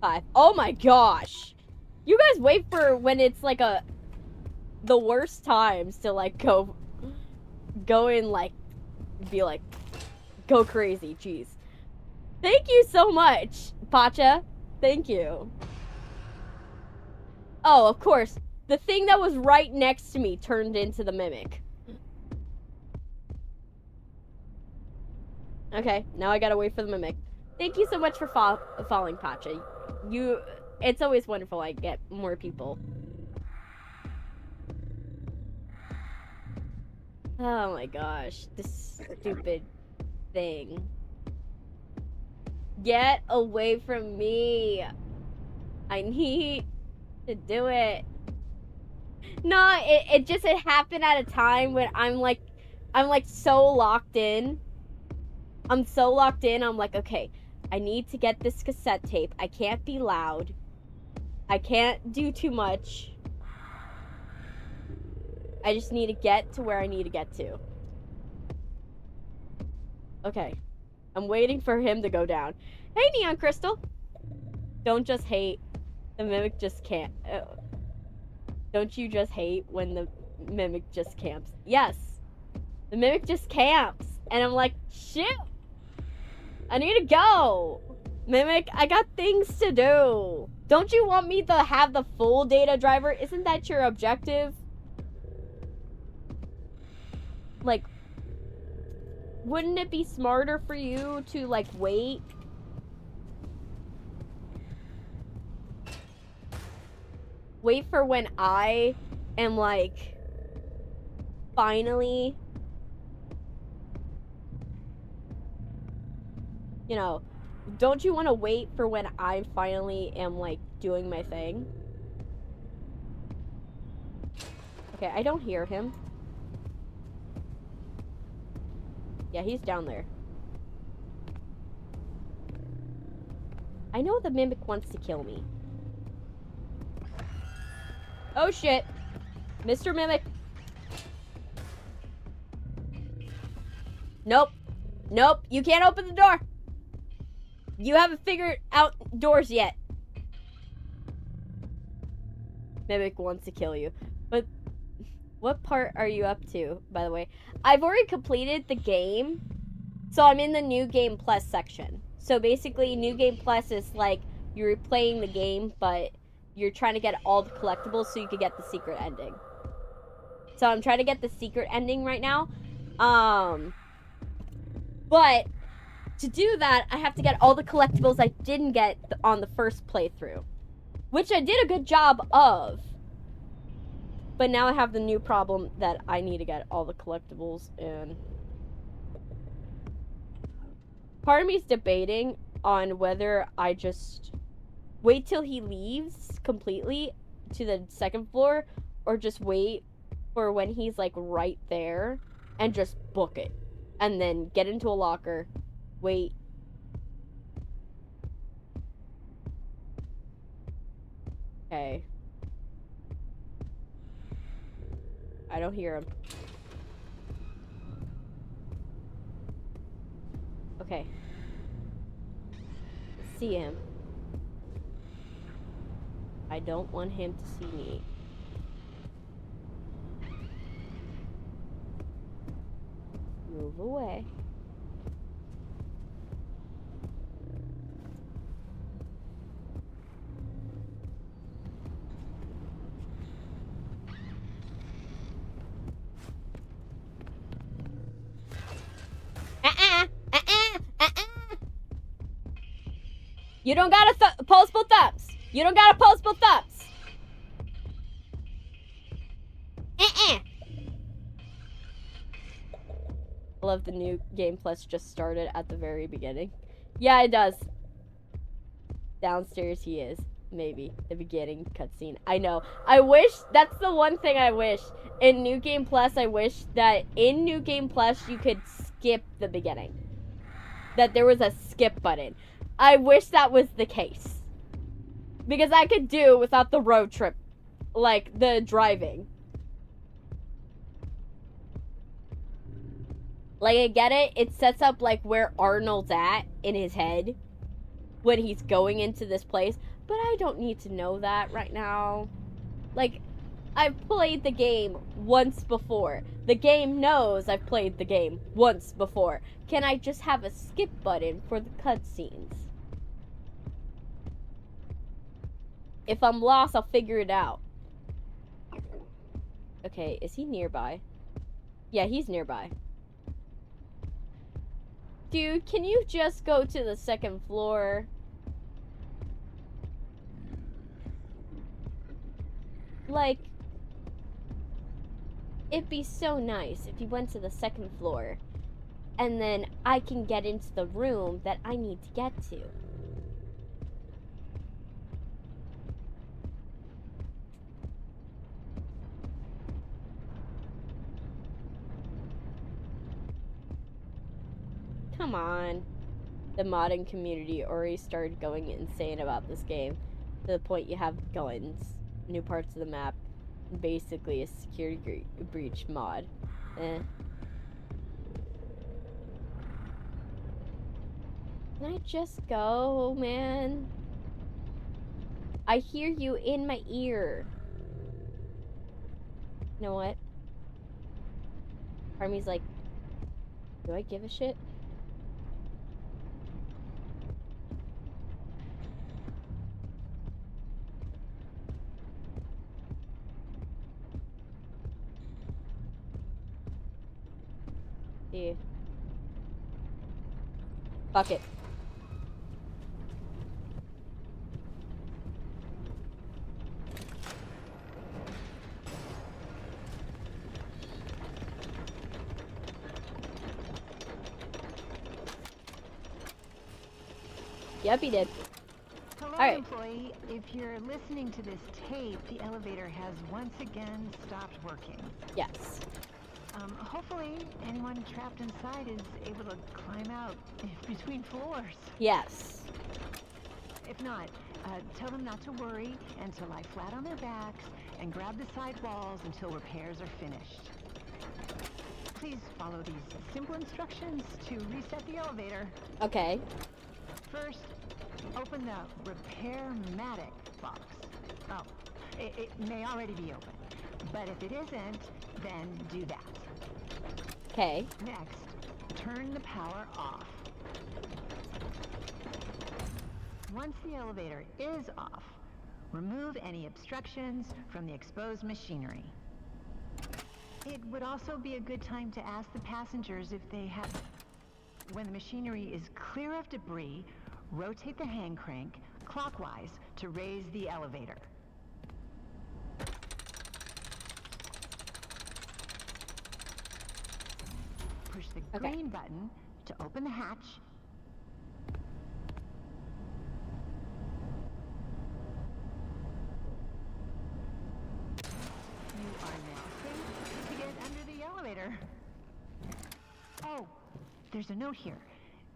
5. Oh my gosh! You guys wait for when it's like the worst times to like go and like be like go crazy. Jeez. Thank you so much, Pacha. Thank you. Oh, of course. The thing that was right next to me turned into the mimic. Okay, now I gotta wait for the mimic. Thank you so much for following, Pacha. It's always wonderful I get more people. Oh my gosh, this stupid thing. Get away from me. I need to do it. No, it just happened at a time when I'm like so locked in. I'm so locked in, I'm like, okay, I need to get this cassette tape. I can't be loud. I can't do too much. I just need to get to where I need to get to. Okay. I'm waiting for him to go down. Hey, Neon Crystal. Don't just hate. The mimic just can't. Don't you just hate when the mimic just camps? Yes. The mimic just camps. And I'm like, shoot. I need to go. Mimic, I got things to do. Don't you want me to have the full data driver? Isn't that your objective? Like, wouldn't it be smarter for you to, like, wait wait for when I am like finally, you know, don't you want to wait for when I finally am like doing my thing? Okay, I don't hear him. Yeah, he's down there. I know the mimic wants to kill me. Oh shit. Mr. Mimic. Nope. Nope. You can't open the door. You haven't figured out doors yet. Mimic wants to kill you. But what part are you up to, by the way? I've already completed the game. So I'm in the New Game Plus section. So basically, New Game Plus is like you're replaying the game, but you're trying to get all the collectibles so you can get the secret ending. So I'm trying to get the secret ending right now. But to do that, I have to get all the collectibles I didn't get on the first playthrough. Which I did a good job of. But now I have the new problem that I need to get all the collectibles and... Part of me is debating on whether I just wait till he leaves completely to the second floor or just wait for when he's like right there and just book it and then get into a locker, wait. Okay. I don't hear him. Okay. See him. I don't want him to see me. Move away. You don't gotta pose both thumbs. You don't gotta pose both thumbs. I love the New Game Plus just started at the very beginning. Yeah, it does. Downstairs he is. Maybe. The beginning cutscene. I know. I wish, that's the one thing I wish. In New Game Plus, I wish that in New Game Plus you could skip the beginning. That there was a skip button. I wish that was the case. Because I could do without the road trip. Like, the driving. Like, I get it. It sets up, like, where Arnold's at in his head. When he's going into this place. But I don't need to know that right now. Like, I've played the game once before. The game knows I've played the game once before. Can I just have a skip button for the cutscenes? If I'm lost, I'll figure it out. Okay, is he nearby? Yeah, he's nearby. Dude, can you just go to the second floor? Like, it'd be so nice if you went to the second floor and then I can get into the room that I need to get to. Come on. The modding community already started going insane about this game to the point you have guns, new parts of the map, basically a security breach mod. Can I just go, man? I hear you in my ear. You know what? Army's like, do I give a shit? Fuck it. Yep, he did. Hello, Alright. employee. If you're listening to this tape, the elevator has once again stopped working. Yes. Hopefully, anyone trapped inside is able to climb out between floors. Yes. If not, tell them not to worry and to lie flat on their backs and grab the side walls until repairs are finished. Please follow these simple instructions to reset the elevator. Okay. First, open the Repair-matic box. Oh, it may already be open, but if it isn't, then do that. Okay. Next, turn the power off. Once the elevator is off, remove any obstructions from the exposed machinery. It would also be a good time to ask the passengers if they have... When the machinery is clear of debris, rotate the hand crank clockwise to raise the elevator. Push the green button to open the hatch. You are now safe to get under the elevator. Oh, there's a note here.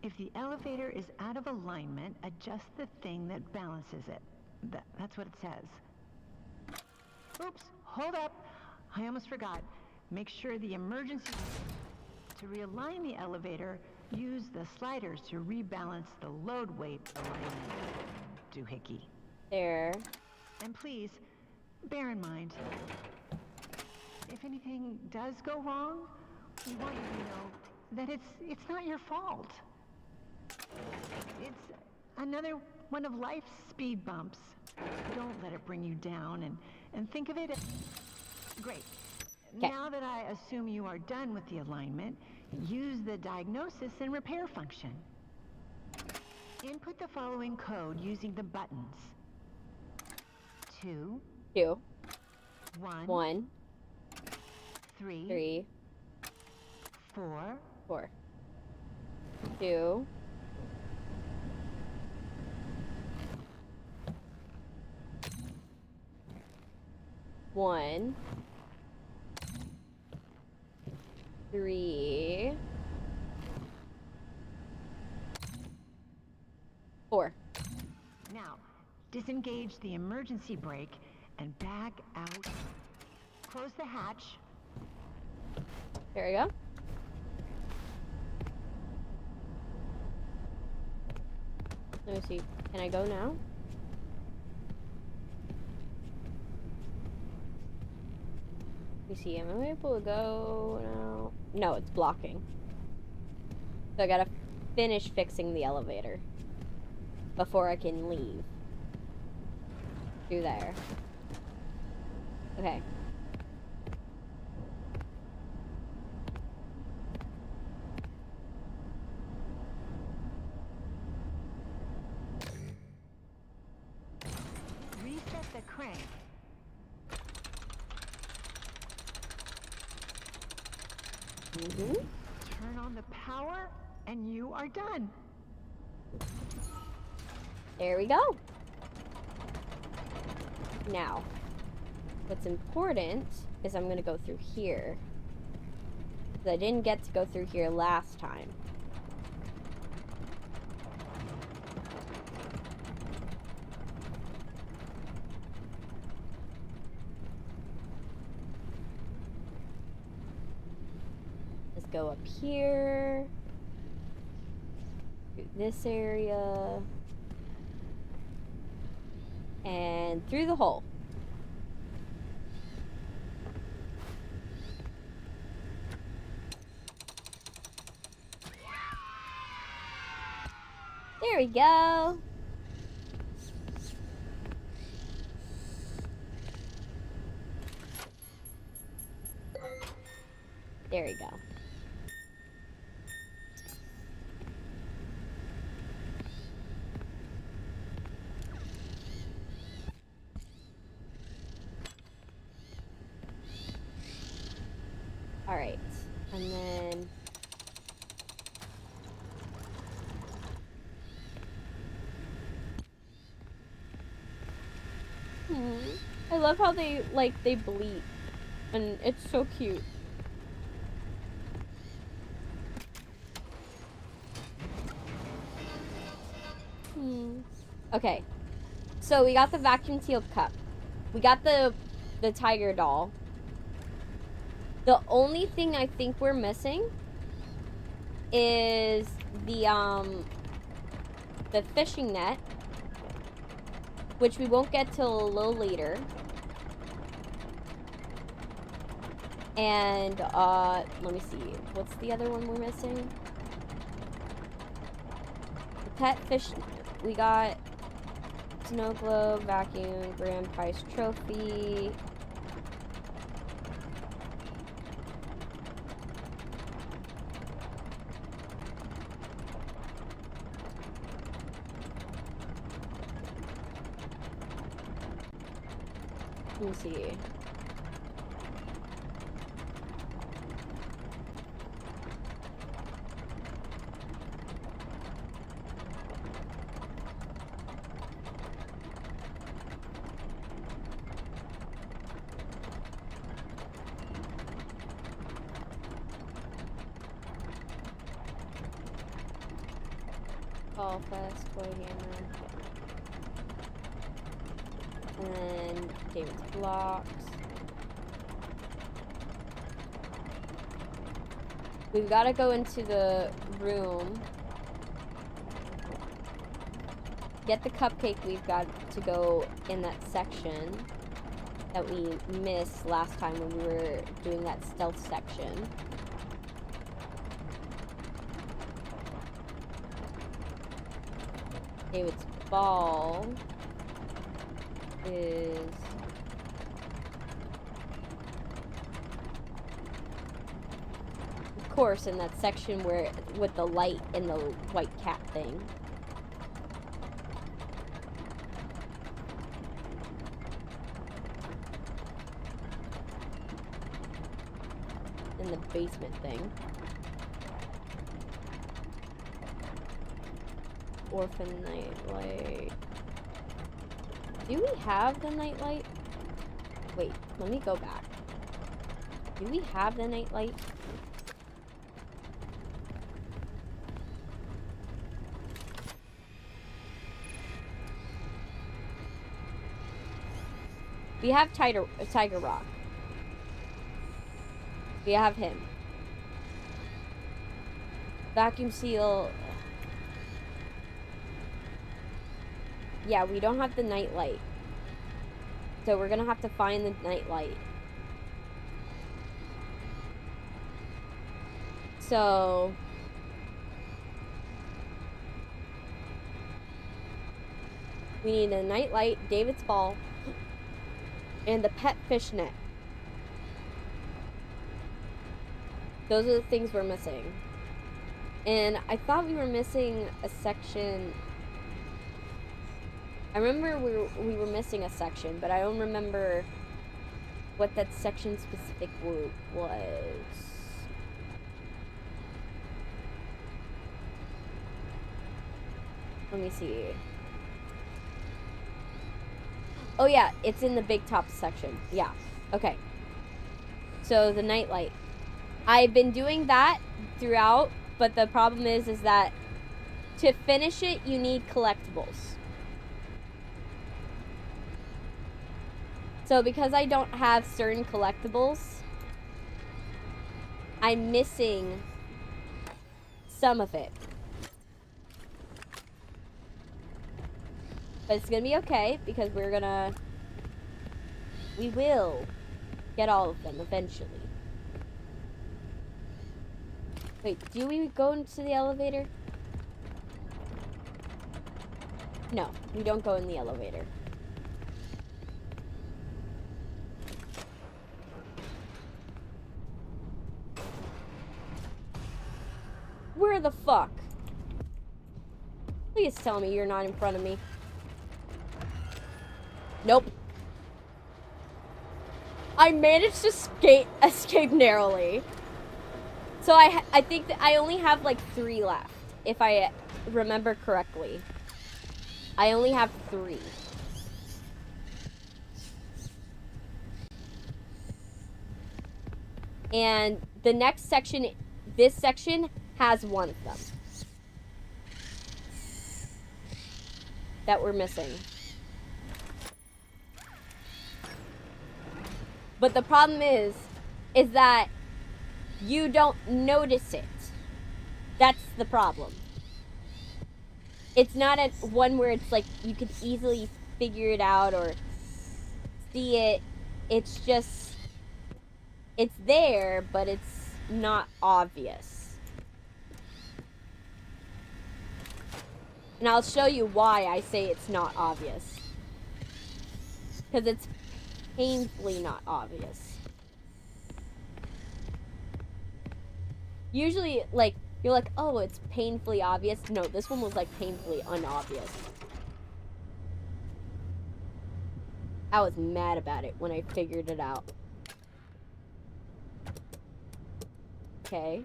If the elevator is out of alignment, adjust the thing that balances it. That's what it says. Oops, hold up. I almost forgot. Make sure the emergency... To realign the elevator, use the sliders to rebalance the load weight alignment. Doohickey. There. And please, bear in mind, if anything does go wrong, we want you to know that it's not your fault. It's another one of life's speed bumps. Don't let it bring you down and think of it as... Great. Okay. Now that I assume you are done with the alignment, use the diagnosis and repair function. Input the following code using the buttons. 2, 2, 1, 1, 3, 3, 4, 4, 2, 1, 3, 4. Now, disengage the emergency brake and back out. Close the hatch. There we go. Let me see. Can I go now? Let me see. Am I able to go now? No, it's blocking. So I gotta finish fixing the elevator before I can leave. Through there. Okay. Reset the crank. Mm-hmm. Turn on the power, and you are done. There we go. Now, what's important is I'm gonna go through here. 'Cause I didn't get to go through here last time. Let's go up here. Through this area. And through the hole. There we go. There we go. All right, and then love how they bleat. And it's so cute. Okay. So we got the vacuum sealed cup. We got the tiger doll. The only thing I think we're missing is the fishing net, which we won't get till a little later. And let me see. What's the other one we're missing? The pet fish. We got snow globe, vacuum, grand prize trophy. Let me see. All fast toy hammer. And David's blocks. We've got to go into the room. Get the cupcake. We've got to go in that section that we missed last time when we were doing that stealth section. David's ball is of course in that section where with the light and the white cat thing. In the basement thing. Orphan nightlight. Do we have the nightlight? Wait, let me go back. Do we have the nightlight? We have Tiger Rock. We have him. Vacuum seal. Yeah, we don't have the nightlight. So we're gonna have to find the nightlight. So we need a nightlight, David's ball, and the pet fish net. Those are the things we're missing. And I thought we were missing a section. I remember we were missing a section, but I don't remember what that section specific was. Let me see. Oh yeah, it's in the big top section. Yeah. Okay. So the nightlight. I've been doing that throughout, but the problem is that to finish it, you need collectibles. So because I don't have certain collectibles, I'm missing some of it. But it's gonna be okay because we will get all of them eventually. Wait, do we go into the elevator? No, we don't go in the elevator. Where the fuck? Please tell me you're not in front of me. Nope. I managed to escape narrowly. So I think that I only have like 3 left, if I remember correctly. I only have 3. And the next section, this section, has one of them that we're missing. But the problem is that you don't notice it. That's the problem. It's not a one where it's like you could easily figure it out or see it. It's just, it's there, but it's not obvious. And I'll show you why I say it's not obvious. Because it's painfully not obvious. Usually, like, you're like, oh, it's painfully obvious. No, this one was, like, painfully unobvious. I was mad about it when I figured it out. Okay.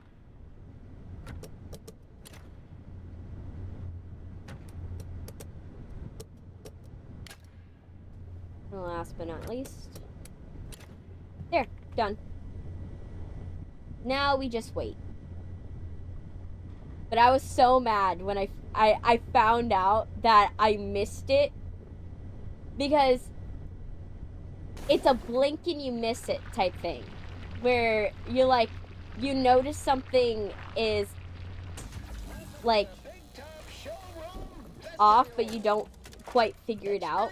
And last but not least. There, done. Now we just wait. But I was so mad when I found out that I missed it. Because it's a blink and you miss it type thing. Where you're like, you notice something is like off, but you don't quite figure it out.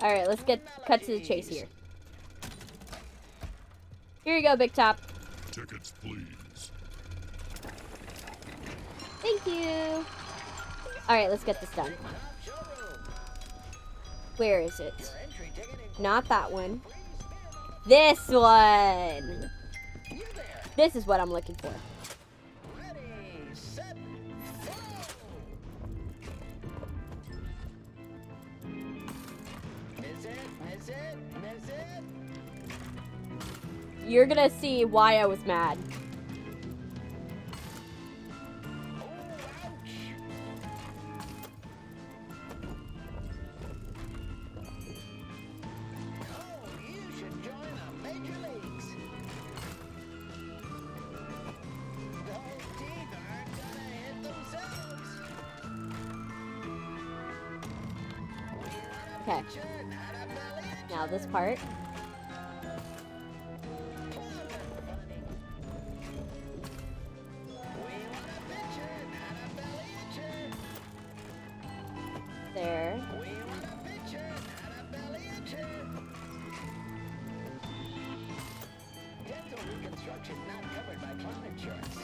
Alright, let's cut to the chase here. Here you go, Big Top. Tickets, please. Thank you. Alright, let's get this done. Where is it? Not that one. This one! This is what I'm looking for. You're gonna see why I was mad. Okay. Now this part. There. Dental reconstruction not covered by cloud insurance.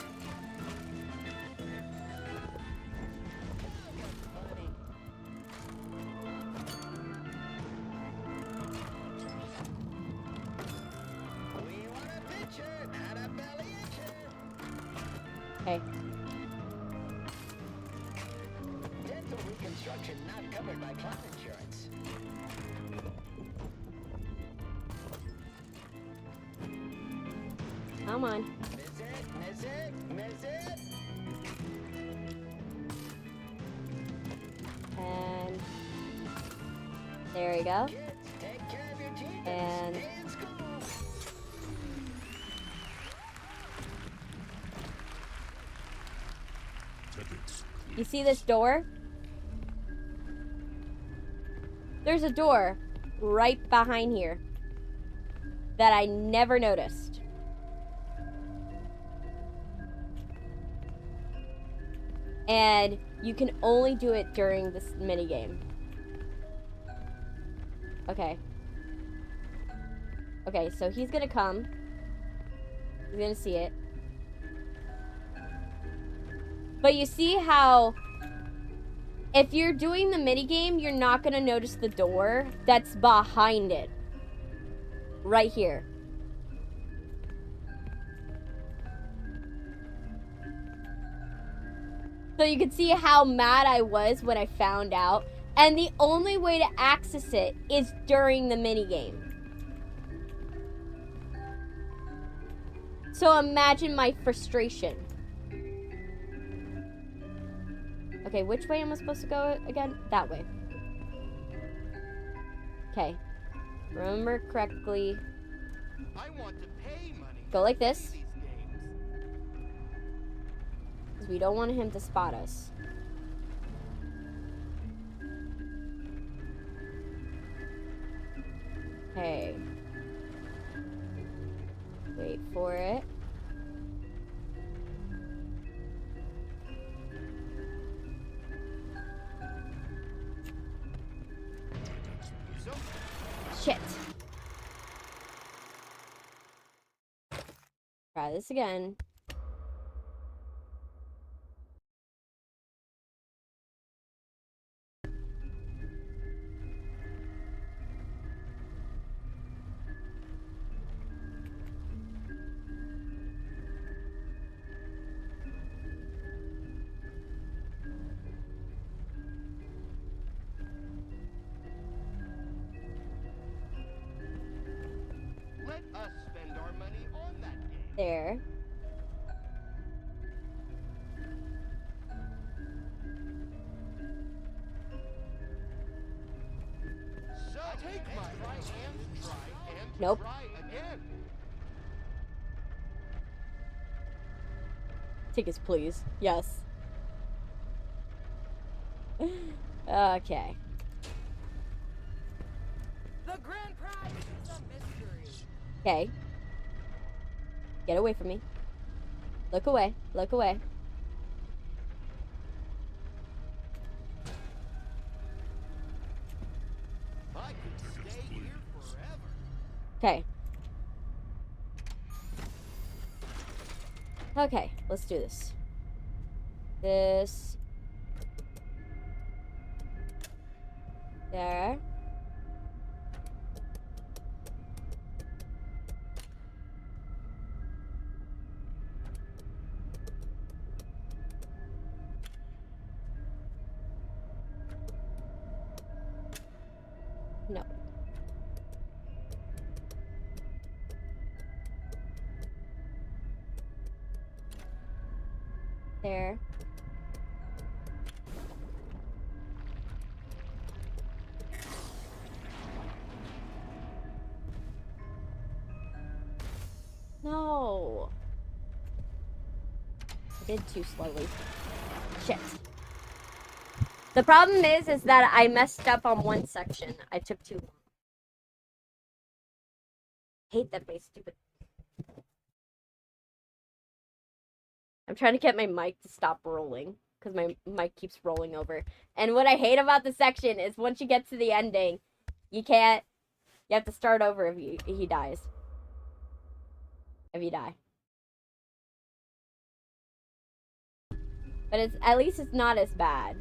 Okay. Dental reconstruction not covered by cloud insurance. Come on. Miss it. And there we go. Kids, take care of your teeth And stay in school. Tickets. you see this door? There's a door right behind here that I never noticed. And you can only do it during this minigame. Okay. Okay, so he's gonna come. He's gonna see it. But you see how if you're doing the minigame, you're not gonna notice the door that's behind it. Right here. So you can see how mad I was when I found out. And the only way to access it is during the minigame. So imagine my frustration. Okay, which way am I supposed to go again? That way. Okay. Remember correctly. I want to pay money. Go like to play this. these games. Because we don't want him to spot us. Okay. Wait for it. Shit. Try this again. Let us spend our money on that game. There. So take my right and try and Nope. try again. Tickets, please. Yes. Okay. The grand prize is a mystery. Okay. Get away from me. Look away. Look away. I could stay here forever. Okay. Okay, let's do this. This. There. No. There. No. I did too slowly. Shit. The problem is that I messed up on one section. I took too long. Hate that my stupid. I'm trying to get my mic to stop rolling because my mic keeps rolling over. And what I hate about the section is once you get to the ending, you can't. You have to start over if he dies. If you die. But it's at least it's not as bad.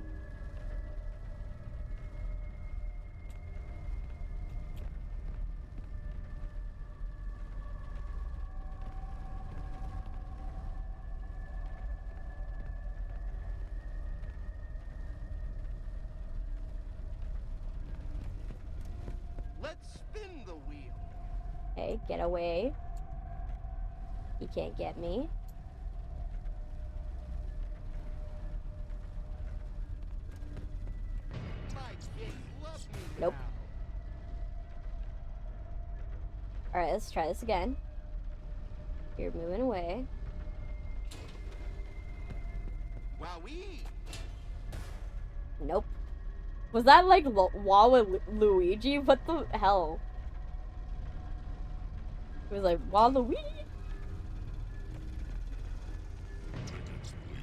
Let's spin the wheel. Okay, get away. He can't get me. My kids love me Nope. now. Alright, let's try this again. You're moving away. Wowee. Nope. Was that like Waluigi? What the hell? It was like Waluigi?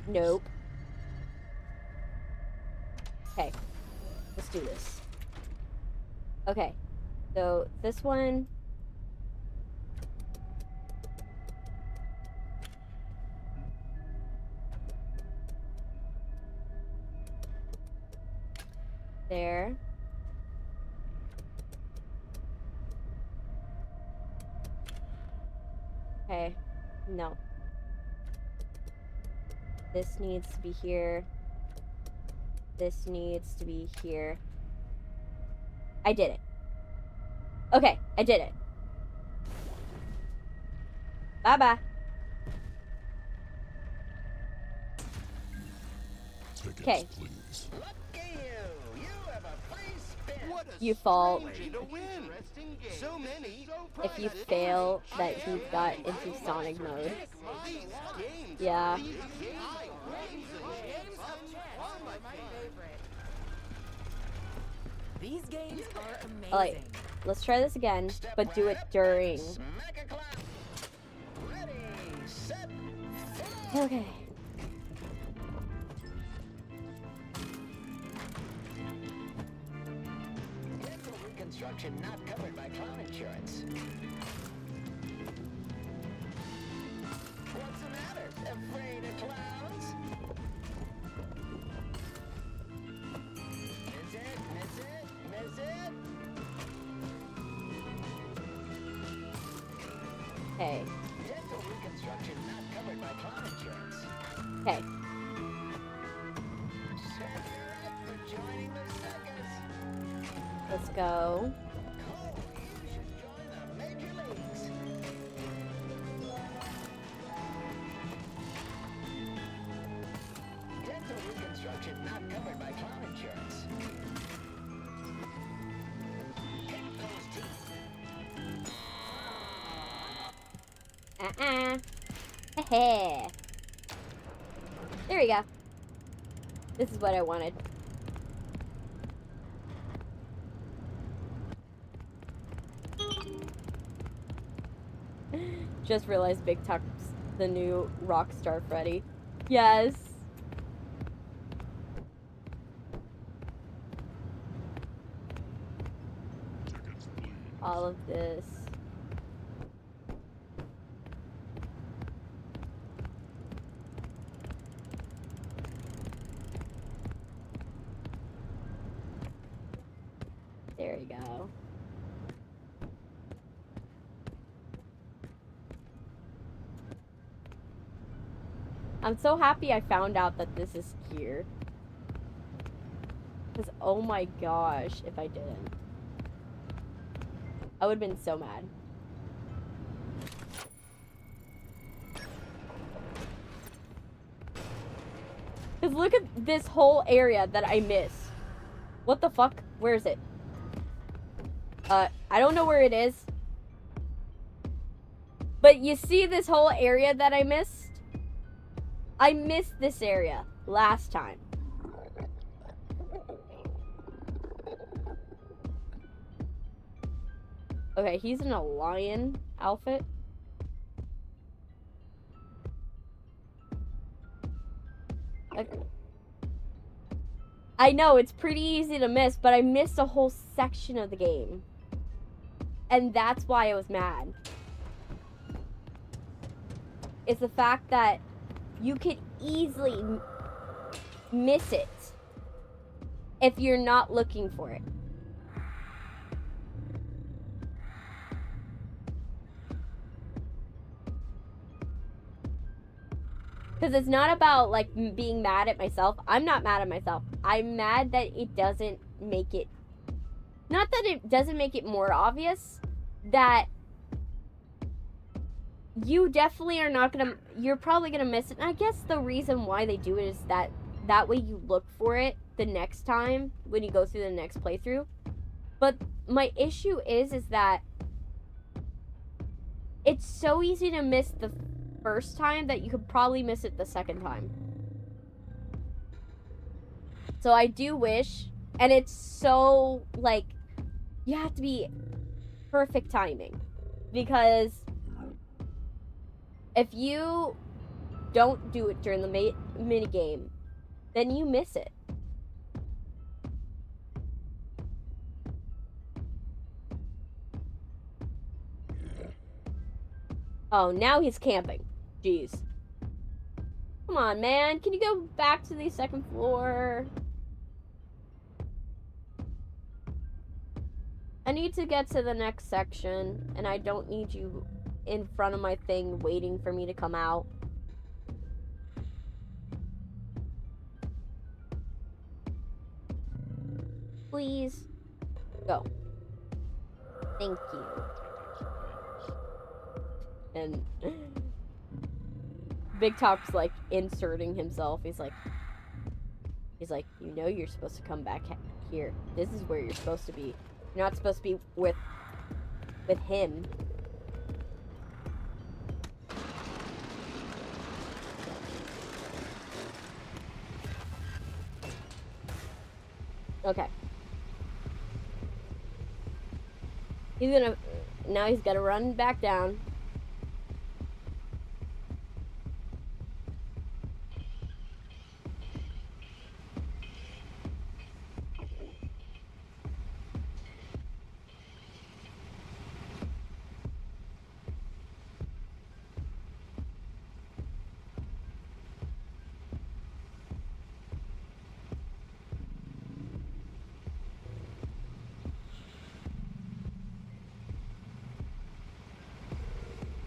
Nope. Okay. Let's do this. Okay. So this one. There. Okay. No. This needs to be here. This needs to be here. I did it. Okay, I did it. Bye-bye. Tickets, Okay. please. Lucky you! You have a free spin you fall. So many. If you fail, that he got into Sonic mode. Yeah. Games of chance are my favorite. These games are amazing. Alright, let's try this again, but do it during. Okay. Dental reconstruction not covered by clown insurance. What's the matter? Afraid of clowns? Miss it, miss it, miss it. Okay. Dental reconstruction not covered by clown insurance. Okay. Set her up for joining the circus. Let's go. Oh, you should join the major leagues. Dental reconstruction not covered by clown insurance. Pick those teeth. Heh. There we go. This is what I wanted. Just realized Big Tuck's the new Rockstar Freddy. Yes. Tickets, please. All of this. There you go. I'm so happy I found out that this is here. Because, oh my gosh, if I didn't. I would have been so mad. Because look at this whole area that I missed. What the fuck? Where is it? I don't know where it is. But you see this whole area that I missed? I missed this area last time. Okay, he's in a lion outfit. Okay. I know, it's pretty easy to miss, but I missed a whole section of the game. And that's why I was mad. It's the fact that you could easily miss it if you're not looking for it. Because it's not about, like, being mad at myself. I'm not mad at myself. I'm mad that it doesn't make it... Not that it doesn't make it more obvious, that you definitely are not gonna... You're probably gonna miss it. And I guess the reason why they do it is that way you look for it the next time when you go through the next playthrough. But my issue is that it's so easy to miss the first time that you could probably miss it the second time. So I do wish, and it's so, like, you have to be perfect timing, because if you don't do it during the mini game, then you miss it. Oh, now he's camping. Jeez. Come on, man. Can you go back to the second floor? I need to get to the next section, and I don't need you in front of my thing waiting for me to come out. Please. Go. Thank you. And Big Top's like inserting himself. He's like, you know you're supposed to come back here. This is where you're supposed to be. You're not supposed to be with him. Okay. Now he's gotta run back down.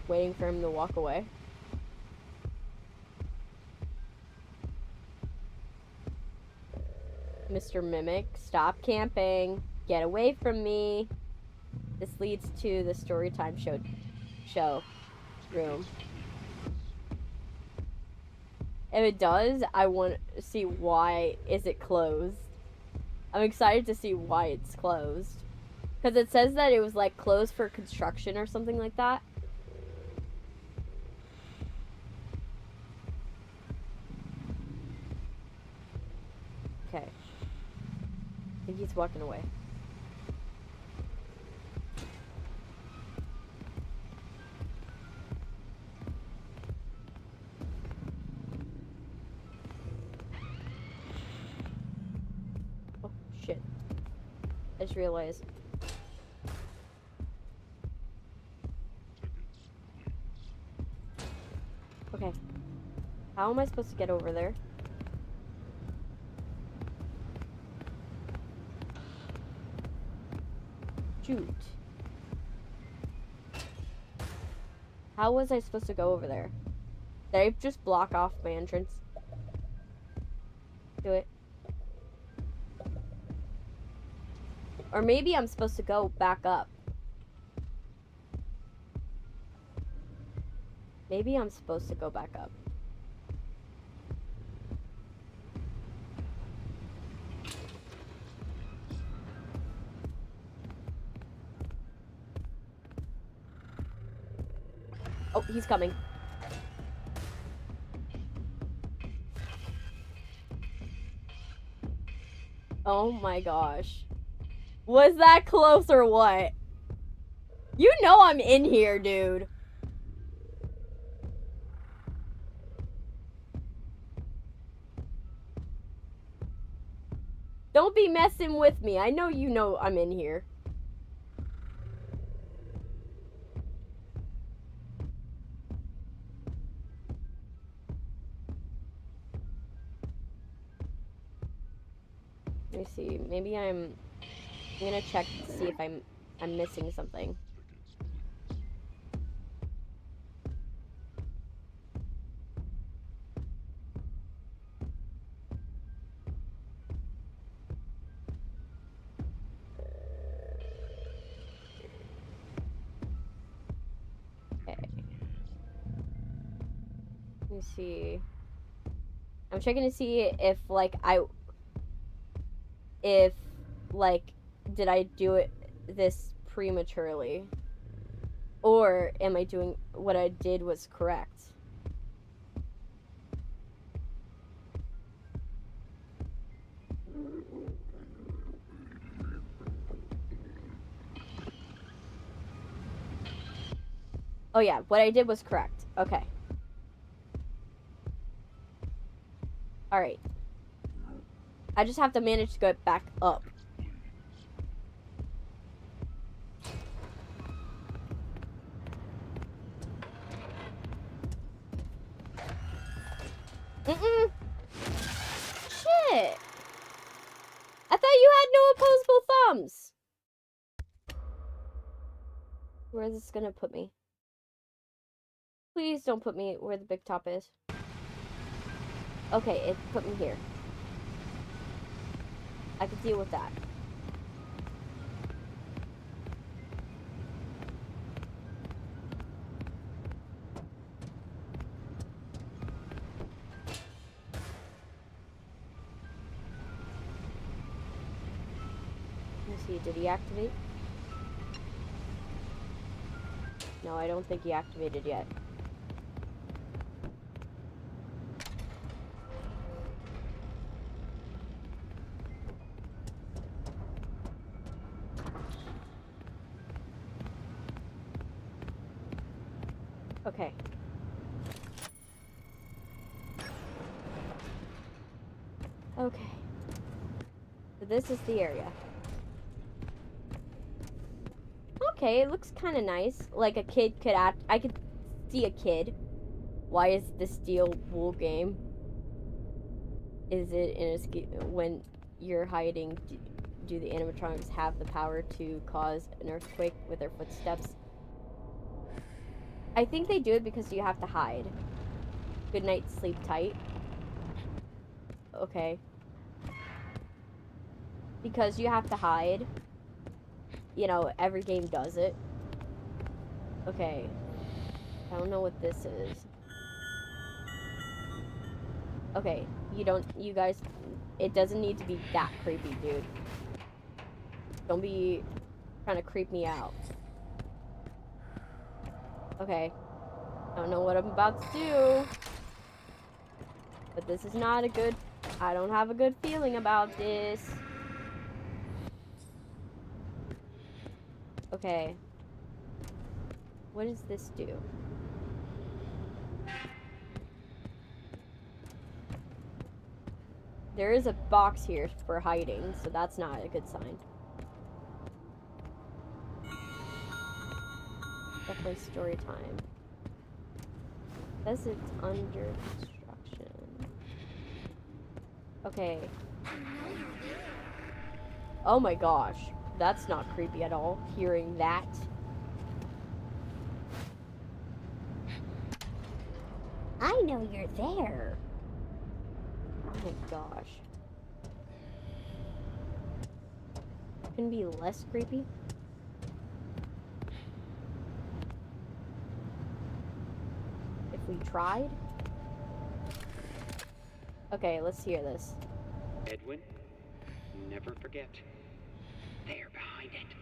Waiting for him to walk away. Mr. Mimic, stop camping. Get away from me. This leads to the storytime show room. If it does, I want to see why is it closed. I'm excited to see why it's closed. Because it says that it was like closed for construction or something like that. Okay. I think he's walking away. Oh, shit. I just realized. Okay. How am I supposed to get over there? Shoot. How was I supposed to go over there? Did I just block off my entrance? Do it. Or maybe I'm supposed to go back up. Maybe I'm supposed to go back up. Oh, he's coming. Oh my gosh. Was that close or what? You know I'm in here, dude. Don't be messing with me. I know you know I'm in here. Let me see. Maybe I'm gonna check to see if I'm missing something. Okay. Let me see. I'm checking to see if did I do this prematurely? Or am I doing what I did was correct? Oh yeah, what I did was correct. Okay. Alright. I just have to manage to get back up. Shit! I thought you had no opposable thumbs! Where is this gonna put me? Please don't put me where the big top is. Okay, it put me here. I can deal with that. see, did he activate? No, I don't think he activated yet. Okay. Okay. So this is the area. Okay, it looks kind of nice. Like a kid could act. I could see a kid. Why is this steel wool game? Is it in a when you're hiding? Do the animatronics have the power to cause an earthquake with their footsteps? I think they do it because you have to hide. Good night, sleep tight. Okay. Because you have to hide. You know, every game does it. Okay. I don't know what this is. Okay, you guys, it doesn't need to be that creepy, dude. Don't be trying to creep me out. Okay. I don't know what I'm about to do. But this is not a good... I don't have a good feeling about this. Okay. What does this do? There is a box here for hiding, so that's not a good sign. Definitely story time. Says it's under construction. Okay. Oh my gosh. That's not creepy at all, hearing that. I know you're there. Oh my gosh. Couldn't be less creepy? If we tried? Okay, let's hear this. Edwin, never forget. They're behind it.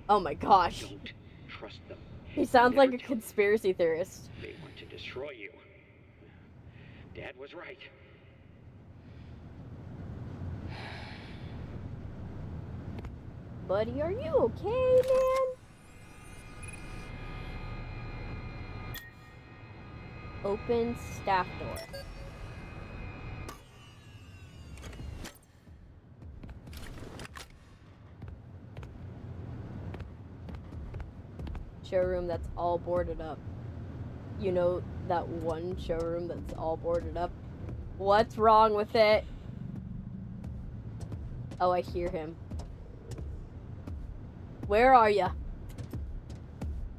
Oh my gosh. Don't trust them. He sounds like Never a conspiracy theorist. They want to destroy you. Dad was right. Buddy, are you okay, man? Open staff door. Showroom that's all boarded up. You know that one showroom that's all boarded up? What's wrong with it? Oh, I hear him. Where are ya?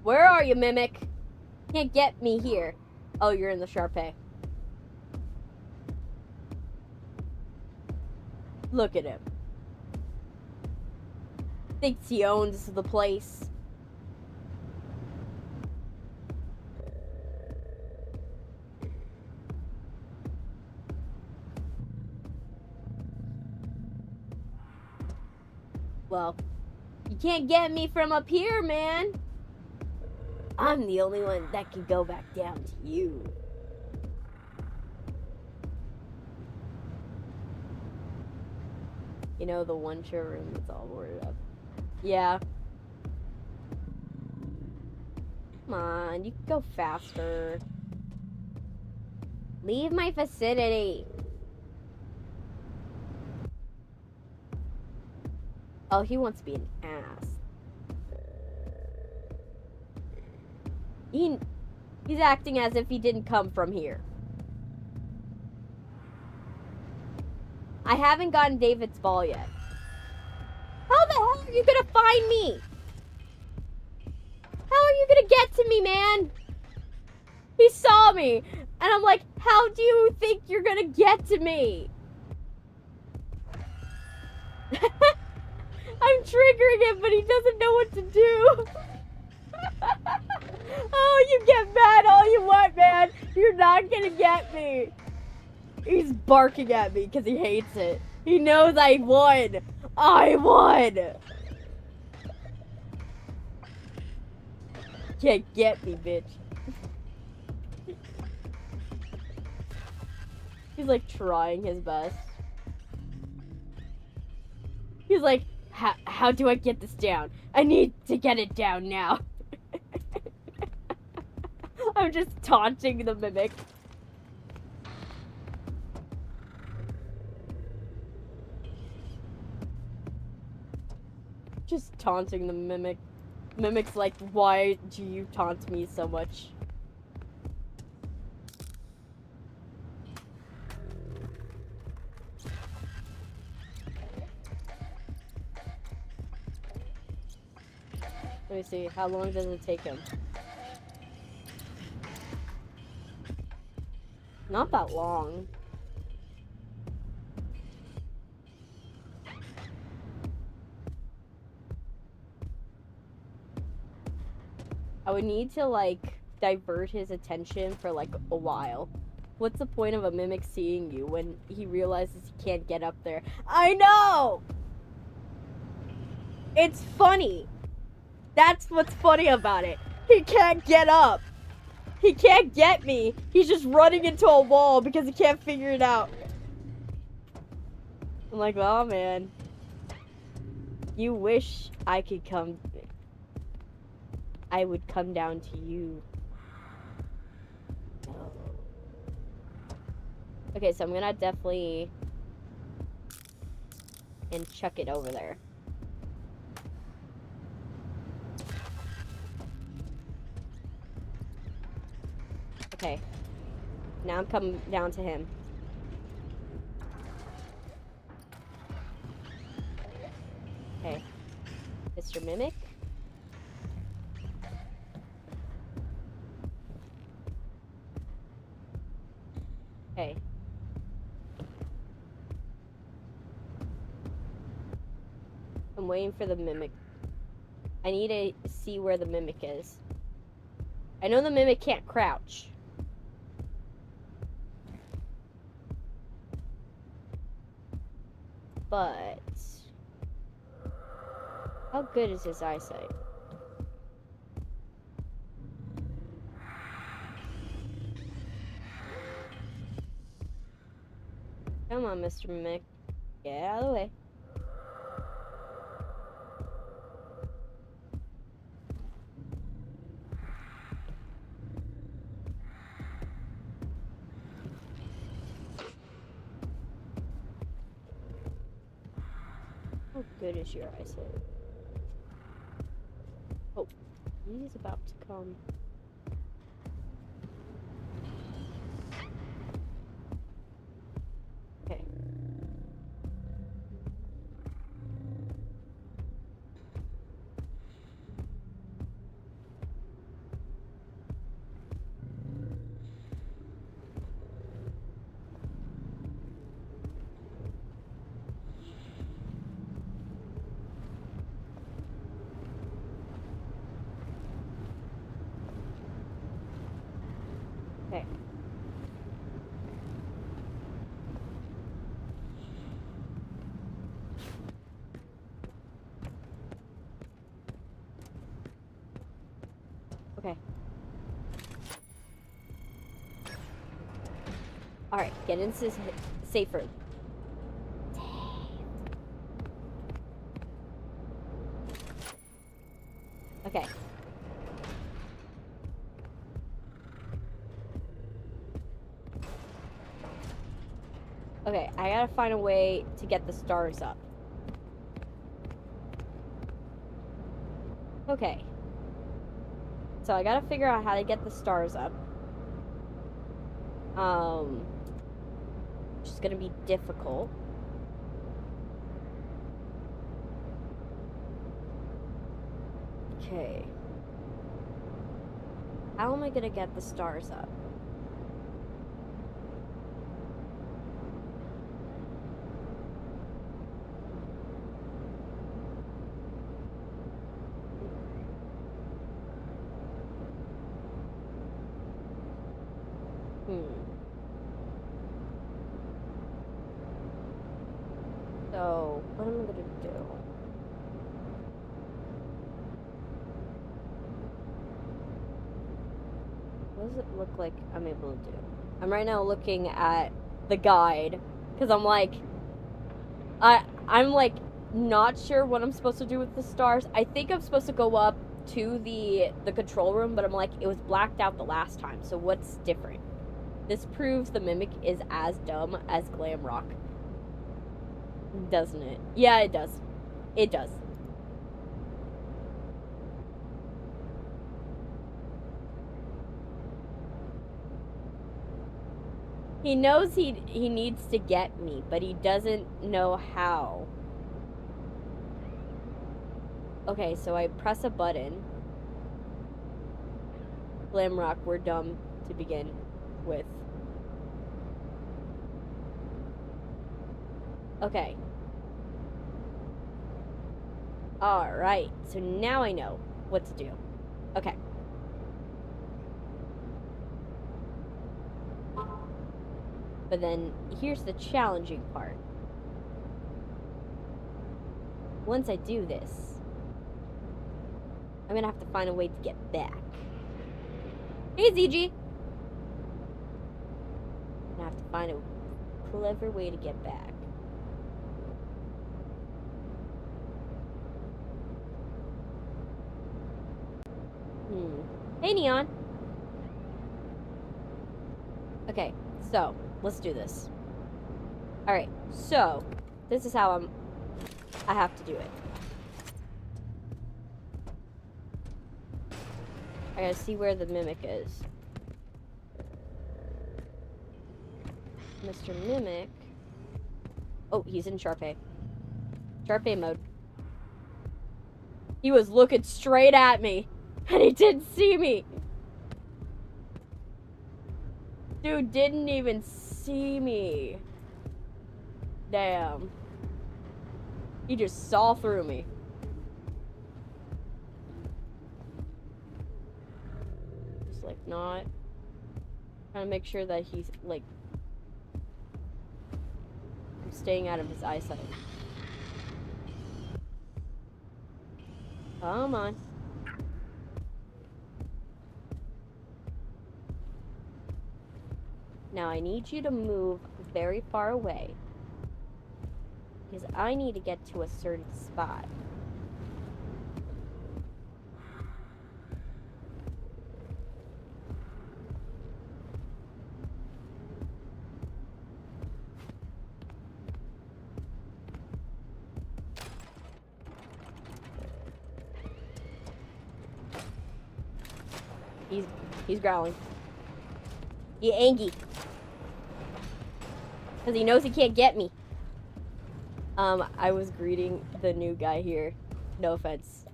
Where are you, Mimic? Can't get me here. Oh, you're in the Sharpay. Look at him. Thinks he owns the place. Well, you can't get me from up here, man. I'm the only one that can go back down to you. You know, the one showroom that's all boarded up. Yeah. Come on, you can go faster. Leave my vicinity. Oh, he wants to be an ass. He's acting as if he didn't come from here. I haven't gotten David's ball yet. How the hell are you gonna find me? How are you gonna get to me, man? He saw me, and I'm like, how do you think you're gonna get to me? I'm triggering him, but he doesn't know what to do. Oh, you get mad all you want, man. You're not gonna get me. He's barking at me because he hates it. He knows I won. I won. can't get me, bitch. He's like trying his best. He's like, how do I get this down? I need to get it down now. I'm just taunting the mimic. Just taunting the mimic. Mimic's like, why do you taunt me so much? Let me see, how long does it take him? Not that long. I would need to, like, divert his attention for, like, a while. What's the point of a mimic seeing you when he realizes he can't get up there? I know! It's funny. That's what's funny about it. He can't get up. He can't get me. He's just running into a wall because he can't figure it out. I'm like, oh, man. You wish I could come... I would come down to you. Okay, so I'm gonna definitely... and chuck it over there. Okay. Now I'm coming down to him. Okay. Mr. Mimic? Okay. I'm waiting for the mimic. I need to see where the mimic is. I know the mimic can't crouch. But how good is his eyesight? Come on, Mr. Mimic. Get out of the way. How good is your eyesight? Oh, he's about to come. Okay. Okay. Okay. Alright, get into this safe room. Okay. Okay, I gotta find a way to get the stars up. Okay. So I gotta figure out how to get the stars up. Which is gonna be difficult. Okay. How am I gonna get the stars up? So, what am I gonna do? What does it look like I'm able to do? I'm right now looking at the guide because I'm like, I'm like not sure what I'm supposed to do with the stars. I think I'm supposed to go up to the control room, but I'm like, it was blacked out the last time, so what's different? This proves the Mimic is as dumb as Glam Rock. Doesn't it? Yeah, it does. It does. He knows he needs to get me, but he doesn't know how. Okay, so I press a button. Glamrock, we're dumb to begin with. Okay. Alright, so now I know what to do. Okay. But then, here's the challenging part. Once I do this, I'm gonna have to find a way to get back. Hey, ZG! I'm gonna have to find a clever way to get back. Hey, Neon! Okay, so, let's do this. Alright, so, this is how I have to do it. I gotta see where the Mimic is. Mr. Mimic. Oh, he's in Sharpay. Sharpay mode. He was looking straight at me, and he didn't see me. Dude didn't even see me. Damn. He just saw through me. Just like not trying to make sure that he's like I'm staying out of his eyesight. Come on. Now I need you to move very far away because I need to get to a certain spot. He's growling. He angry. Because he knows he can't get me. I was greeting the new guy here. No offense.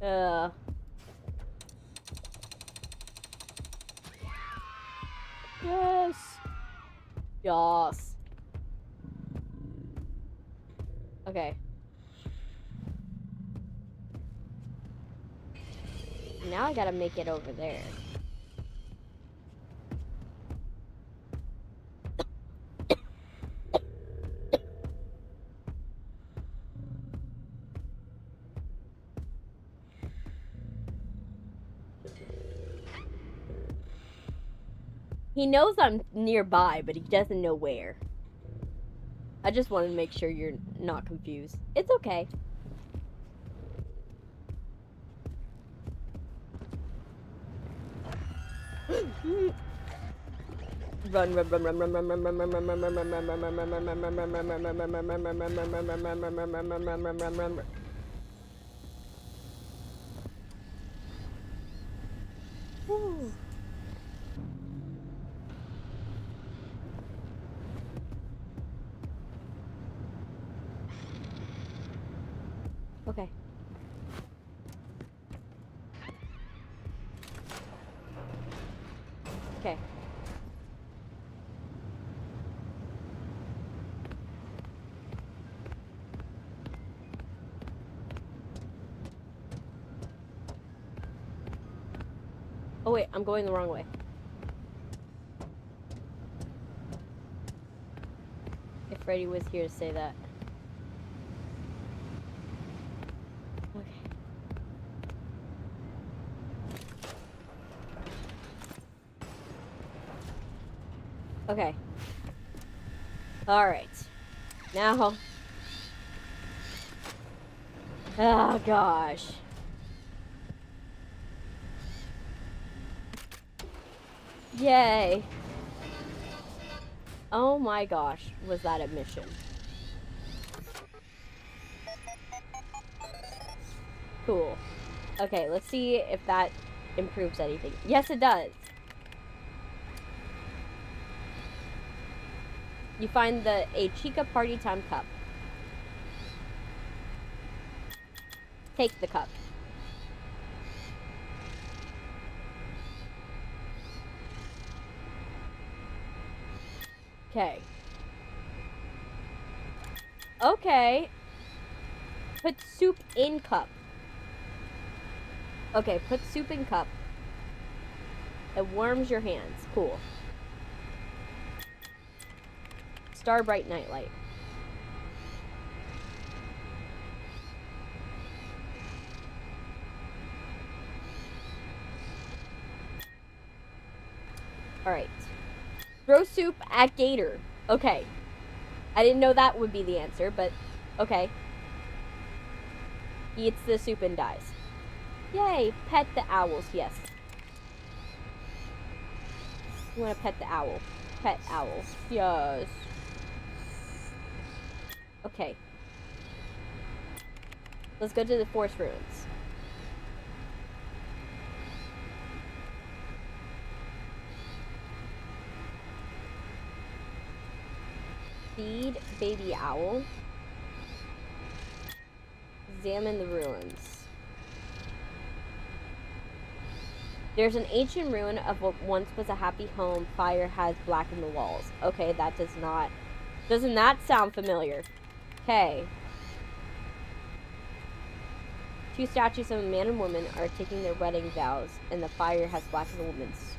Yes. Yes. Okay. Now I gotta make it over there. He knows I'm nearby, but he doesn't know where. I just wanted to make sure you're not confused. It's okay. Run, run, run, run, run, run, run, run, run, run, run, run, run, run, run, run. Okay. Okay. Oh wait, I'm going the wrong way. If Freddy was here to say that. Okay. Okay. Alright. Now. Oh, gosh. Yay. Oh my gosh, was that a mission? Cool. Okay, let's see if that improves anything. Yes, it does. You find a Chica Party Time cup. Take the cup. Okay. Okay. Put soup in cup. Okay, put soup in cup. It warms your hands. Cool. Star Bright Nightlight. Alright. Throw soup at Gator. Okay. I didn't know that would be the answer, but okay. He eats the soup and dies. Yay! Pet the owls, yes. You want to pet the owl. Pet owl. Yes. Okay. Let's go to the forest ruins. Feed baby owl. Examine the ruins. There's an ancient ruin of what once was a happy home. Fire has blackened the walls. Okay, that does not... Doesn't that sound familiar? Okay. Two statues of a man and woman are taking their wedding vows, and the fire has blackened the woman's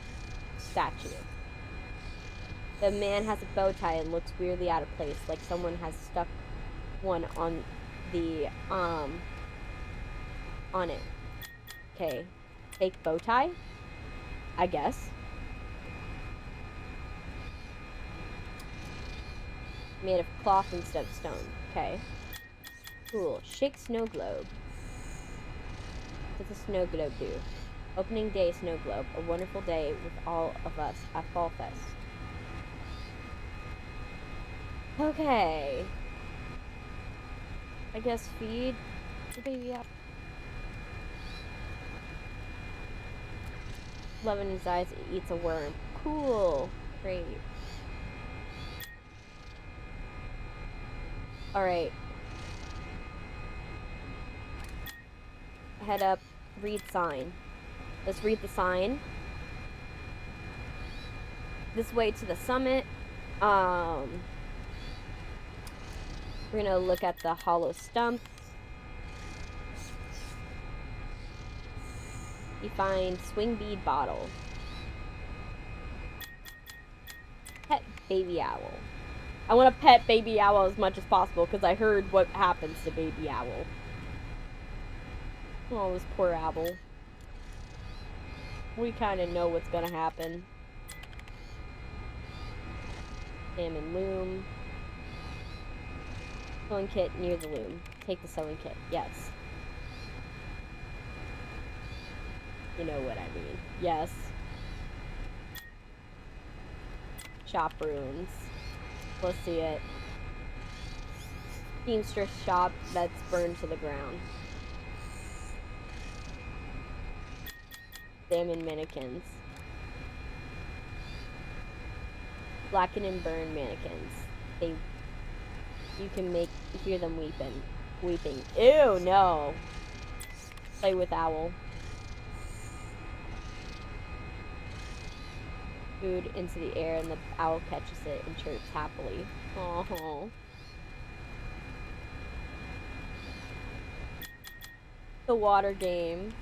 statue. The man has a bow tie and looks weirdly out of place, like someone has stuck one on the, on it. Okay. Fake bow tie? I guess. Made of cloth instead of stone. Okay. Cool. Shake snow globe. What does a snow globe do? Opening day snow globe. A wonderful day with all of us at Fall Fest. Okay. I guess feed the baby up. Love in his eyes, it eats a worm. Cool. Great. Alright. Head up. Read sign. Let's read the sign. This way to the summit. We're gonna look at the hollow stump. You find swing bead bottle. Pet baby owl. I want to pet baby owl as much as possible because I heard what happens to baby owl. Oh, this poor owl. We kind of know what's gonna happen. Salmon loom. Sewing kit near the loom. Take the sewing kit. Yes. You know what I mean. Yes. Shop ruins. Let's see it. Seamstress shop that's burned to the ground. Salmon mannequins. Blacken and burn mannequins. You can hear them weeping. Ew, no. Play with owl. Food into the air and the owl catches it and chirps happily. Aww. The water game.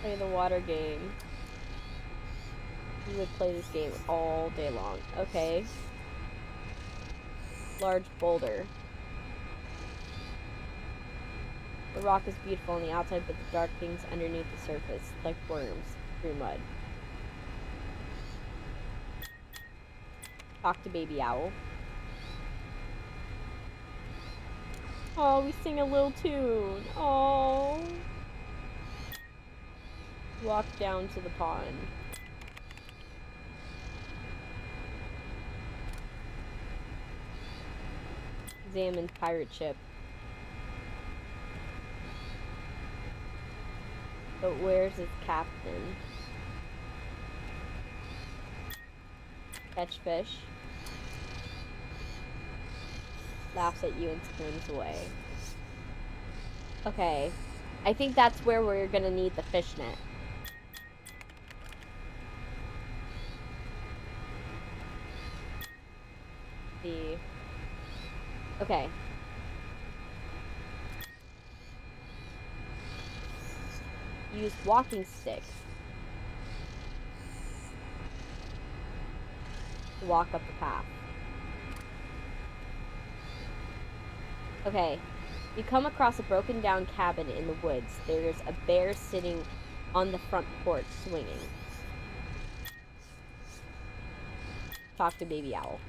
Play the water game. You would play this game all day long. Okay. Large boulder. The rock is beautiful on the outside, but the dark things underneath the surface, like worms through mud. Talk to baby owl. Oh, we sing a little tune. Oh. Walk down to the pond. Examine pirate ship. But where's its captain? Catch fish. Laughs at you and swims away. Okay. I think that's where we're gonna need the fishnet. Okay. Use walking stick. Walk up the path. Okay. You come across a broken down cabin in the woods. There's a bear sitting on the front porch swinging. Talk to baby owl.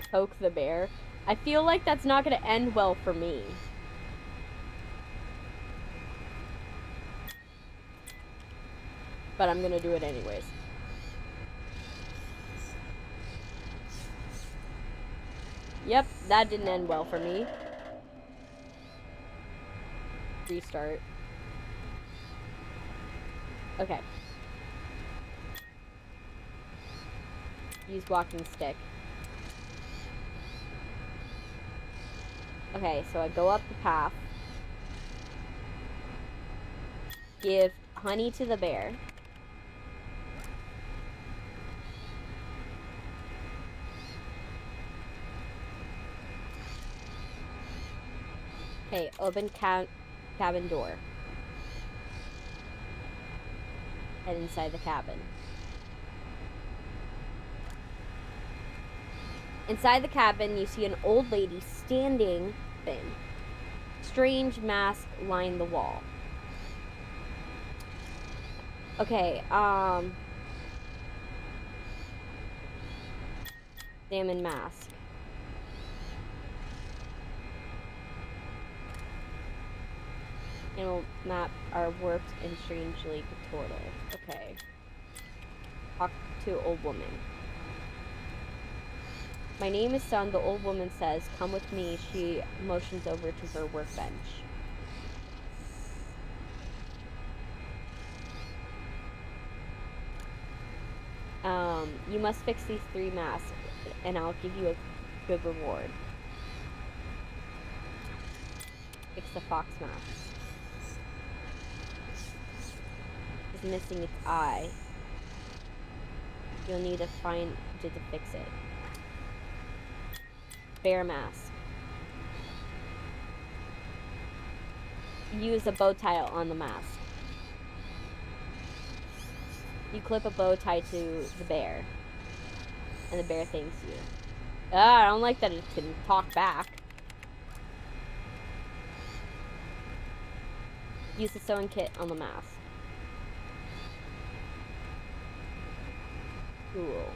Poke the bear. I feel like that's not gonna end well for me. But I'm gonna do it anyways. Yep, that didn't end well for me. Restart. Okay. Use walking stick. Okay, so I go up the path. Give honey to the bear. Okay, open cabin door. Head inside the cabin. Inside the cabin, you see an old lady standing thin. Strange mask line the wall. Okay, Salmon mask. Animal map are warped and strangely contorted. Okay. Talk to old woman. My name is Sun, the old woman says. Come with me. She motions over to her workbench. You must fix these 3 masks, and I'll give you a good reward. Fix the fox mask. It's missing its eye. You'll need to find it to fix it. Bear mask. Use a bow tie on the mask. You clip a bow tie to the bear, and the bear thanks you. I don't like that it can talk back. Use the sewing kit on the mask. Cool.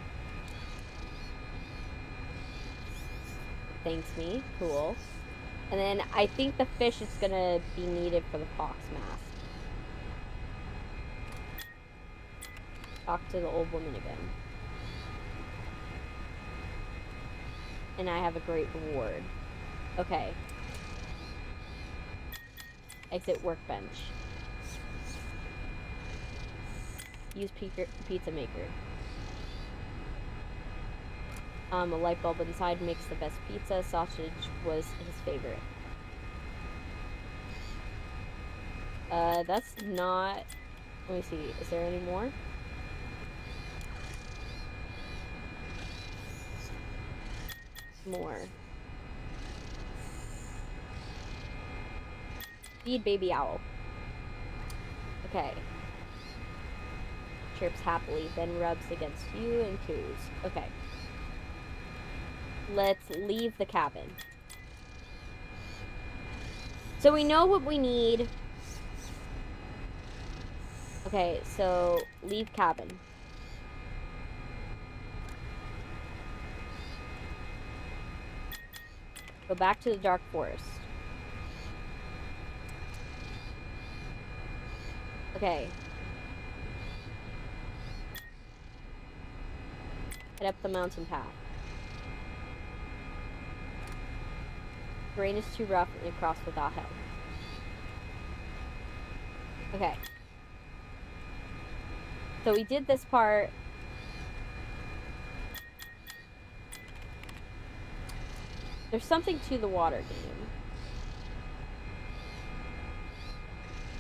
Thanks me. Cool. And then I think the fish is gonna be needed for the fox mask. Talk to the old woman again. And I have a great reward. Okay. Exit workbench. Use pizza maker. A light bulb inside makes the best pizza. Sausage was his favorite. That's not... Let me see. Is there any more? More. Feed baby owl. Okay. Chirps happily, then rubs against you and coos. Okay. Let's leave the cabin. So we know what we need Okay, so leave cabin. Go back to the dark forest. Okay. Head up the mountain path. Terrain is too rough and cross without help. Okay. So we did this part. There's something to the water game.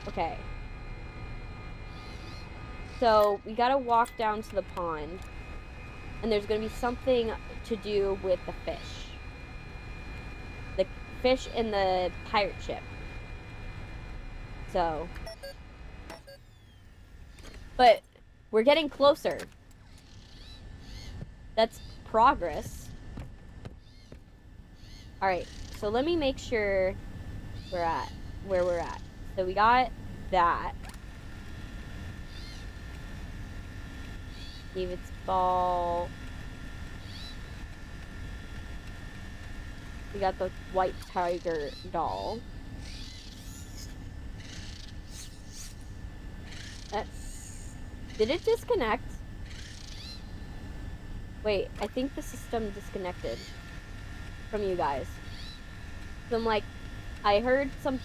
Okay. So we gotta walk down to the pond. And there's gonna be something to do with the fish. The fish in the pirate ship. So. But we're getting closer. That's progress. Alright, so let me make sure we're at where we're at. So we got that. David's ball. We got the white tiger doll. Did it disconnect? Wait, I think the system disconnected from you guys. So I'm like, I heard some...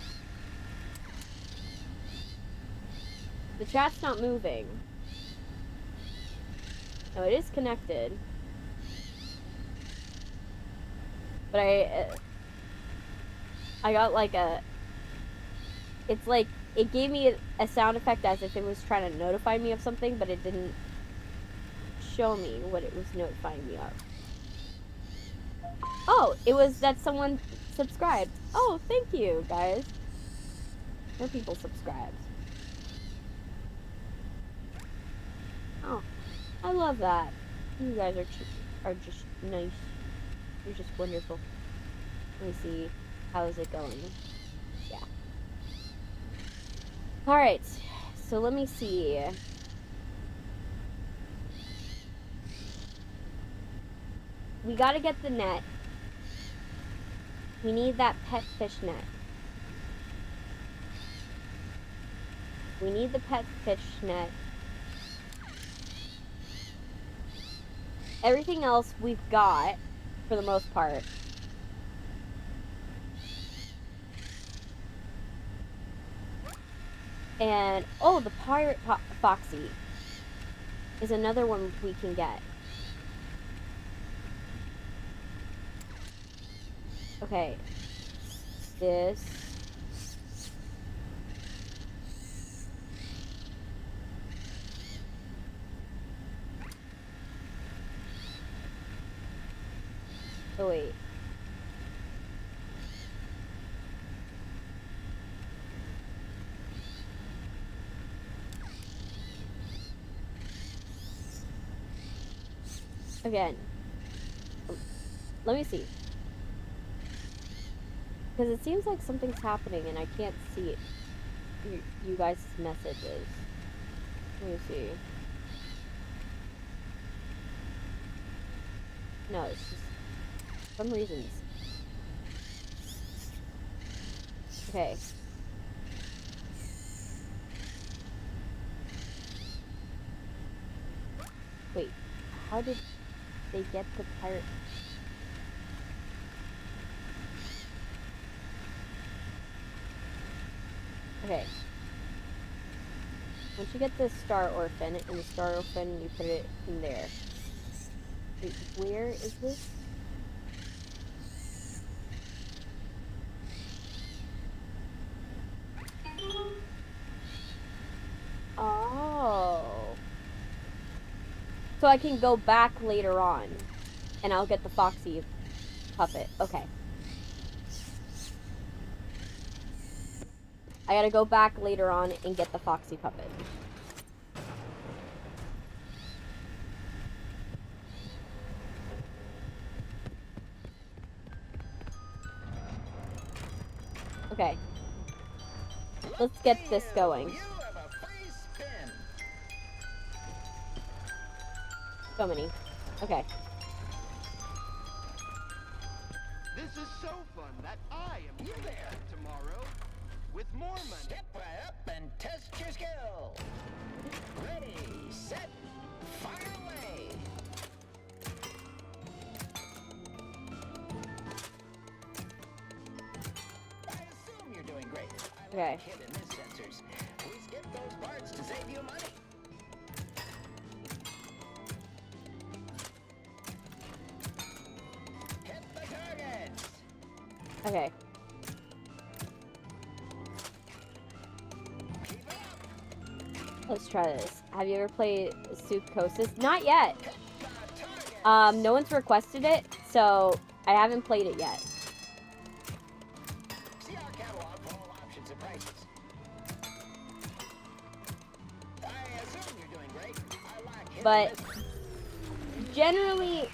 The chat's not moving. No, it is connected. But I got like a... It's like, it gave me a sound effect as if it was trying to notify me of something, but it didn't show me what it was notifying me of. Oh, it was that someone subscribed. Oh, thank you, guys. More people subscribed. Oh, I love that. You guys are just nice. You're just wonderful. Let me see. How's it going? Yeah. Alright. So let me see. We gotta get the net. We need that pet fish net. We need the pet fish net. Everything else we've got, for the most part. And, oh, the pirate Foxy is another one we can get. Okay. This. Oh, wait. Again. Let me see. Because it seems like something's happening and I can't see it. You guys' messages. Let me see. No, it's just some reasons. Okay. Wait, how did they get the pirate? Okay. Once you get the Star Orphan, in the Star Orphan, you put it in there. Wait, where is this? Oh. So I can go back later on, and I'll get the Foxy puppet. Okay. I gotta go back later on and get the Foxy puppet. Okay. Let's get this going. You have a free spin. So many. Okay. This is so fun that I am coming back tomorrow with more money. Step right up and test your skill. Ready, set, fire away. I assume you're doing great. I like hidden sensors. We skip those parts to save you money. Hit the targets. Okay. Let's try this. Have you ever played Psychosis? Not yet. No one's requested it, so I haven't played it yet. See our catalog for all options and prices. I assume you're doing great. I like hidden But business. generally,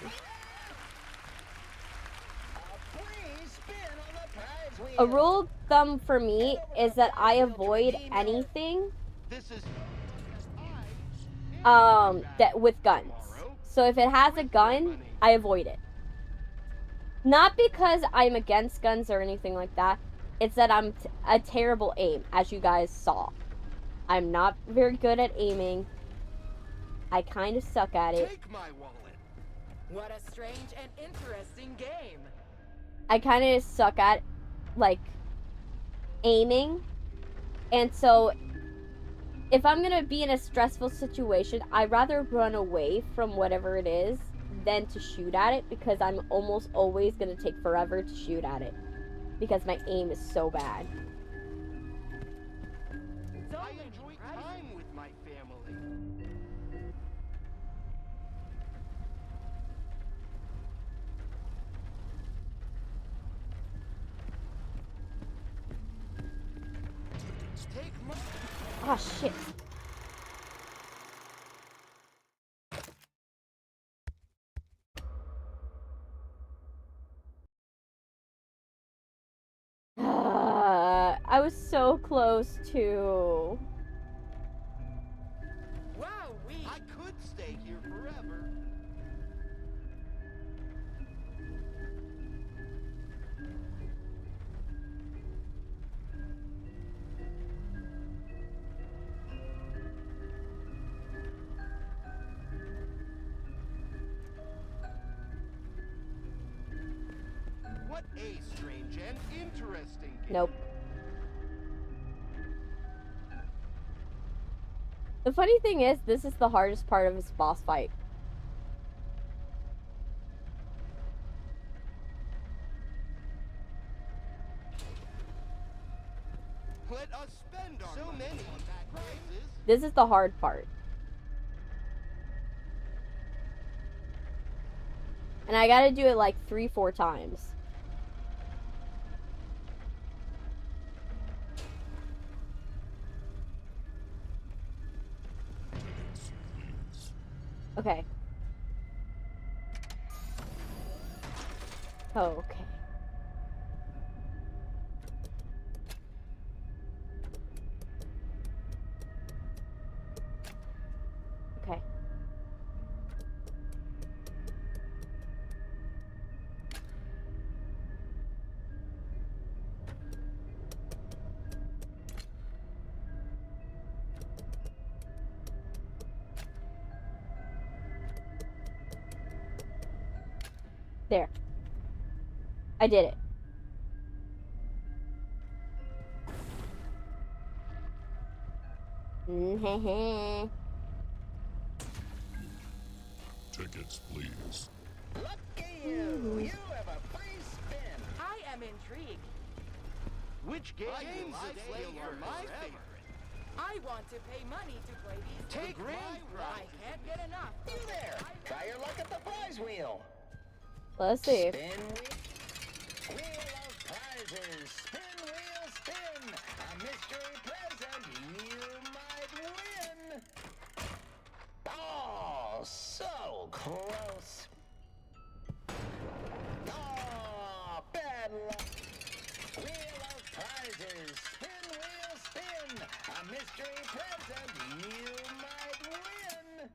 a rule of thumb for me is that I avoid anything that with guns. So if it has a gun, I avoid it. Not because I'm against guns or anything like that. It's that I'm a terrible aim, as you guys saw. I'm not very good at aiming. I kind of suck at it. Take my wallet. What a strange and interesting game. I kind of suck at, like, aiming. And so, if I'm gonna be in a stressful situation, I'd rather run away from whatever it is than to shoot at it, because I'm almost always gonna take forever to shoot at it. Because my aim is so bad. I enjoy time with my family. Take my... Oh, shit. I was so close to... Wow, I could stay here forever. What a strange and interesting game. Nope. The funny thing is, this is the hardest part of his boss fight. Let us spend our so many prizes. This is the hard part. And I gotta do it like 3-4 times. Okay. Oh, okay. Okay. There. I did it. Tickets, please. Lucky you! You have a free spin. I am intrigued. Which games I feel are my favorite? I want to pay money to play these Take games. my I can't get enough. You there! Try your luck at the prize wheel. Let's see. Spin wheel. Wheel of prizes. Spin wheel spin. A mystery present you might win. Oh, so close. Oh, bad luck. Wheel of prizes. Spin wheel spin. A mystery present you might win.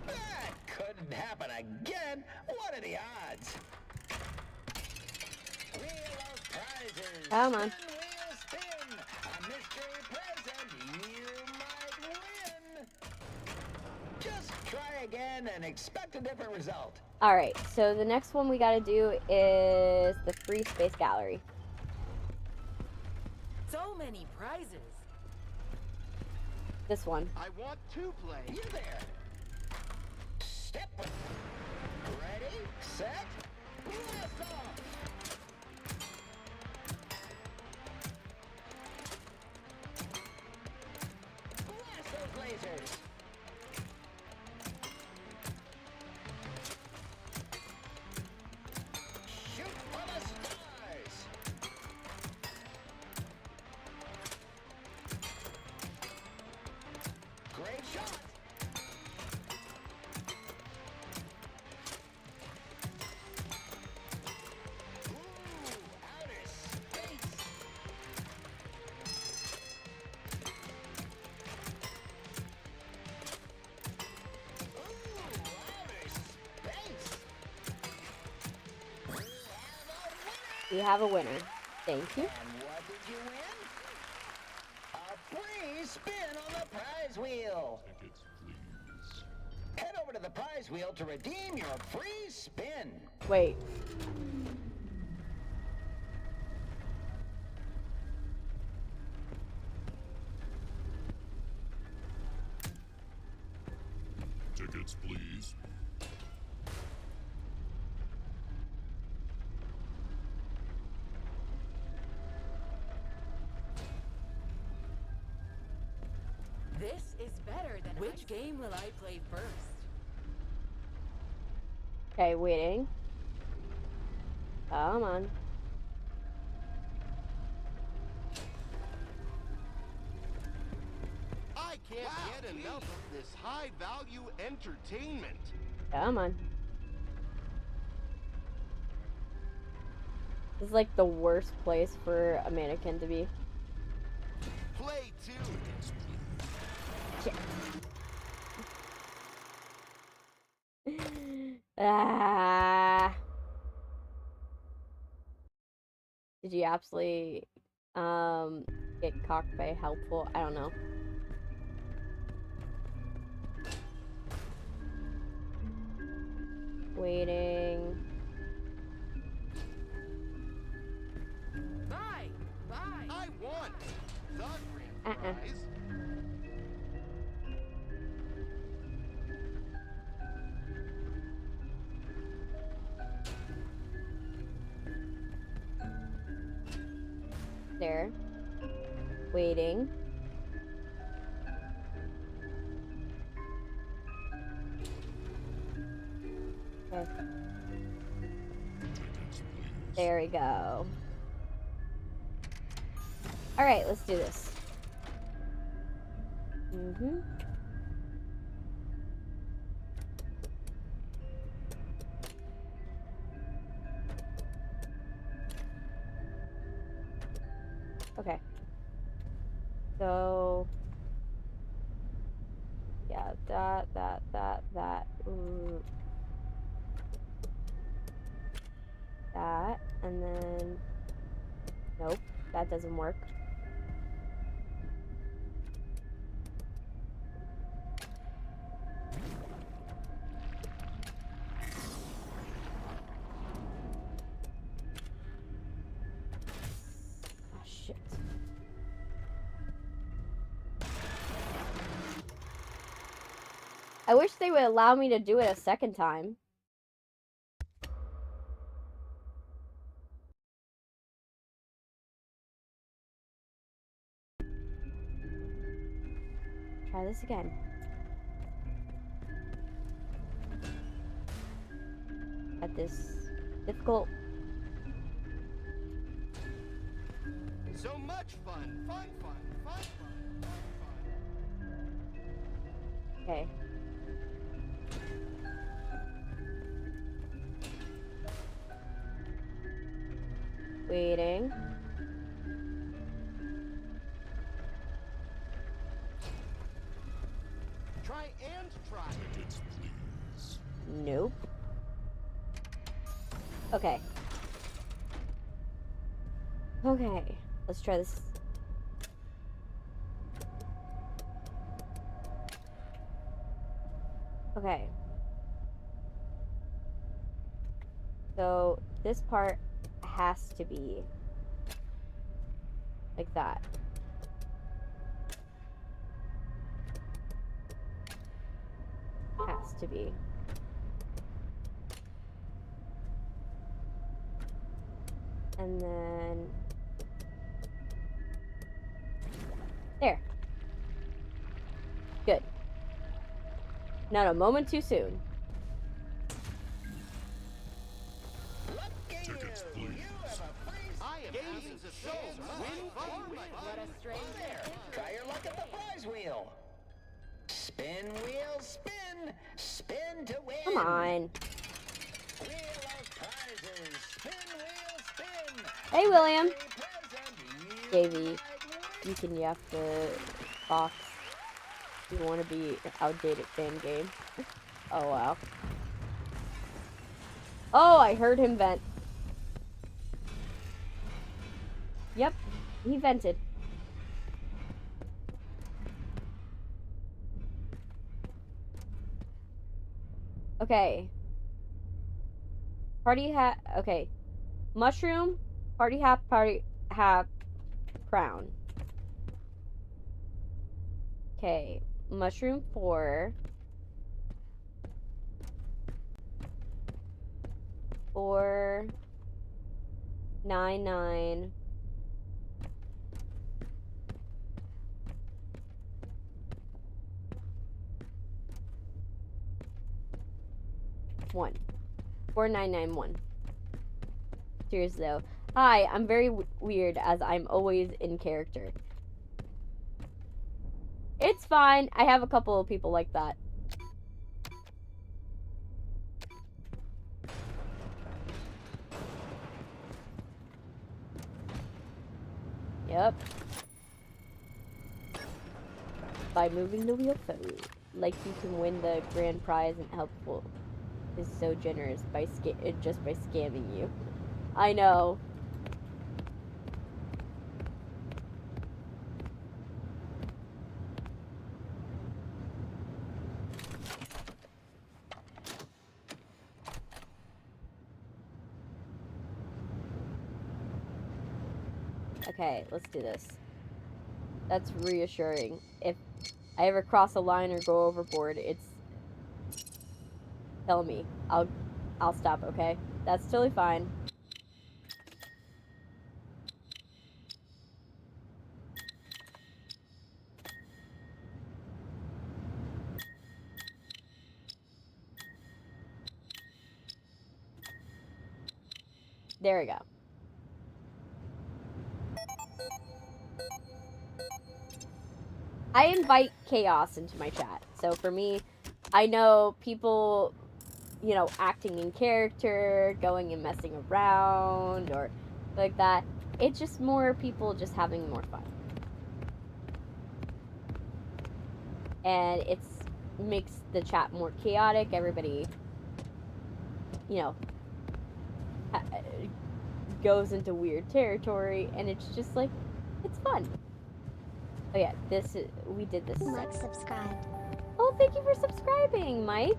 Bad Come on. Spin, wheel, spin. A mystery present you might win. Just try again and expect a different result. Alright, so the next one we gotta do is the free space gallery. So many prizes. This one. I want to play. You there. Step one. Ready, set, blast off. Blast those lasers. Shoot for the stars. Great shot. Ooh, outer space. Ooh, outer space. We have a winner. Thank you. And what did you win? A free spin on the prize wheel. Tickets, please. Head over to the prize wheel to redeem your free spin. Wait. Tickets, please. This is better than which game will I play first? Okay, waiting. Come on. I can't get enough of this high-value entertainment. Come on. This is like the worst place for a mannequin to be. Play two. Shit. Ah. Did you absolutely get cocked by helpful? I don't know. Waiting. Bye! Bye! I want the grand prize. There. Waiting. Okay. There we go. Alright, let's do this. Okay. So yeah, that. That, and then nope, that doesn't work. Oh shit. I wish they would allow me to do it a second time. Try this again. At this difficult. So much fun. Fun. Okay. Waiting. Try and try. Tickets, please. Nope. Okay. Okay, let's try this. Okay. So this part has to be like that. Has to be. And then there. Good. Not a moment too soon. Tickets, please. I am having so much fun. What a strange There, try your luck at the prize wheel. Spin, wheel, spin. Spin to win. Come on. Wheel of prizes. Spin, wheel, spin. Hey, William. Present. Davey, you can yap the box. You want to be outdated fan game. Oh, wow. Oh, I heard him vent. Yep, he vented. Okay. Party hat. Okay. Mushroom. Party hat. Party hat. Crown. Okay. Mushroom 4. 4. 9 9. 1. 4991. Cheers though. Hi, I'm very weird as I'm always in character. It's fine. I have a couple of people like that. Yep. By moving the wheel forward, like you can win the grand prize and helpful is so generous by just by scamming you. I know. Okay, let's do this. That's reassuring. If I ever cross a line or go overboard, it's tell me. I'll stop, okay? That's totally fine. There we go. I invite chaos into my chat. So for me, I know people, you know, acting in character, going and messing around, or like that. It's just more people just having more fun. And it makes the chat more chaotic. Everybody, you know, goes into weird territory, and it's just like, it's fun. Oh yeah, we did this. Mike subscribed. Oh, thank you for subscribing, Mike.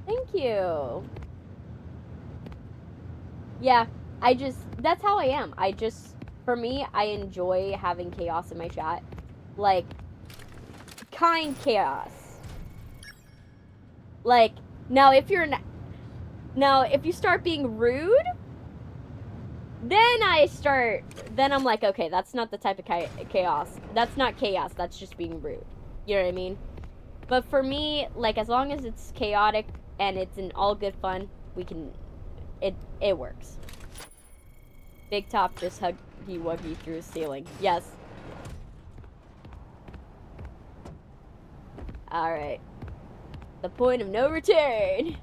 Thank you. Yeah, that's how I am. For me, I enjoy having chaos in my chat. Like, kind chaos. Like, now if you start being rude, then I'm like, okay, that's not the type of chaos. That's not chaos, that's just being rude. You know what I mean? But for me, like, as long as it's chaotic and it's in all good fun, it works. Big Top just huggy wuggy through the ceiling. Yes. Alright. The point of no return.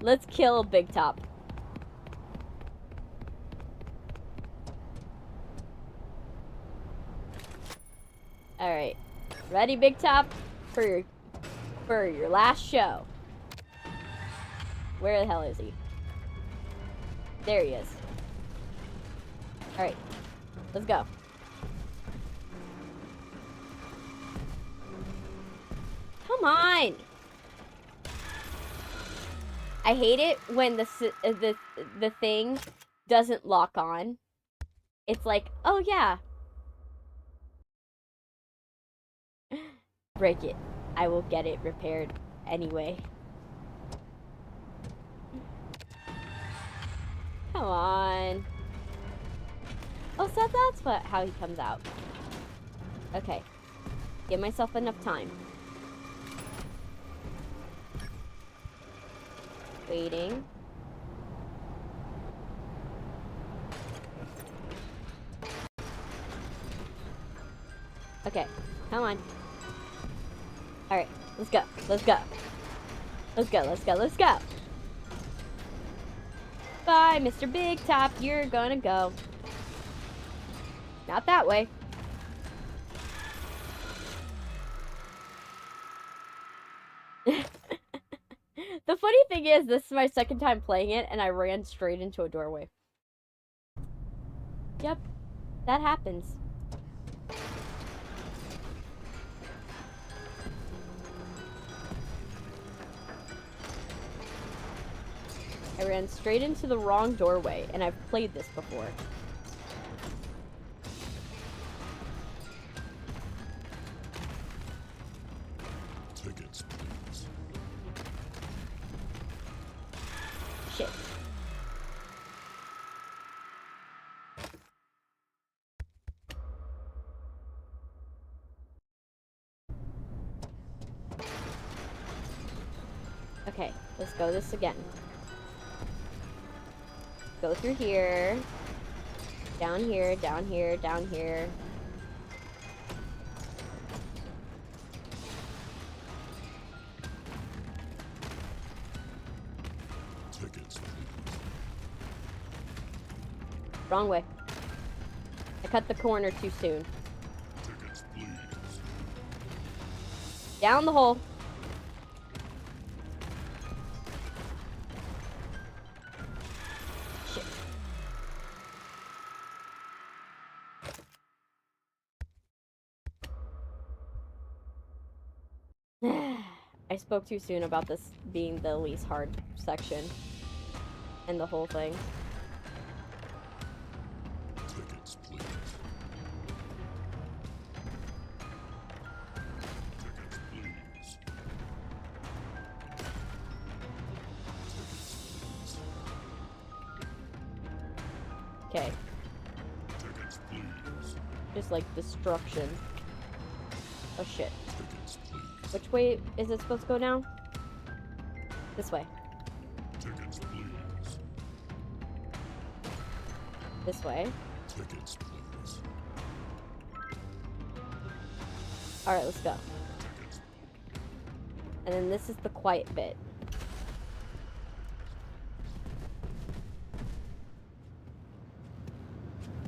Let's kill Big Top. Alright. Ready, Big Top? For your last show. Where the hell is he? There he is. Alright. Let's go. Come on! I hate it when the thing doesn't lock on. It's like, oh yeah. Break it. I will get it repaired anyway. Come on. Oh, so that's how he comes out. Okay. Give myself enough time. Waiting. Okay, come on. Alright, let's go. Let's go. Let's go, let's go, let's go. Bye, Mr. Big Top. You're gonna go. Not that way. The funny thing is, this is my second time playing it, and I ran straight into a doorway. Yep, that happens. I ran straight into the wrong doorway, and I've played this before. Tickets, please. Shit. Okay, let's go this again. Go through here. Down here, down here, down here. Tickets, please. Wrong way. I cut the corner too soon. Tickets, please. Down the hole. Shit. I spoke too soon about this being the least hard section. And the whole thing. Tickets, please. Tickets, please. Tickets, please. Okay. Tickets, please. Just like destruction. Oh shit. Tickets, please. Which way is it supposed to go now? This way. Tickets, please. This way. Tickets, please. Alright, let's go. Tickets. And then this is the quiet bit.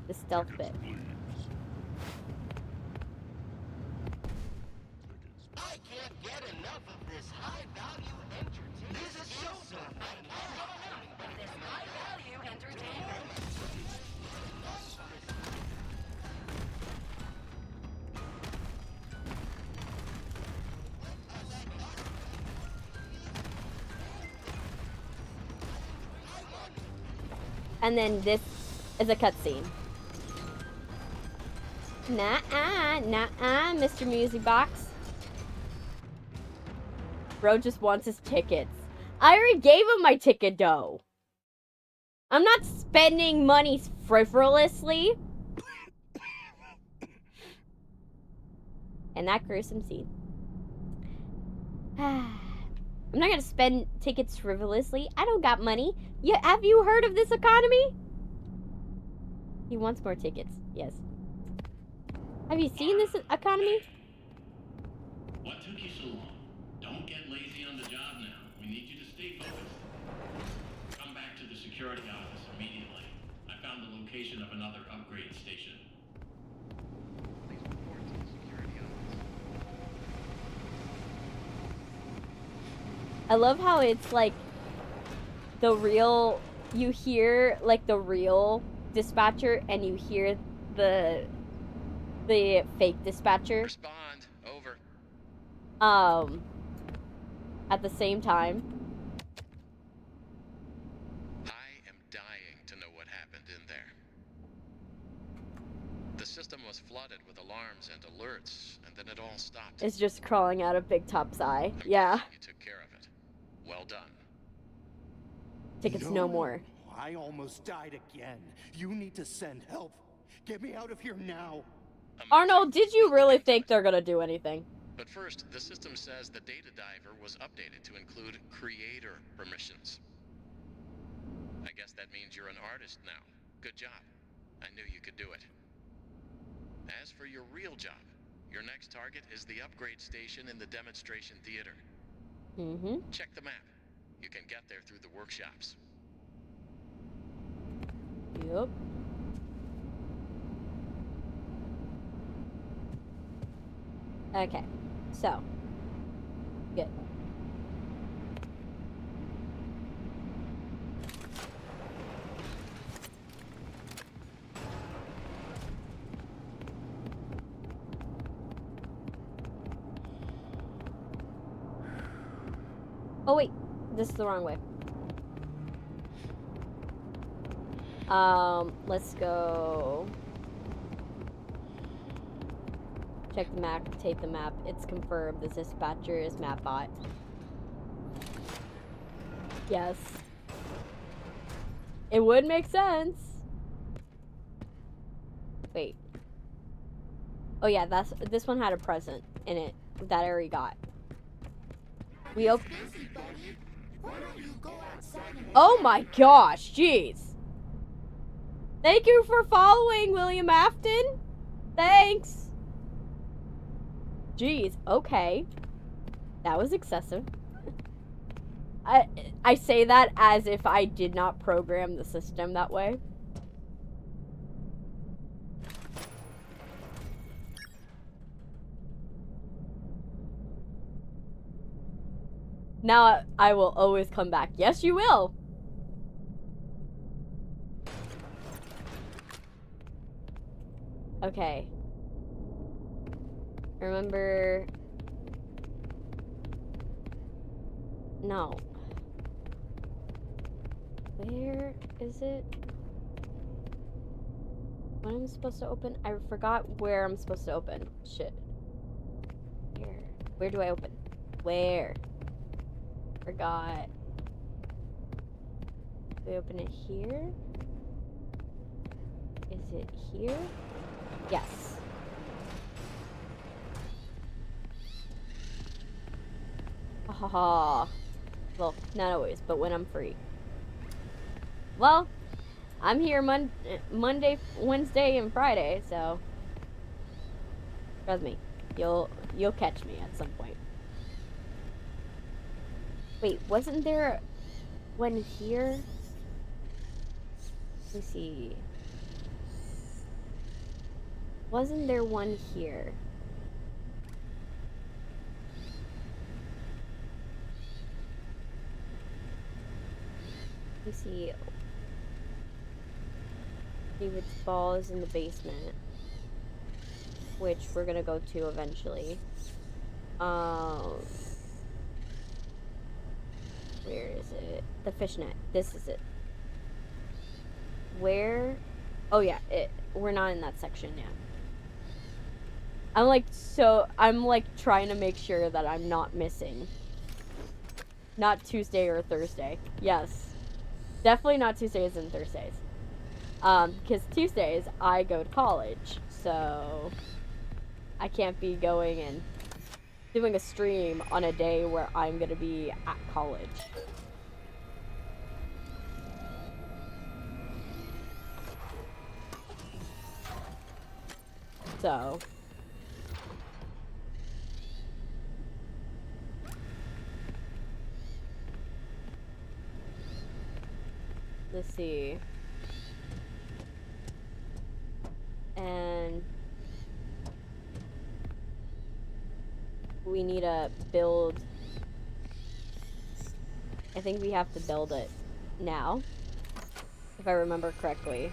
The stealth bit. Please. I can't get enough of this high-value entertainment. This is so fun. This high-value entertainment. And then this is a cutscene. Nah-uh, nah-uh, Mr. Music Box. Bro just wants his tickets. I already gave him my ticket dough. I'm not spending money frivolously. And that gruesome scene. I'm not gonna spend tickets frivolously. I don't got money. Yeah, have you heard of this economy? He wants more tickets. Yes. Have you seen this economy? What took you so long? Don't get lazy on the job now. We need you to stay focused. Come back to the security office immediately. I found the location of another upgrade station. Please report to the security office. I love how it's like the real you hear like the real dispatcher and you hear the fake dispatcher Respond. Over. at the same time. I am dying to know what happened in there. The system was flooded with alarms and alerts, and then it all stopped. It's just crawling out of Big Top's eye. I'm Yeah. glad you took care of it. Well done. Tickets no more. I almost died again. You need to send help. Get me out of here now. Arnold, did you really think they're gonna do anything? But first, the system says the data diver was updated to include creator permissions. I guess that means you're an artist now. Good job. I knew you could do it. As for your real job, your next target is the upgrade station in the demonstration theater. Mm-hmm. Check the map. You can get there through the workshops. Yep. Okay, so good. Oh wait, this is the wrong way. Let's go. Check the map, take the map. It's confirmed. The dispatcher is MapBot. Yes. It would make sense. Wait. Oh yeah, this one had a present in it that I already got. We open. Oh my gosh, jeez. Thank you for following, William Afton. Thanks. Jeez, okay. That was excessive. I say that as if I did not program the system that way. Now I will always come back. Yes, you will. Okay. Remember... No. Where is it? What am I supposed to open? I forgot where I'm supposed to open. Shit. Where do I open? Where? Forgot. Do we open it here? Is it here? Yes. Haha. Well, not always, but when I'm free. Well, I'm here Monday, Wednesday, and Friday, so trust me, you'll catch me at some point. Wait, wasn't there one here? Let me see. Wasn't there one here? Let me see. David's ball is in the basement, which we're gonna go to eventually. Where is it? The fishnet. This is it. Where? Oh yeah, we're not in that section yet. I'm like trying to make sure that I'm not missing. Not Tuesday or Thursday. Yes. Definitely not Tuesdays and Thursdays. Because Tuesdays I go to college, so I can't be going and doing a stream on a day where I'm gonna be at college. So let's see. And we need to build. I think we have to build it now. I remember correctly.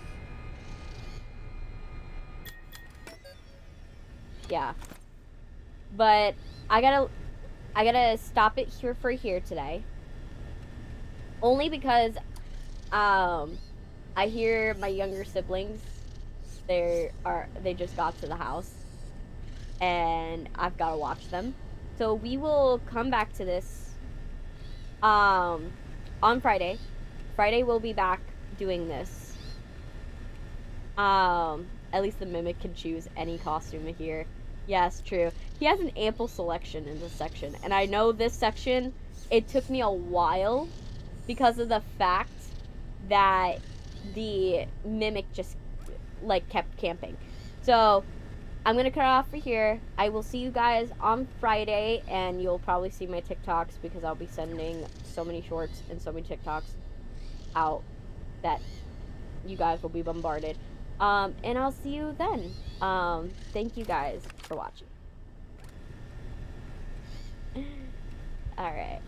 Yeah. But I gotta stop it here today. Only because I hear my younger siblings, they just got to the house and I've got to watch them. So we will come back to this on Friday. Friday we'll be back doing this. At least the Mimic can choose any costume here. Yes, true. He has an ample selection in this section. And I know this section, it took me a while because of the fact that the Mimic just, like, kept camping. So, I'm going to cut off for here. I will see you guys on Friday, and you'll probably see my TikToks because I'll be sending so many shorts and so many TikToks out that you guys will be bombarded. And I'll see you then. Thank you guys for watching. Alright.